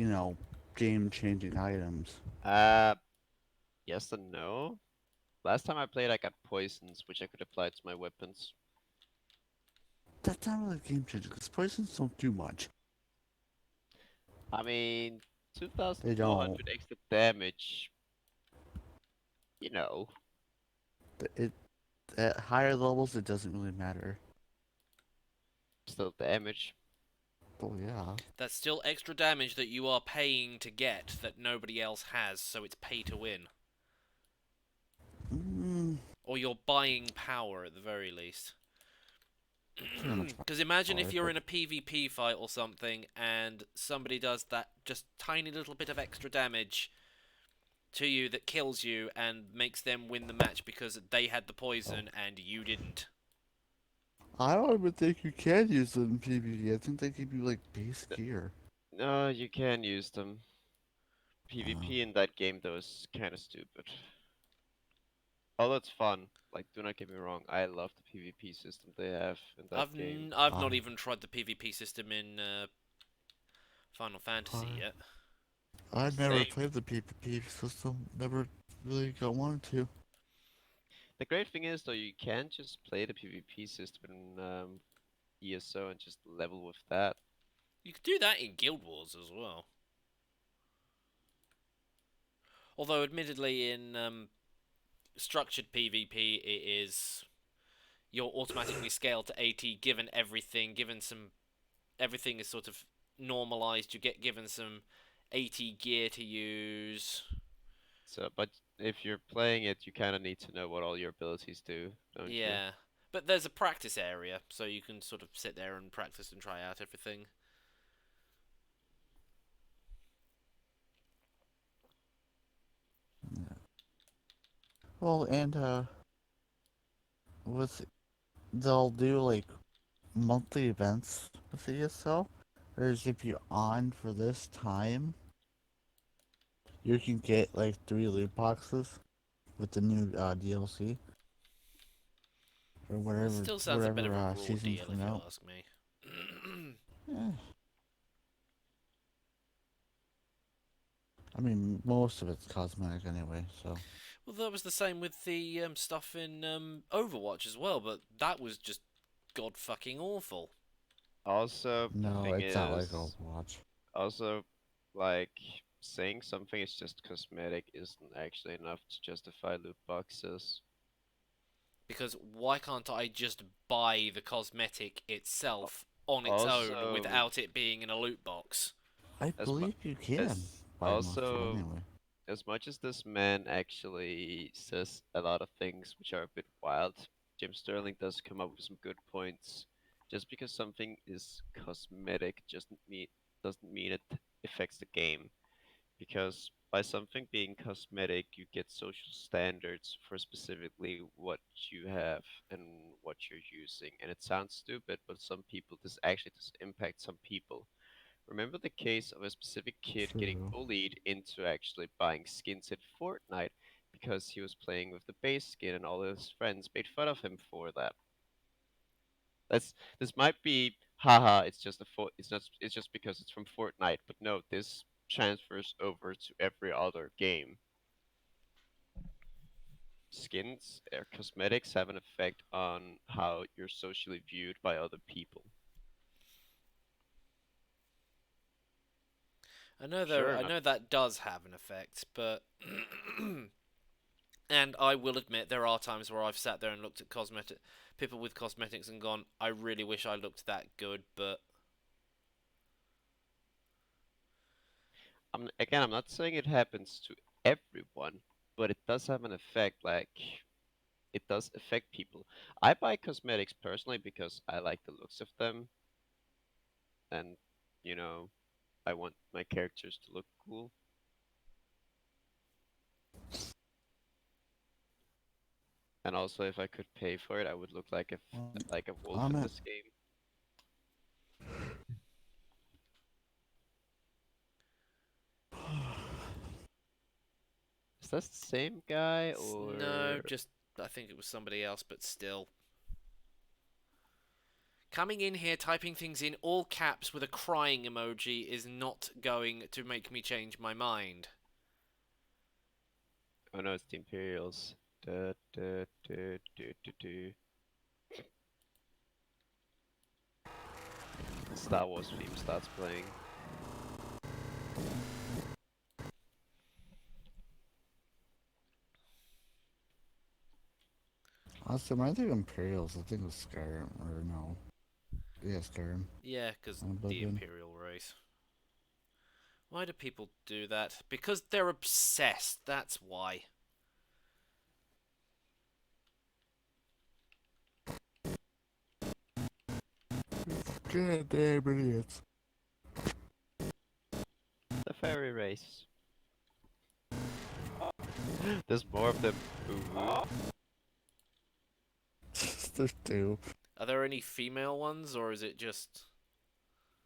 game-changing items. Yes and no. Last time I played, I got poisons, which I could apply to my weapons. That's not really game-changing because poisons don't do much. I mean, They don't. 2,400 extra damage. You know, It At higher levels, it doesn't really matter. still damage. Oh yeah. That's still extra damage that you are paying to get that nobody else has, so it's pay to win. Or you're buying power at the very least. Because imagine if you're in a PvP fight or something and somebody does that just tiny little bit of extra damage to you that kills you and makes them win the match because they had the poison and you didn't. I don't even think you can use them in PvP. I think they give you like base gear. No, you can use them. PvP in that game, though, is kind of stupid. Although it's fun. Like, do not get me wrong, I love the PvP system they have in that game. I've not even tried the PvP system in Final Fantasy yet. I never Same. played the PvP system. Never really got wanted to. The great thing is, though, you can just play the PvP system in ESO and just level with that. You could do that in Guild Wars as well. Although, admittedly, in structured PvP, it is you're automatically scaled to 80, given everything, everything is sort of normalized. You get given some 80 gear to use. So, but if you're playing it, you kind of need to know what all your abilities do, don't you? Yeah, but there's a practice area, so you can sort of sit there and practice and try out everything. Yeah. Well, and with they'll do like monthly events with ESL. Whereas if you're on for this time, you can get like 3 loot boxes with the new DLC or It still sounds a bit of a raw season's deal, if coming you out. ask me. Yeah. I mean, most of it's cosmetic anyway, so. Well, that was the same with the stuff in Overwatch as well, but that was just god fucking awful. Also, the No, thing it's not like is, Overwatch. also, like, saying something is just cosmetic isn't actually enough to justify loot boxes. Because why can't I just buy the cosmetic itself on its own Also, without it being in a loot box? I believe you can as buy most of it also, anyway. as much as this man actually says a lot of things which are a bit wild, Jim Sterling does come up with some good points. Just because something is cosmetic doesn't mean it affects the game. Because by something being cosmetic, you get social standards for specifically what you have and what you're using. And it sounds stupid, but some people, this actually does impact some people. Remember the case of a specific kid getting True. bullied into actually buying skins in Fortnite because he was playing with the base skin and all his friends made fun of him for that. This might be haha, it's just because it's from Fortnite, but no, this transfers over to every other game. Skins or cosmetics have an effect on how you're socially viewed by other people. I know Sure I enough. know that does have an effect, but and I will admit there are times where I've sat there and looked at people with cosmetics and gone, I really wish I looked that good, but I'm not saying it happens to everyone, but it does have an effect. Like, it does affect people. I buy cosmetics personally because I like the looks of them. and you know, I want my characters to look cool. And also, if I could pay for it, I would look like a wolf in this game. Is that the same guy or No, just I think it was somebody else, but still. Coming in here, typing things in all caps with a crying emoji is not going to make me change my mind. Oh no, it's the Imperials. Da, da, da, da, da, da. Star Wars theme starts playing. Honestly, when I think Imperials, I think of Skyrim, or no. Yeah, Skyrim. Yeah, because On the Oblivion. Imperial race. Why do people do that? Because they're obsessed, that's why. God damn idiots. The fairy race. There's more of them. Ooh. There's two. Are there any female ones, or is it just...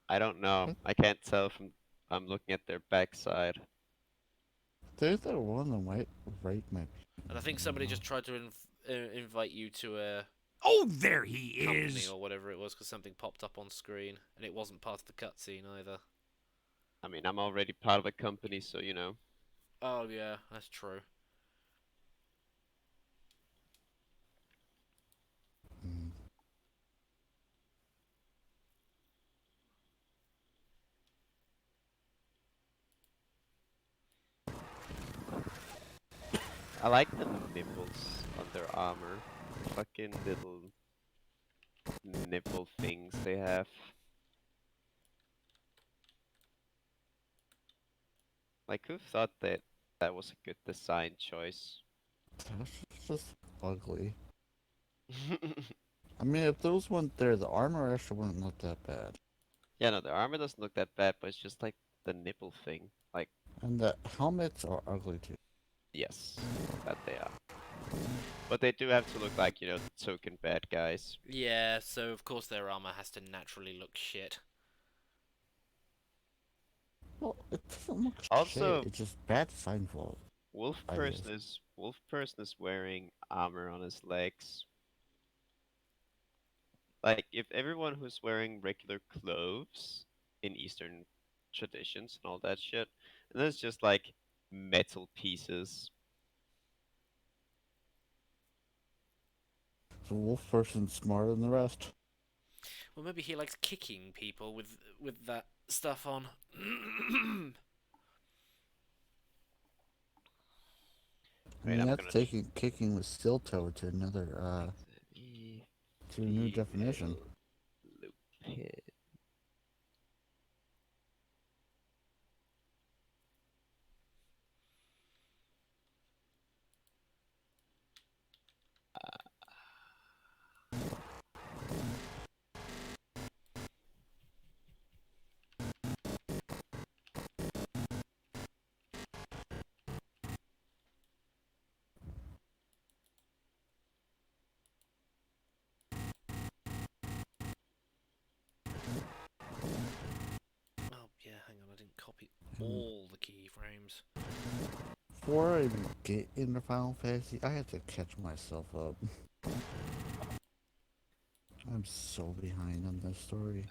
I don't know. I can't tell from. I'm looking at their backside. There's that one that might rape my. And I think somebody just tried to invite you to a Oh, there he company is. or whatever it was, because something popped up on screen, and it wasn't part of the cutscene either. I mean, I'm already part of a company, so you know. Oh yeah, that's true. Mm. I like the nipples on their armor. Fucking little nipple things they have. Like, who thought that that was a good design choice? That's just ugly. I mean, if those weren't there, the armor actually wouldn't look that bad. Yeah, no, the armor doesn't look that bad, but it's just like the nipple thing. Like, And the helmets are ugly too. yes, that they are. But they do have to look like, you know, the token bad guys. Yeah, so of course their armor has to naturally look shit. Well, it doesn't look Also, shit. It's just bad design fault. Wolf Person is wearing armor on his legs. Like, if everyone who's wearing regular clothes in Eastern traditions and all that shit, and then it's just like metal pieces. The wolf person's smarter than the rest. Well, maybe he likes kicking people with that stuff on. I Wait, mean, I'm that's gonna taking kicking with steel toe to another, to a new definition. Loop hit. Oh yeah, hang on, I didn't copy all the keyframes. Before I even get into Final Fantasy, I have to catch myself up. I'm so behind on this story.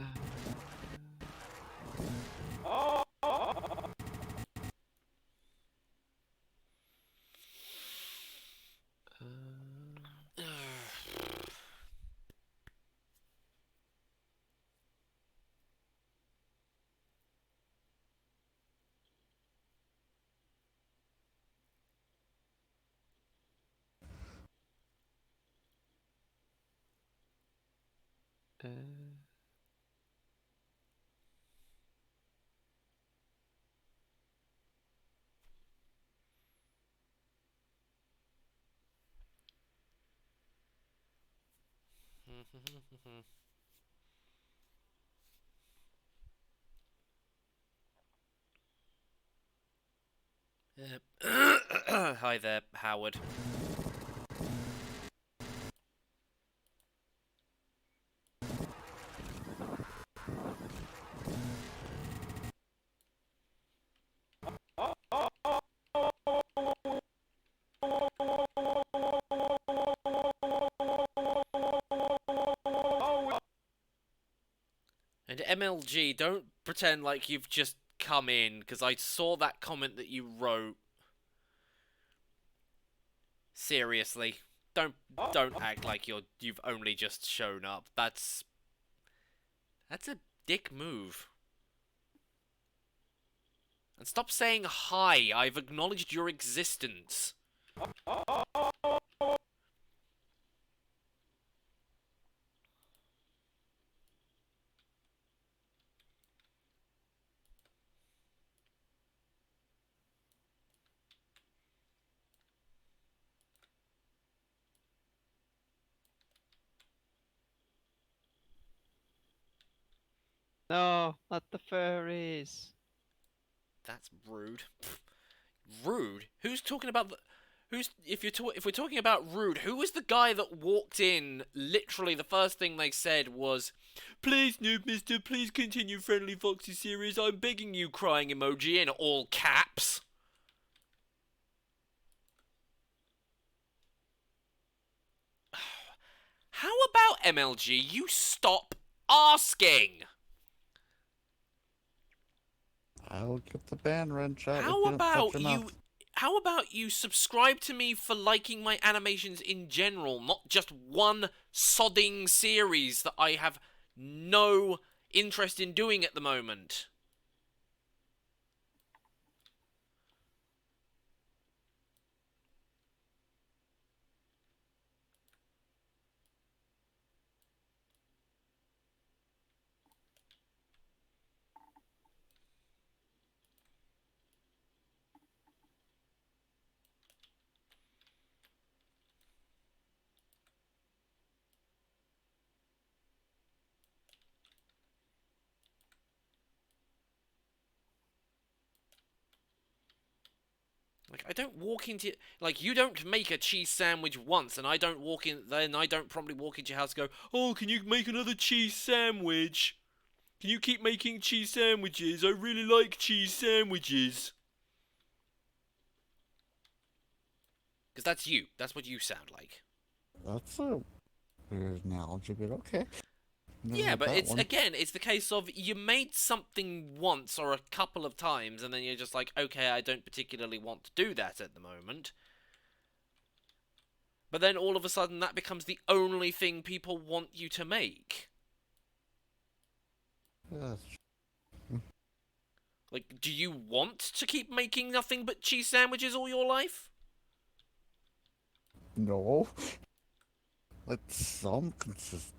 Hi there, Howard. And MLG, don't pretend like you've just come in, because I saw that comment that you wrote. Seriously, don't act like you've only just shown up. That's a dick move. And stop saying hi. I've acknowledged your existence. No, not the furries. That's rude. Rude? Who's talking about the... if we're talking about rude, who was the guy that walked in, literally the first thing they said was, "Please, NoobMister, please continue Friendly Foxy series, I'm begging you," crying emoji in all caps. How about, MLG, you stop asking? I'll get the band wrench out if How you don't shut about your you... mouth. How about you subscribe to me for liking my animations in general, not just one sodding series that I have no interest in doing at the moment? Like, I don't walk into... Like, you don't make a cheese sandwich once, and I don't walk in... Then I don't probably walk into your house and go, "Oh, can you make another cheese sandwich? Can you keep making cheese sandwiches? I really like cheese sandwiches." Because that's you. That's what you sound like. That's a weird analogy, but okay. Never Yeah, had but that it's, one. again, it's the case of you made something once or a couple of times, and then you're just like, okay, I don't particularly want to do that at the moment. But then all of a sudden that becomes the only thing people want you to make. Yeah, that's true. Like, do you want to keep making nothing but cheese sandwiches all your life? No. Like some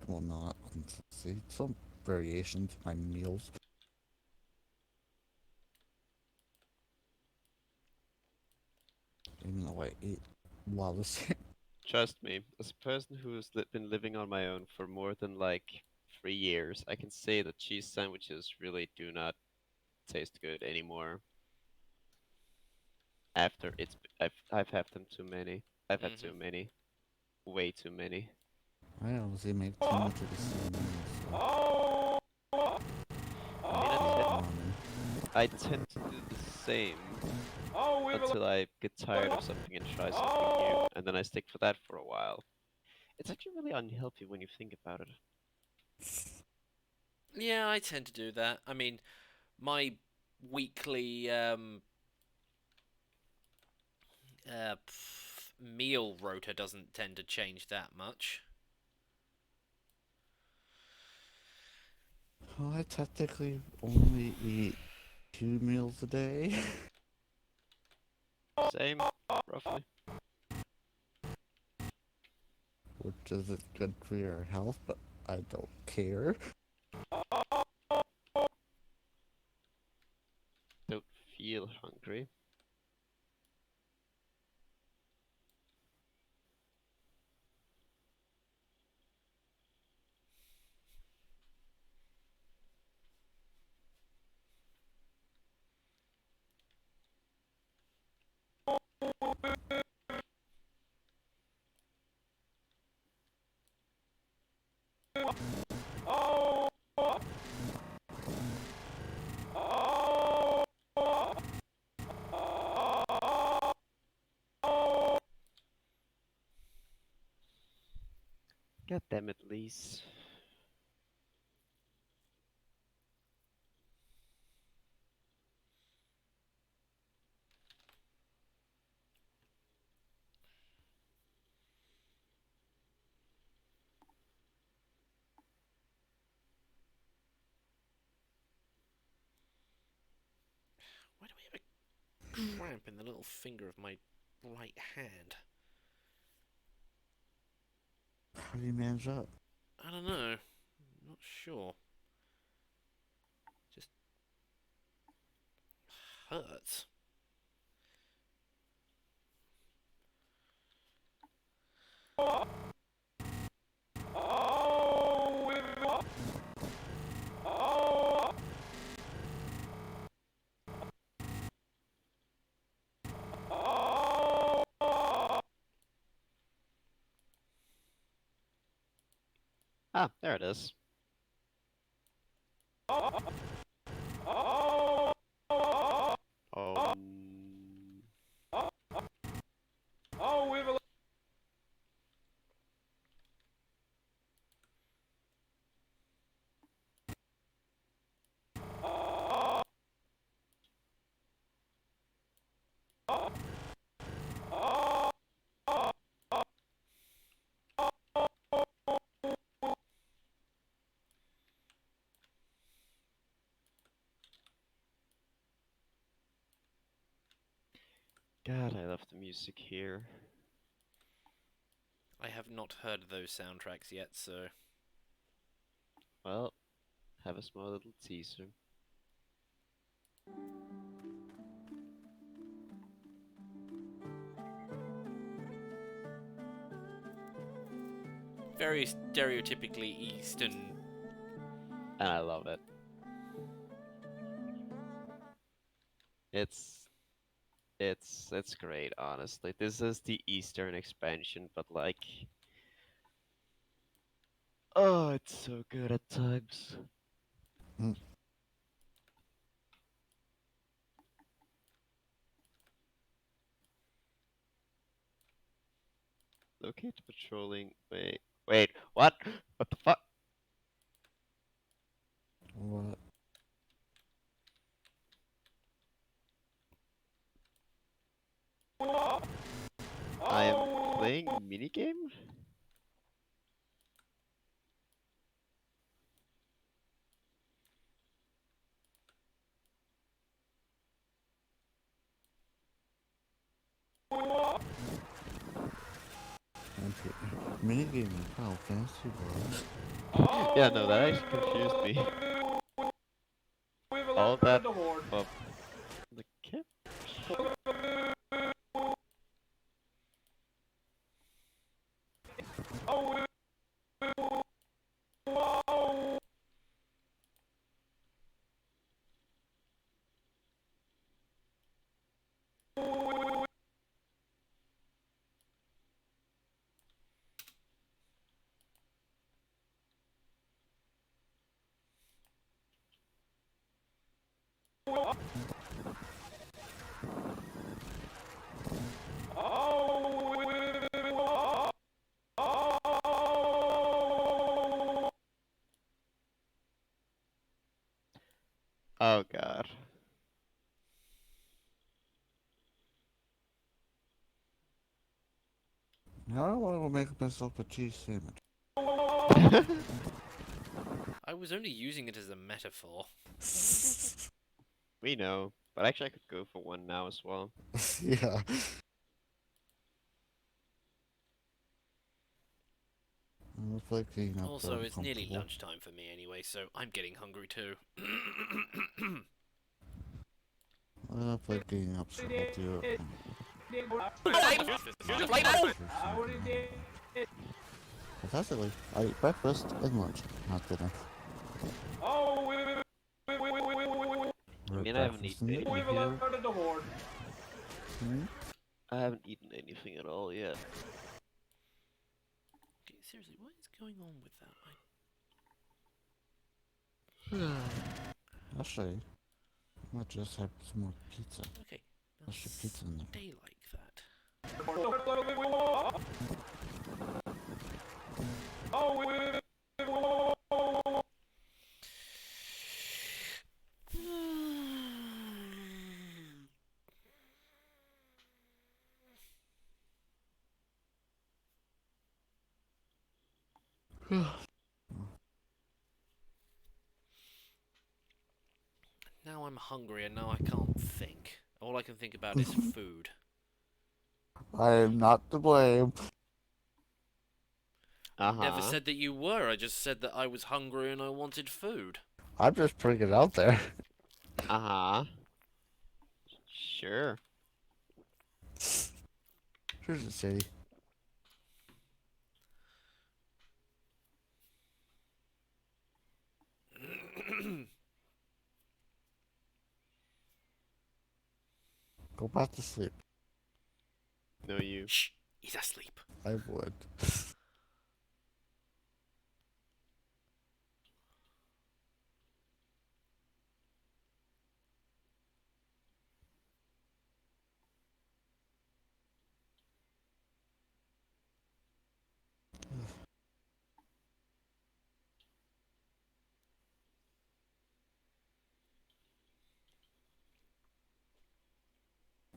well, not consistency, some variation to my meals. Even though I eat a lot of the same. Trust me, as a person who's been living on my own for more than like 3 years, I can say that cheese sandwiches really do not taste good anymore. After I've had them too many. I've had too many. Way too many. I honestly make too much of the same meals. I mean, I tend to do the same until I get tired of something and try something new, and then I stick for that for a while. It's actually really unhealthy when you think about it. Yeah, I tend to do that. I mean, my weekly meal rota doesn't tend to change that much. Well, I technically only eat 2 meals a day. Same, roughly. Which isn't good for your health, but I don't care. Don't feel hungry. God damn it, Lise. Why do I have a cramp in the little finger of my right hand? How do you manage that? I don't know. I'm not sure. Just hurts. Ah, there it is. Oh. God, I love the music here. I have not heard those soundtracks yet, so... Well, have a small little teaser. Very stereotypically Eastern. And I love it. It's great, honestly. This is the Eastern expansion, but like, oh, it's so good at times. Mm. Locate patrolling. Wait, what? What the fuck? What? I am playing minigame? Minigame in Final Fantasy, Yeah, no, that actually confused me. We've All alerted that the horde. of the kid? Oh god. Now I want to make myself a cheese sandwich. I was only using it as a metaphor. We know, but actually I could go for one now as well. Yeah. I feel like getting up Also, there it's nearly uncomfortable. lunchtime for me anyway, so I'm getting hungry too. I feel like getting up, so I'll do it. Fantastically, I eat breakfast and lunch, not dinner. I mean, I haven't eaten anything We've yet. alerted the horde. I haven't eaten anything at all yet. Okay, seriously, what is going on with that? Actually, I might just have some more pizza. Okay, now Let's put pizza in there. stay like that. Now I'm hungry and now I can't think. All I can think about is food. I am not to blame. I never Uh-huh. said that you were, I just said that I was hungry and I wanted food. I'm just putting it out there. Uh-huh. Sure. Here's the city. Go back to sleep. No, you. Shh, he's asleep. I would.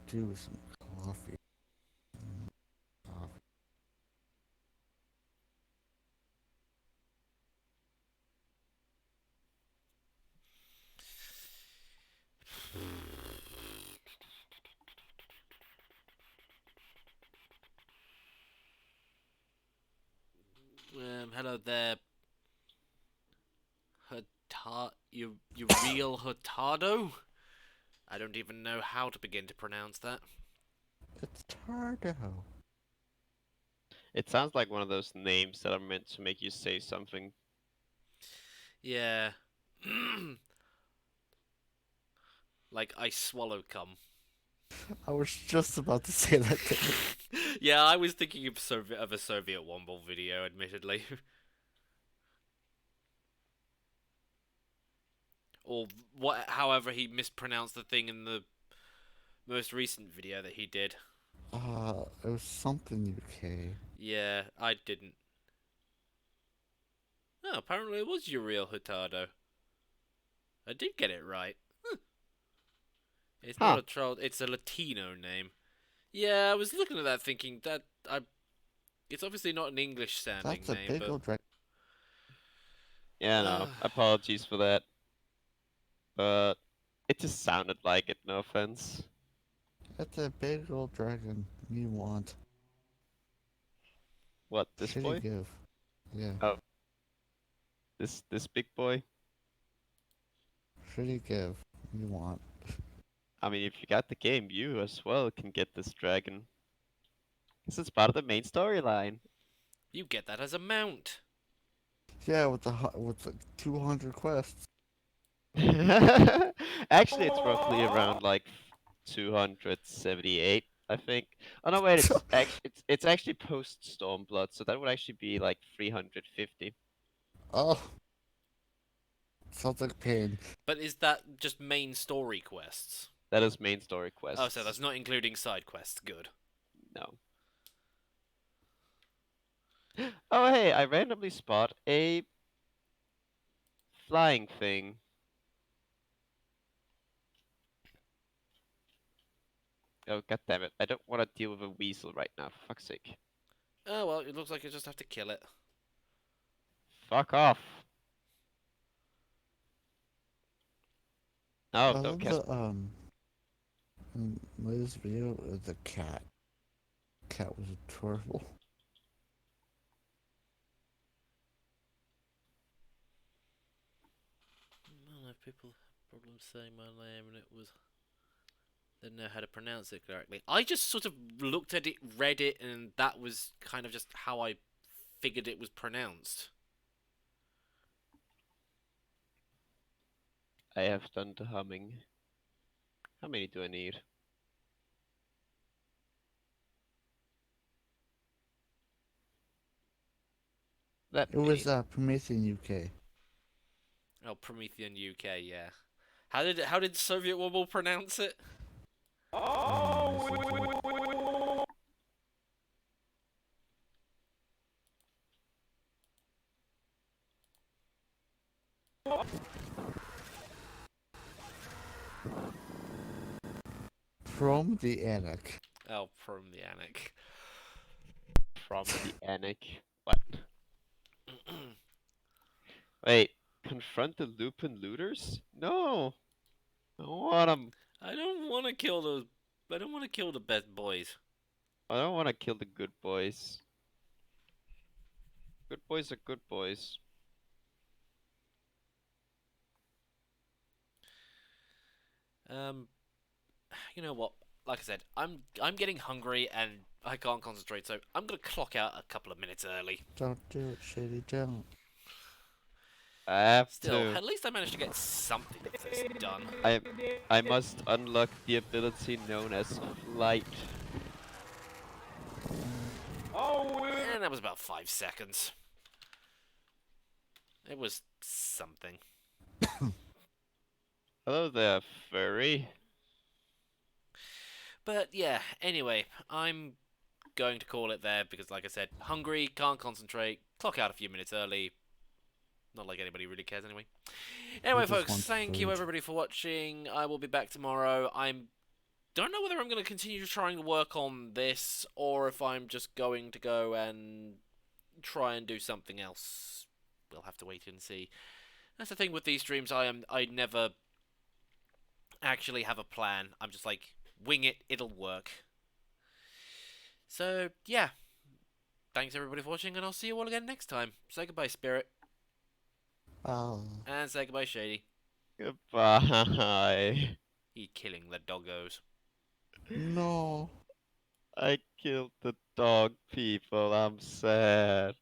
Do some coffee. Coffee. Hello there. You real Hurtado? I don't even know how to begin to pronounce that. It's Tardo. It sounds like one of those names that are meant to make you say something. Yeah. Like I swallow cum. I was just about to say that thing. Yeah, I was thinking of a Soviet Womble video, admittedly. Or however he mispronounced the thing in the most recent video that he did. It was something UK. Yeah, I didn't. Oh, apparently it was your real Hurtado. I did get it right. It's not a troll, it's a Latino name. Yeah, I was looking at that thinking that it's obviously not an English sounding That's a name, big but old dragon. Yeah, no. Apologies for that. But it just sounded like it, no offense. That's a big old dragon you want. What, this Shitty boy? give. Yeah. Oh. This big boy? Shitty give you want. I mean, if you got the game, you as well can get this dragon. This is part of the main storyline. you get that as a mount. Yeah, with the 200 quests. Actually, it's roughly around like 278, I think. Oh no, wait, it's actually post Stormblood, so that would actually be like 350. Oh. Sounds like pain. But is that just main story quests? That is main story quests. Oh, so that's not including side quests. Good. No. Oh hey, I randomly spot a flying thing. Oh god damn it! I don't want to deal with a weasel right now. For fuck's sake. Oh well, it looks like you just have to kill it. Fuck off. No, I don't love cast. in Liz' video, the cat. Cat was adorable. Well, if people have problems saying my name and it was... They didn't know how to pronounce it correctly. I just sort of looked at it, read it, and that was kind of just how I figured it was pronounced. I have done the humming. How many do I need? That It was Promethean UK. Oh, Promethean UK, yeah. How did Soviet Wobble pronounce it? From the Anik. Oh, from the Anik. from the Anik. What? Wait, confront the Lupin looters? No! I don't want 'em. I don't want to kill those. I don't want to kill the best boys. I don't want to kill the good boys. Good boys are good boys. You know what? Like I said, I'm getting hungry and I can't concentrate, so I'm gonna clock out a couple of minutes early. Don't do it, Shady. Don't. I have Still, to. at least I managed to get something of this done. I must unlock the ability known as flight. Oh, we And that was about 5 seconds. It was something. Hello there, furry. But yeah, anyway, I'm going to call it there because, like I said, hungry, can't concentrate, clock out a few minutes early. Not like anybody really cares anyway. Anyway, just folks, wants thank you food. everybody for watching. I will be back tomorrow. Don't know whether I'm going to continue trying to work on this or if I'm just going to go and try and do something else. We'll have to wait and see. That's the thing with these streams. I never actually have a plan. I'm just like, wing it, it'll work. So, yeah. Thanks everybody for watching, and I'll see you all again next time. Say goodbye, Spirit. Oh. And say goodbye, Shady. Goodbye. He killing the doggos. No. I killed the dog people. I'm sad.